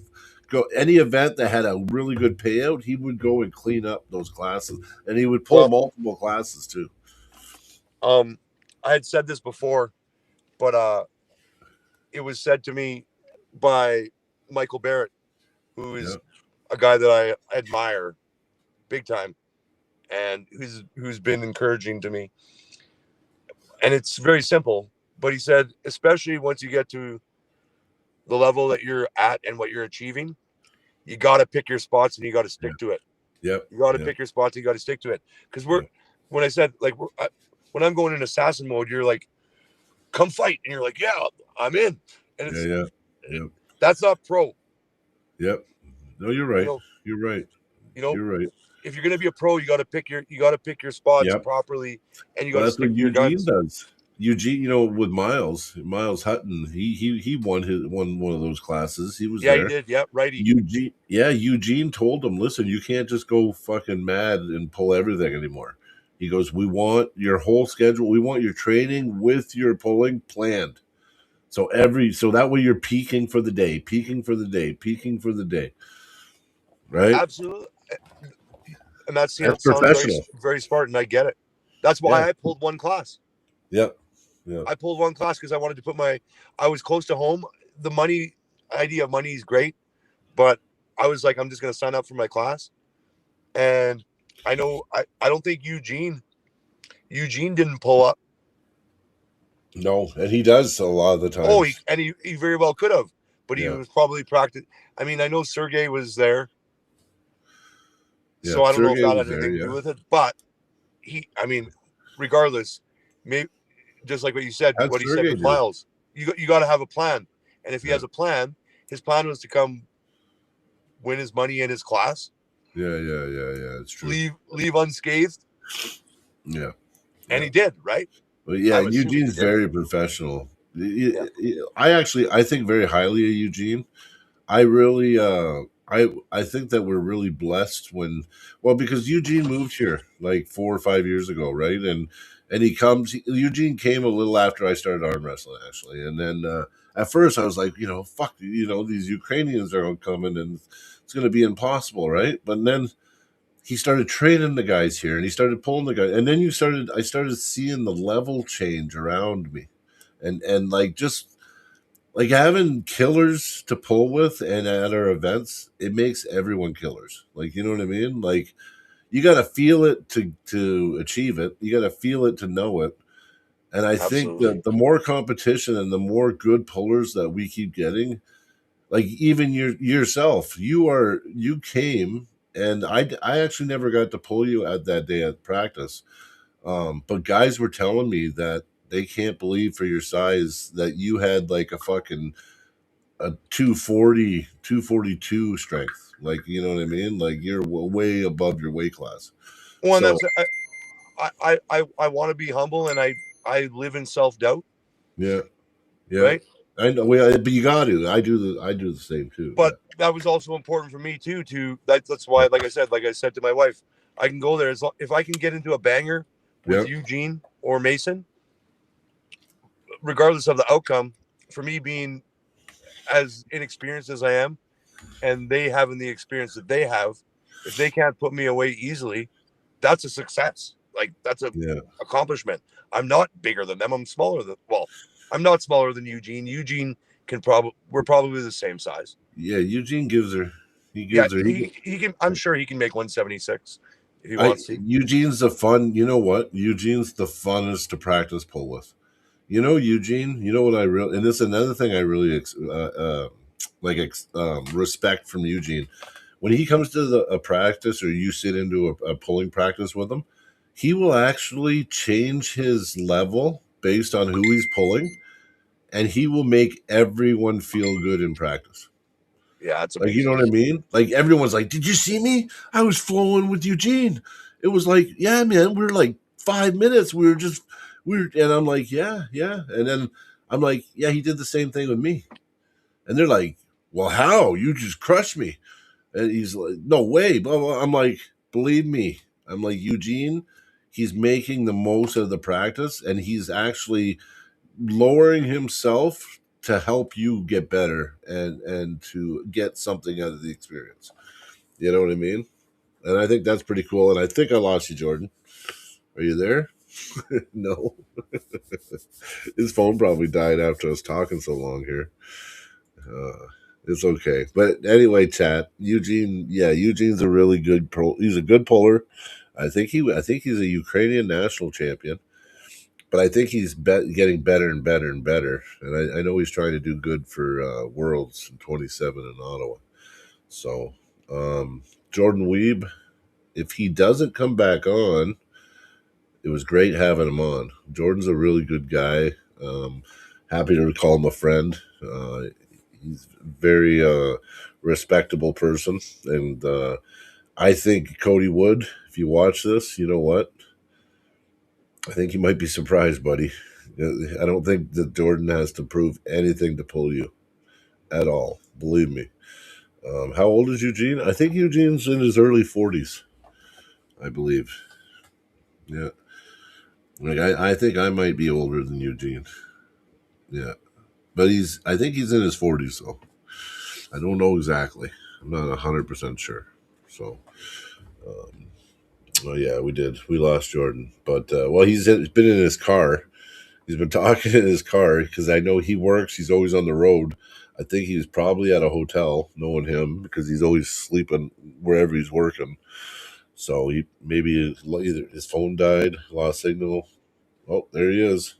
go any event that had a really good payout, he would go and clean up those classes, and he would pull multiple classes too. I had said this before, but it was said to me by Michael Barrett, who is a guy that I admire big time, and who's been encouraging to me. And it's very simple, but he said, especially once you get to the level that you're at and what you're achieving, you got to pick your spots and you got to Yeah. stick to it. Yep. You got to Yep. pick your spots. You got to stick to it. Because Yep. when I said like when I'm going in assassin mode, you're like, come fight, and you're like, yeah, I'm in. And it's Yeah. Yep. that's not pro. Yep. No, you're right. You know, You're right. you know, You're right. if you're gonna be a pro, you got to pick your spots Yep. properly, and you got Well, to that's what stick to your Eugene guns. does. Eugene, with Miles Hutton, he won one of those classes. He was Yeah, he there. did. Yeah, righty. Eugene told him, listen, you can't just go fucking mad and pull everything anymore. He goes, we want your whole schedule. We want your training with your pulling planned. So that way you're peaking for the day, peaking for the day, peaking for the day. Right? Absolutely. And that That's sounds very professional. very smart, and I get it. That's Yeah. why I pulled one class. Yep. Yeah. I pulled one class because I wanted to put I was close to home. The idea of money is great, but I was like, I'm just going to sign up for my class. And I know, I don't think Eugene didn't pull up. No, and he does a lot of the time. Oh, he very well could have, but he Yeah. was probably practicing. I mean, I know Sergey was there. Yeah, So I don't know if Sergey that was had anything there, to do yeah. with it, but regardless, maybe just like what How'd he said Sergey with do? Miles, you got to have a plan. And if he Yeah. has a plan, his plan was to come win his money in his class, Yeah. It's true. leave unscathed, Yeah. and he did, right? But yeah, I'm assuming he Eugene's did. very professional. Yeah. I think very highly of Eugene. I really I think that we're really blessed because Eugene moved here like 4 or 5 years ago, right? And Eugene came a little after I started arm wrestling actually. And then at first I was like, fuck, these Ukrainians are coming and it's going to be impossible, right? But then he started training the guys here and he started pulling the guys, and then I started seeing the level change around me, and like just like having killers to pull with and at our events, it makes everyone killers. Like, you know what I mean? Like, you got to feel it to achieve it. You got to feel it to know it. And I think Absolutely. that the more competition and the more good pullers that we keep getting, like even yourself, you came, and I actually never got to pull you at that day at practice. But guys were telling me that they can't believe for your size that you had like a 240, 242 strength. Like, you know what I mean? Like you're way above your weight class. Well, and So I want to be humble, and I live in self-doubt. yeah, Right. I know. But you got to. I do the same too. But that was also important for me too. That's why, like I said to my wife, I can go there if I can get into a banger with Eugene or Mason, regardless of the outcome. For me, being as inexperienced as I am, and they having the experience that they have, if they can't put me away easily, that's a success. Like that's a accomplishment. I'm not bigger than them. I'm not smaller than Eugene. Eugene we're probably the same size. Yeah, Eugene gives her. He Yeah, gives her. he can. I'm sure he can make 176 if he wants to. Eugene's the fun. You know what? Eugene's the funnest to practice pull with. Eugene. You know what I really, and this is another thing I really respect from Eugene. When he comes to a practice or you sit into a pulling practice with him, he will actually change his level based on who he's pulling, and he will make everyone feel good in practice. Yeah, that's like, amazing. you know what I mean? Like everyone's like, "Did you see me? I was flowing with Eugene." It was like, "Yeah, man, we were like 5 minutes. And I'm like, yeah. And then I'm like, yeah, he did the same thing with me. And they're like, well, how? You just crushed me. And he's like, no way. Blah, blah. I'm like, believe me. I'm like, Eugene, he's making the most of the practice, and he's actually lowering himself to help you get better and to get something out of the experience. You know what I mean? And I think that's pretty cool. And I think I lost you, Jordan. Are you there? No. His phone probably died after us talking so long here. It's okay. But anyway, chat. Eugene, yeah, Eugene's a really good he's a good puller. I think he's a Ukrainian national champion. But I think he's getting better and better and better. And I know he's trying to do good for Worlds in 27 in Ottawa. So, Jordan Wiebe, if he doesn't come back on, it was great having him on. Jordan's a really good guy. Happy to call him a friend. He's a very respectable person. And I think Cody Wood, if you watch this, you know what? I think you might be surprised, buddy. I don't think that Jordan has to prove anything to pull you at all. Believe me. How old is Eugene? I think Eugene's in his early 40s, I believe. Yeah. Like I think I might be older than Eugene. Yeah. But I think he's in his 40s, though. I don't know exactly. I'm not 100% sure. So, oh, yeah, we lost Jordan. But, well, he's been in his car. He's been talking in his car because I know he works. He's always on the road. I think he was probably at a hotel, knowing him, because he's always sleeping wherever he's working. So he maybe either his phone died, lost signal. Oh, there he is.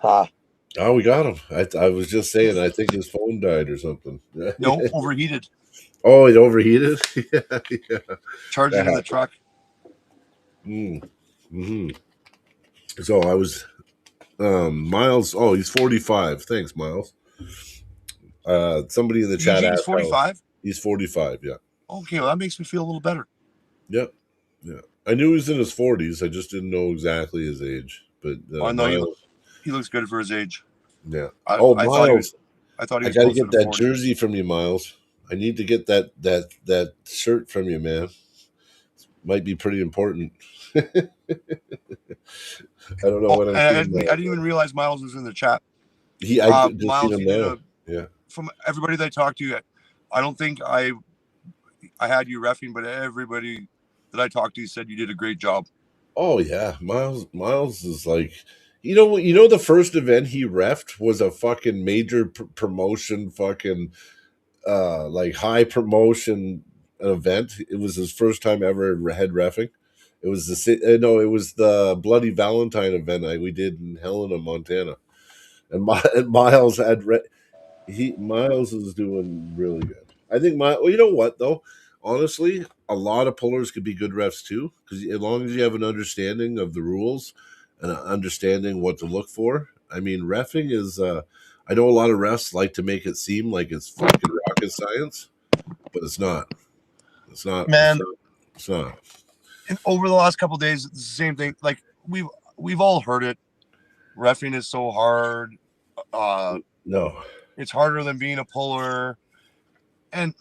Ha. Oh, we got him. I was just saying, I think his phone died or something. No, overheated. Oh, it overheated? Yeah. Charged it in the truck. Mm-hmm. So I was Miles. Oh, he's 45. Thanks, Miles. Somebody in the chat asked 45? He's 45, yeah. Okay, well, that makes me feel a little better. Yep. Yeah. I knew he was in his 40s. I just didn't know exactly his age. But no, he looks good for his age. Yeah. Miles. I thought I got to get that 40. Jersey from you, Miles. I need to get that shirt from you, man. Might be pretty important. I don't know what I didn't even realize Miles was in the chat. Miles, yeah. From everybody that I talked to, I don't think I had you reffing, but everybody that I talked to said you did a great job. Oh yeah, Miles is like, you know, the first event he reffed was a fucking major promotion, fucking like high promotion event. It was his first time ever head reffing. It was it was the Bloody Valentine event we did in Helena, Montana, and Miles had Miles is doing really good. I think you know what though, honestly, a lot of pullers could be good refs too, because as long as you have an understanding of the rules and understanding what to look for. I mean, reffing is. I know a lot of refs like to make it seem like it's fucking rocket science, but it's not. It's not, man. It's not. And over the last couple of days, it's the same thing. Like we've all heard it. Reffing is so hard. No, it's harder than being a puller, and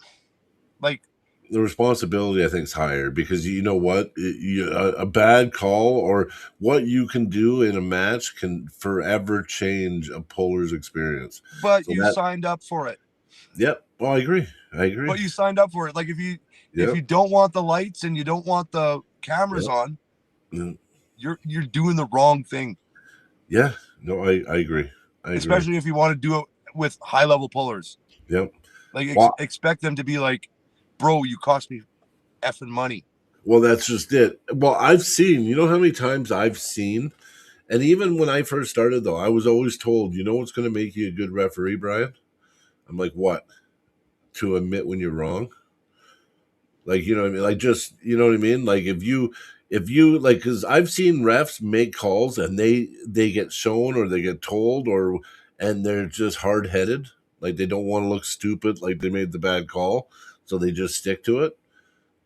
like the responsibility I think is higher because you know what, a bad call or what you can do in a match can forever change a puller's experience. But so you signed up for it. Yep. Well, I agree. But you signed up for it. Like if you don't want the lights and you don't want the cameras on, you're doing the wrong thing. Yeah. No, I agree. Especially if you want to do it with high level pullers. Yep. Like expect them to be like, bro, you cost me effing money. Well, that's just it. Well, I've seen, you know how many times I've seen, and even when I first started, though, I was always told, you know what's going to make you a good referee, Brian? I'm like, what? To admit when you're wrong? Like, you know what I mean? Like, just, you know what I mean? Like, if you like, because I've seen refs make calls and they get shown or they get told and they're just hard-headed. Like, they don't want to look stupid, like they made the bad call. So they just stick to it.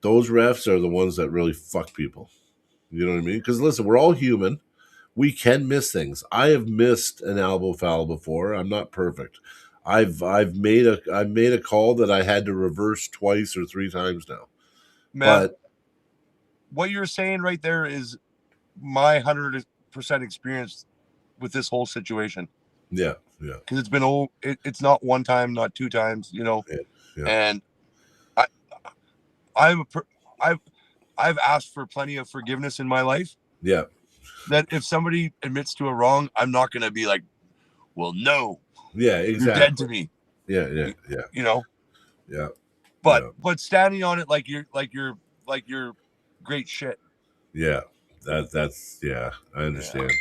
Those refs are the ones that really fuck people. You know what I mean? Because listen, we're all human. We can miss things. I have missed an elbow foul before. I'm not perfect. I've made a call that I had to reverse twice or three times now. Man, but what you're saying right there is my 100% experience with this whole situation. Yeah. Because it's been it's not one time, not two times, you know. Yeah. And I've asked for plenty of forgiveness in my life. Yeah. That if somebody admits to a wrong, I'm not going to be like, well, no. Yeah, exactly. You're dead to me. Yeah. You know? Yeah. But standing on it like you're great shit. Yeah. That's yeah, I understand. Yeah.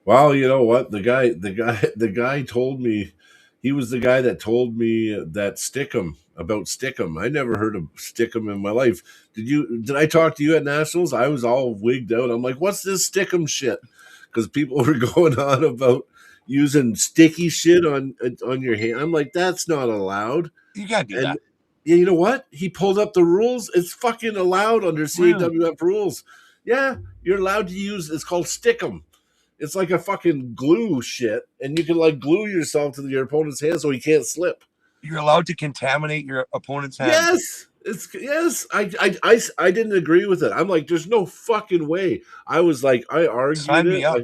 Well, you know what? The guy told me, he was the guy that told me that Stickum. I never heard of Stickum in my life. Did I talk to you at Nationals? I was all wigged out. I'm like, what's this Stickum shit? Because people were going on about using sticky shit on your hand. I'm like, that's not allowed. You can't do And that. yeah, you know what? He pulled up the rules. It's fucking allowed under Really? CAWF rules. Yeah, you're allowed to use. It's called Stickum. It's like a fucking glue shit, and you can like glue yourself to your opponent's hand so he can't slip. You're allowed to contaminate your opponent's hand. Yes, I didn't agree with it. I'm like, there's no fucking way. I was like, I argued Sign me up.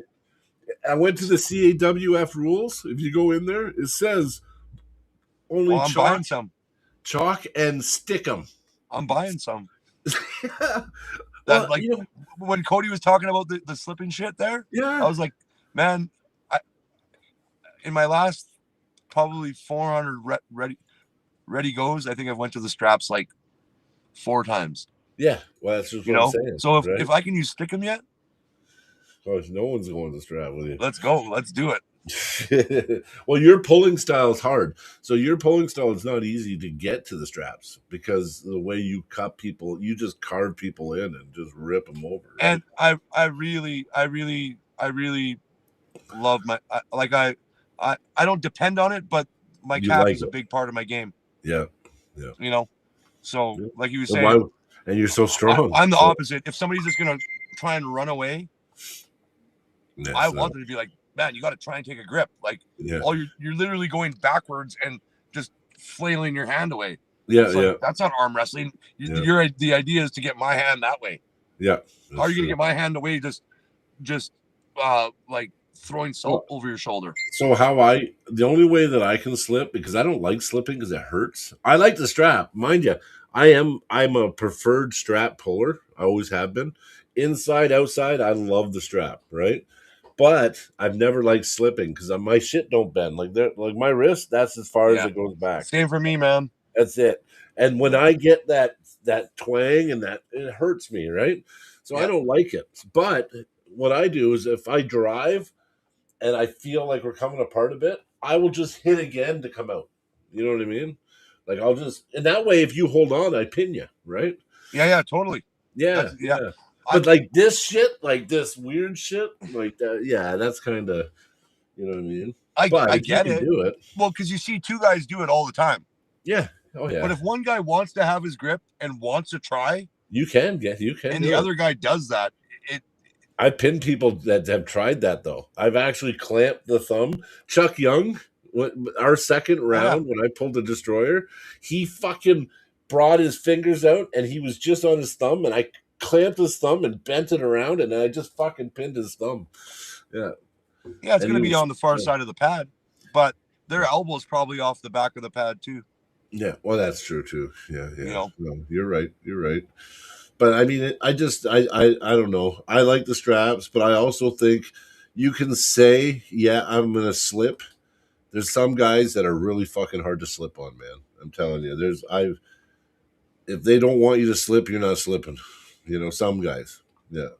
I went to the CAWF rules. If you go in there, it says only I'm buying some. Chalk and Stickum. I'm buying some. Well, like, you know, when Cody was talking about the slipping shit there, yeah, I was like, man, in my last probably 400 ready goes, I think I went to the straps like 4 times. Yeah, well, that's just what I'm saying. So if I can use Stickum yet, no one's going to strap with you. Let's go. Let's do it. Well, your pulling style is hard. So your pulling style is not easy to get to the straps because the way you cut people, you just carve people in and just rip them over. Right? And I really love I don't depend on it, but my calf is a big part of my game. Yeah. You know, so like you were saying, and you're so strong. I'm the opposite. If somebody's just gonna try and run away, I want them to be like, man, you got to try and take a grip. Like, you're literally going backwards and just flailing your hand away. Yeah. That's not arm wrestling. The idea is to get my hand that way. Yeah. How are you going to get my hand away? Just like throwing salt over your shoulder. So the only way that I can slip, because I don't like slipping because it hurts. I like the strap, mind you. I'm a preferred strap puller. I always have been. Inside, outside, I love the strap, right? But I've never liked slipping because my shit don't bend. Like my wrist, that's as far as it goes back. Same for me, man. That's it. And when I get that twang and that, it hurts me, right? So I don't like it. But what I do is if I drive and I feel like we're coming apart a bit, I will just hit again to come out. You know what I mean? Like and that way, if you hold on, I pin you, right? Yeah, totally. Yeah. But like this shit, like this weird shit, like that, that's kind of, you know what I mean? I get it. Do it. Well, because you see 2 guys do it all the time. Yeah. Oh yeah. But if one guy wants to have his grip and wants to try, you can. And the other guy does that. I pin people that have tried that though. I've actually clamped the thumb. Chuck Young, our second round when I pulled the destroyer, he fucking brought his fingers out and he was just on his thumb, and I clamped his thumb and bent it around, and I just fucking pinned his thumb. Yeah. Yeah, it's going to be on the far side of the pad, but their elbow's probably off the back of the pad too. Yeah, well, that's true too. Yeah. You know? No, you're right. But I mean, I don't know. I like the straps, but I also think you can say, yeah, I'm going to slip. There's some guys that are really fucking hard to slip on, man. I'm telling you. If they don't want you to slip, you're not slipping. You know, some guys. Yeah.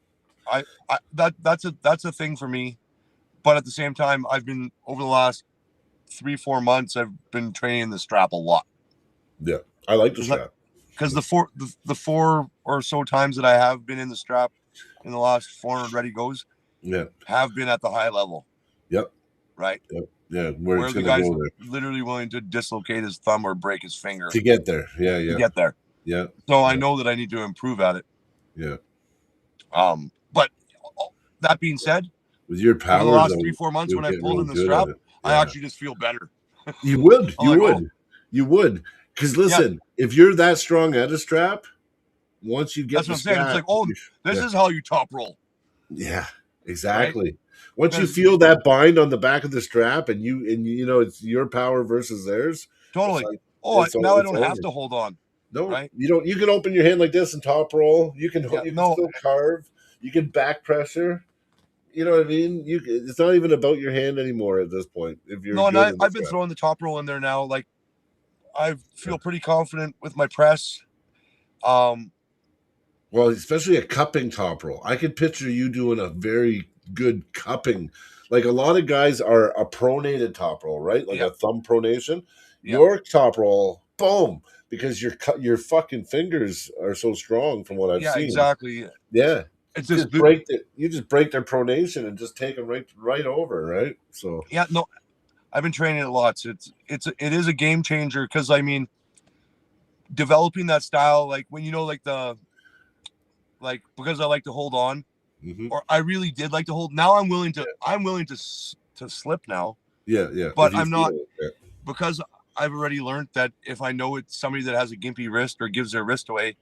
That's a thing for me. But at the same time, I've been over the last 3-4 months, I've been training the strap a lot. Yeah. I like the strap. Because the four or so times that I have been in the strap in the last 400 ready goes, have been at the high level. Yep. Right. Yep. Yeah. Where the guy's literally willing to dislocate his thumb or break his finger to get there. Yeah. To get there. Yeah. So I know that I need to improve at it. Yeah. But that being said, with your power, the last 3-4 months when I pulled in the strap, I actually just feel better. You would. You would. Because listen, if you're that strong at a strap, once you get that's what I'm saying. It's like, this is how you top roll. Yeah, exactly. Right? Once you feel that bind on the back of the strap, and you know it's your power versus theirs. Totally. Now I don't have to hold on. No, right? You don't. You can open your hand like this and top roll. You can still carve. You can back pressure. You know what I mean? It's not even about your hand anymore at this point. If you're I've been throwing the top roll in there now, like I feel pretty confident with my press. Well, especially a cupping top roll. I could picture you doing a very good cupping. Like a lot of guys are a pronated top roll, right? Like a thumb pronation. Your top roll, boom, because your fucking fingers are so strong from what I've seen. Exactly. Yeah. It's you just just break their pronation and just take them right over, right? So yeah, no, I've been training it lots. It is a game changer because I mean, developing that style, like when you know, like because I like to hold on, or I really did like to hold. Now I'm willing to slip now. Yeah. But I'm not because I've already learned that if I know it's somebody that has a gimpy wrist or gives their wrist away,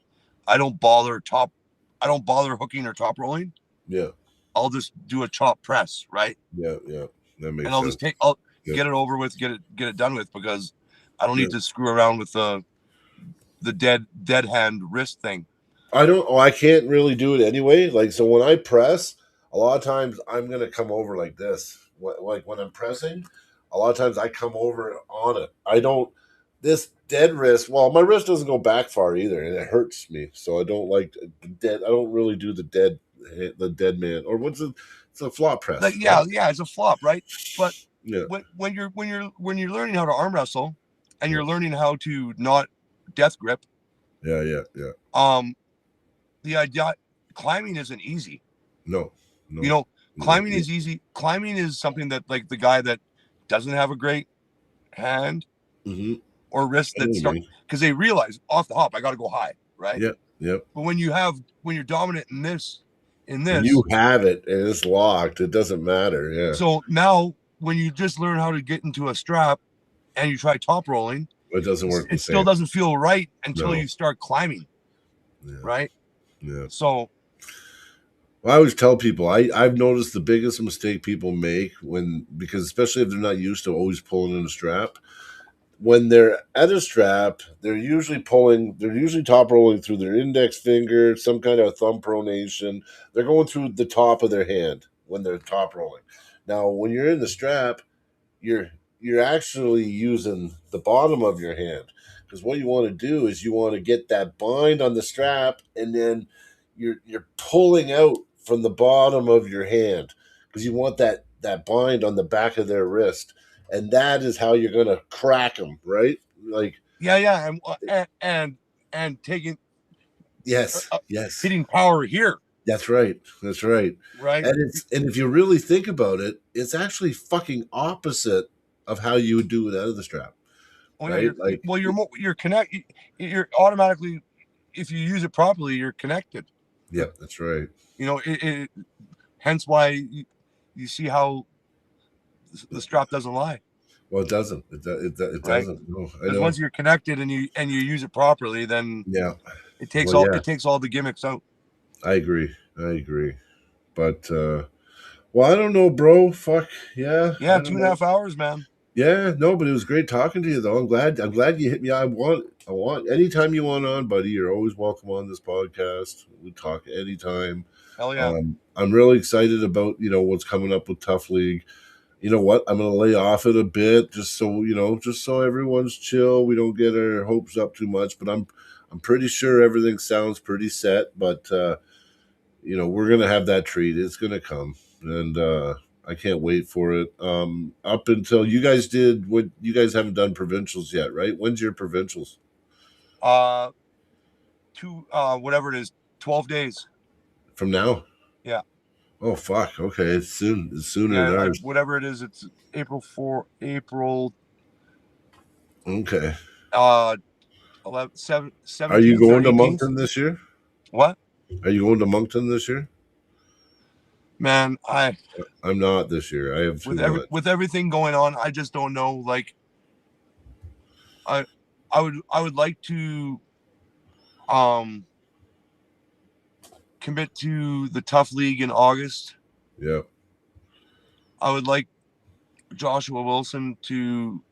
I don't bother hooking or top rolling. Yeah. I'll just do a chop press, right? Yeah. That makes and I'll sense. get it over with, get it done with, because I don't need to screw around with the dead hand wrist thing. I can't really do it anyway. Like, so when I press, a lot of times I'm going to come over like this. Like when I'm pressing, a lot of times I come over on it. I don't, this dead wrist, well, my wrist doesn't go back far either, and it hurts me. So I don't like I don't really do the dead man, or what's it? It's a flop press. Like, yeah, it's a flop, right? But yeah, when you're learning how to arm wrestle, and you're learning how to not death grip. Yeah. The idea, climbing isn't easy. No. You know, climbing is easy. Climbing is something that, like, the guy that doesn't have a great hand or wrist that start, because they realize off the hop, I got to go high, right? Yep. But when you're dominant in this, and you have it and it's locked, it doesn't matter. Yeah. So now when you just learn how to get into a strap and you try top rolling, it doesn't work. It still doesn't feel right until you start climbing. Right. Yeah. So I always tell people I've noticed the biggest mistake people make because especially if they're not used to always pulling in a strap, when they're at a strap, they're usually top rolling through their index finger, some kind of thumb pronation. They're going through the top of their hand when they're top rolling. Now, when you're in the strap, you're actually using the bottom of your hand, because what you want to do is you want to get that bind on the strap, and then you're pulling out from the bottom of your hand, because you want that bind on the back of their wrist, and that is how you're gonna crack them, right? Like and taking yes, hitting power here. That's right. Right. And if you really think about it, it's actually fucking opposite of how you would do it out of the strap. Well, right? You're automatically, if you use it properly, you're connected. Yep, that's right. You know, hence why you see how the strap doesn't lie. Well, it doesn't. It doesn't. No, because once you're connected and you use it properly, then it takes all the gimmicks out. I agree. But well, I don't know, bro. Fuck yeah. Yeah, 2.5 hours, man. Yeah, no, but it was great talking to you, though. I'm glad you hit me. I want anytime you want on, buddy. You're always welcome on this podcast. We talk anytime. Hell yeah. I'm really excited about what's coming up with Tough League. You know what? I'm gonna lay off it a bit, just so everyone's chill. We don't get our hopes up too much. But I'm pretty sure everything sounds pretty set. But we're gonna have that treat. It's gonna come, and I can't wait for it. Up until you guys haven't done provincials yet, right? When's your provincials? Whatever it is, 12 days from now. Yeah. Oh fuck! Okay, it's soon. It's sooner than ours. Whatever it is, it's April. Okay. 11, 7, 17. Are you going to Moncton this year? What? Are you going to Moncton this year? Man, I'm not this year. I have with everything going on. I just don't know. Like, I would like to commit to the Tough League in August. Yeah. I would like Joshua Wilson to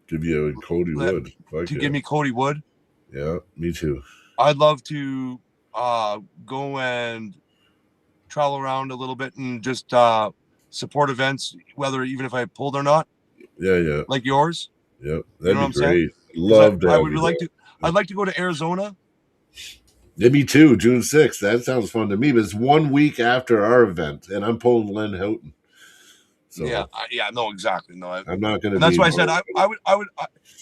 give you a Cody Wood. Give me Cody Wood. Yeah, me too. I'd love to go and travel around a little bit and just support events, even if I pulled or not. Yeah. Like yours. Yep, You know that'd what be I'm saying? great. Love to I have would you like there. to. I'd like to go to Arizona. Yeah, me too. June 6th. That sounds fun to me. But it's 1 week after our event, and I'm pulling Len Houghton. So Yeah, no, exactly. No, I'm not going to and that's be. why I said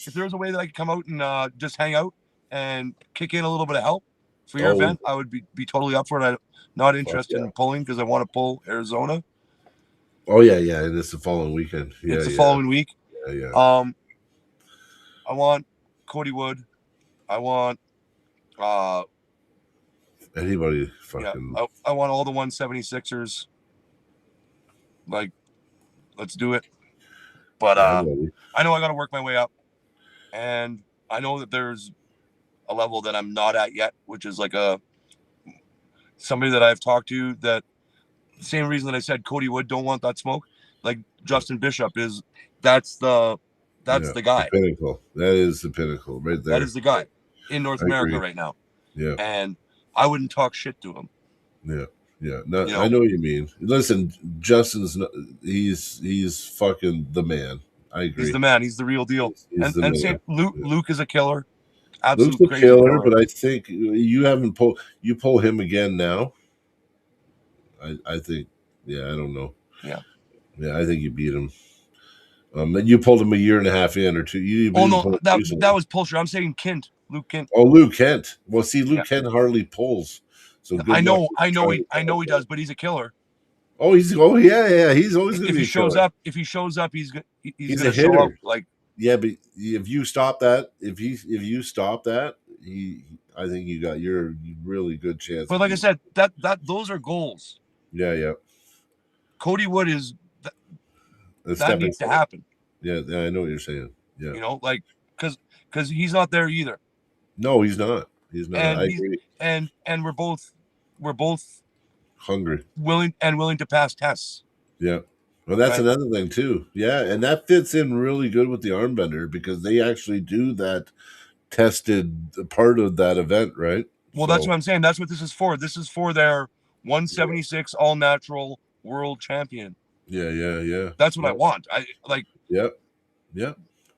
if there was a way that I could come out and just hang out and kick in a little bit of help for your Oh, event, I would be totally up for it. I'm not fuck interested yeah. in pulling because I want to pull Arizona. Oh, yeah, yeah. And it's the following weekend. Yeah, It's the yeah, following week. yeah, yeah. I want Cody Wood. I want Anybody yeah, fucking. I want all the 176ers. Like, let's do it. But Yeah, I'm ready. I know I got to work my way up, and I know that there's a level that I'm not at yet, which is like somebody that I've talked to that the same reason that I said Cody Wood don't want that smoke. Like Justin Bishop is that's the Yeah, the guy. pinnacle. That is the pinnacle right That there. is the guy in North I America agree. right now. Yeah, And I wouldn't talk shit to him. yeah, yeah. No, You I know, know what you mean. Listen, Justin's he's fucking the man. I he's agree. the man. He's the real deal. He's the And same man. Luke. Yeah. Luke is a killer. Luke's Absolute a crazy killer, killer. but I think you haven't you pull him again now. I think, yeah, I don't know. Yeah. Yeah, I think you beat him. And you pulled him a year and a half in or two. You Oh didn't no, pull him that recently. was Pulcher. I'm saying Kint. Luke Kint. Oh, Luke Kent. Well, see, Yeah. Luke Kent hardly pulls. So I good luck know. with trying to I know pull he him. does, but he's a killer. Oh, yeah. He's always going to If be he a shows killer. up, he's He's a gonna show up hitter. like. Yeah, but if you stop that, if you stop that, I think you got your really good chance But of like I beating. said, that those are goals. Yeah, yeah. Cody Wood is A that stepping needs to stone. happen. Yeah, I know what you're saying. Yeah. You know, like because he's not there either, No, he's not. He's not. and I he's agree. and we're both Hungry. willing to pass tests. Yeah. Well, that's Right. another thing too. Yeah, and that fits in really good with the armbender because they actually do that tested part of that event, right? Well, that's So what I'm saying. That's what this is for. This is for their 176 all natural world champion. yeah. That's what I Yeah. want. I like Yeah. Yeah.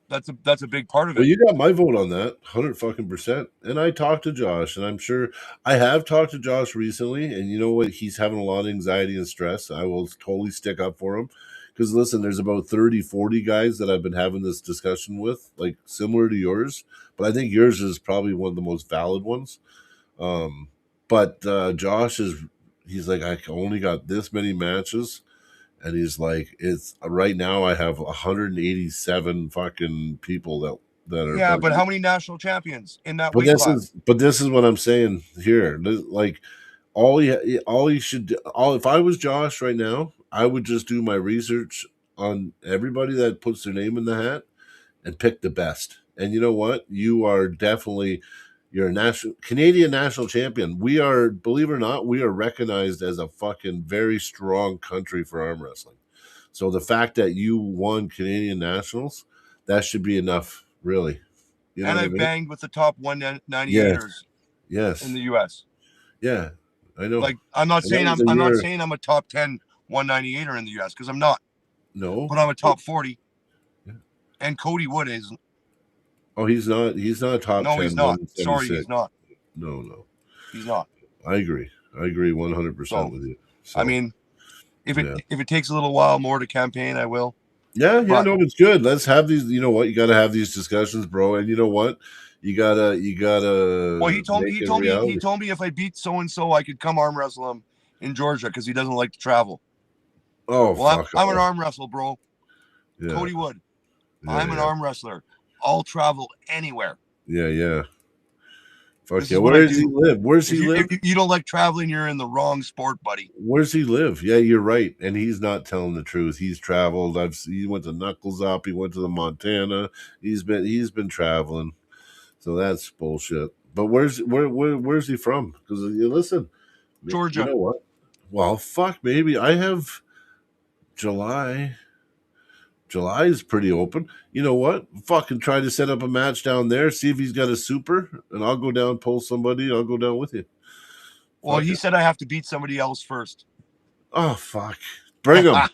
that's a big part of Well, it. you got my vote on that, 100%. And I talked to Josh, and I'm sure I have talked to Josh recently. And you know what? He's having a lot of anxiety and stress. I will totally stick up for him. Because listen, there's about 30, 40 guys that I've been having this discussion with, like similar to yours. But I think yours is probably one of the most valid ones. But Josh he's like, I only got this many matches. And he's like, it's right now I have 187 fucking people that are Yeah, but but how many national champions in that but weight this class? is what I'm saying here. Like all you should do, all if I was Josh right now, I would just do my research on everybody that puts their name in the hat and pick the best. And you know what? You are definitely you're a national Canadian national champion. We are, believe it or not, we are recognized as a fucking very strong country for arm wrestling. So the fact that you won Canadian nationals, that should be enough, really. You know And what I I've mean? banged with the top Yes. 198ers in Yes. the US. Yeah. I know. Like I'm not And that saying was a I'm not year. saying I'm a top 10 198er in the US because I'm not, No. but I'm a top 40. Yeah. And Cody Wood is Oh, he's not a top no, he's 10, not. Sorry, 176. he's not. No. He's not. I agree. I agree 100% So with you. I So, mean, yeah. if it takes a little while more to campaign, I will. Yeah, But no, it's good. Let's have these, you know what? You got to have these discussions, bro. And you know what? You got well, to make it he reality. told me if I beat so and so, I could come arm wrestle him in Georgia because he doesn't like to travel. Oh, Well, fuck I'm an off. arm wrestler, bro. Yeah. Cody Wood. Yeah, I'm an yeah. arm wrestler. I'll travel anywhere. Yeah. Fuck This yeah. is what Where I does he do. live? Where's he live? If you don't like traveling, you're in the wrong sport, buddy. Where's he live? Yeah, you're right. And he's not telling the truth. He's traveled. He went to Knuckles Up. He went to the Montana. He's been traveling. So that's bullshit. But where's he from? Because listen, you Georgia. know what? Well, fuck. Maybe I have July. July is pretty open. You know what? Fucking try to set up a match down there. See if he's got a super, and I'll go down, pull somebody. I'll go down with you. Well, Fuck he it. said I have to beat somebody else first. Oh fuck. Bring them.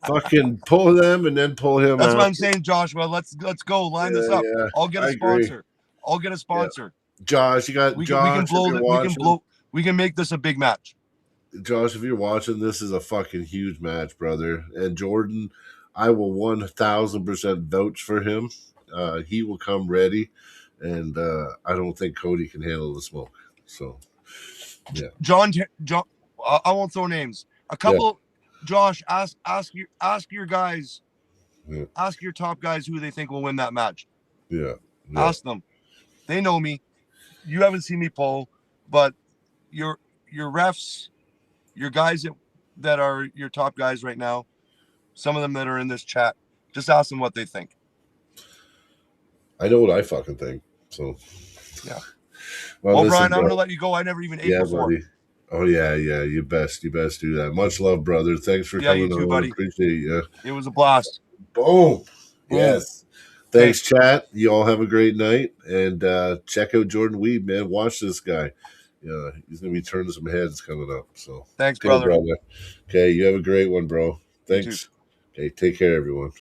Fucking pull them and then pull him That's out. what I'm saying, Joshua. Let's go. Line this up. Yeah, I'll get a sponsor. I'll get a sponsor. Josh, you got We Josh. we can make this a big match. Josh, if you're watching, this is a fucking huge match, brother. And Jordan, I will 1,000% vouch for him. He will come ready, and I don't think Cody can handle the smoke. So, yeah. John, I won't throw names. A couple. Josh, ask your guys. Yeah. Ask your top guys who they think will win that match. Yeah. Ask them. They know me. You haven't seen me pull, but your refs, your guys that are your top guys right now, some of them that are in this chat, just ask them what they think. I know what I fucking think. So, yeah. Well, listen, Brian, I'm going to let you go. I never even ate before. Buddy. Oh, yeah. You best do that. Much love, brother. Thanks for coming you too, on. buddy. Appreciate you. It was a blast. Boom. Yes. Thanks, chat. You all have a great night. And check out Jordan Wiebe, man. Watch this guy. Yeah, he's going to be turning some heads coming up. So thanks, brother. Okay, you have a great one, bro. Thanks. Okay, take care, everyone.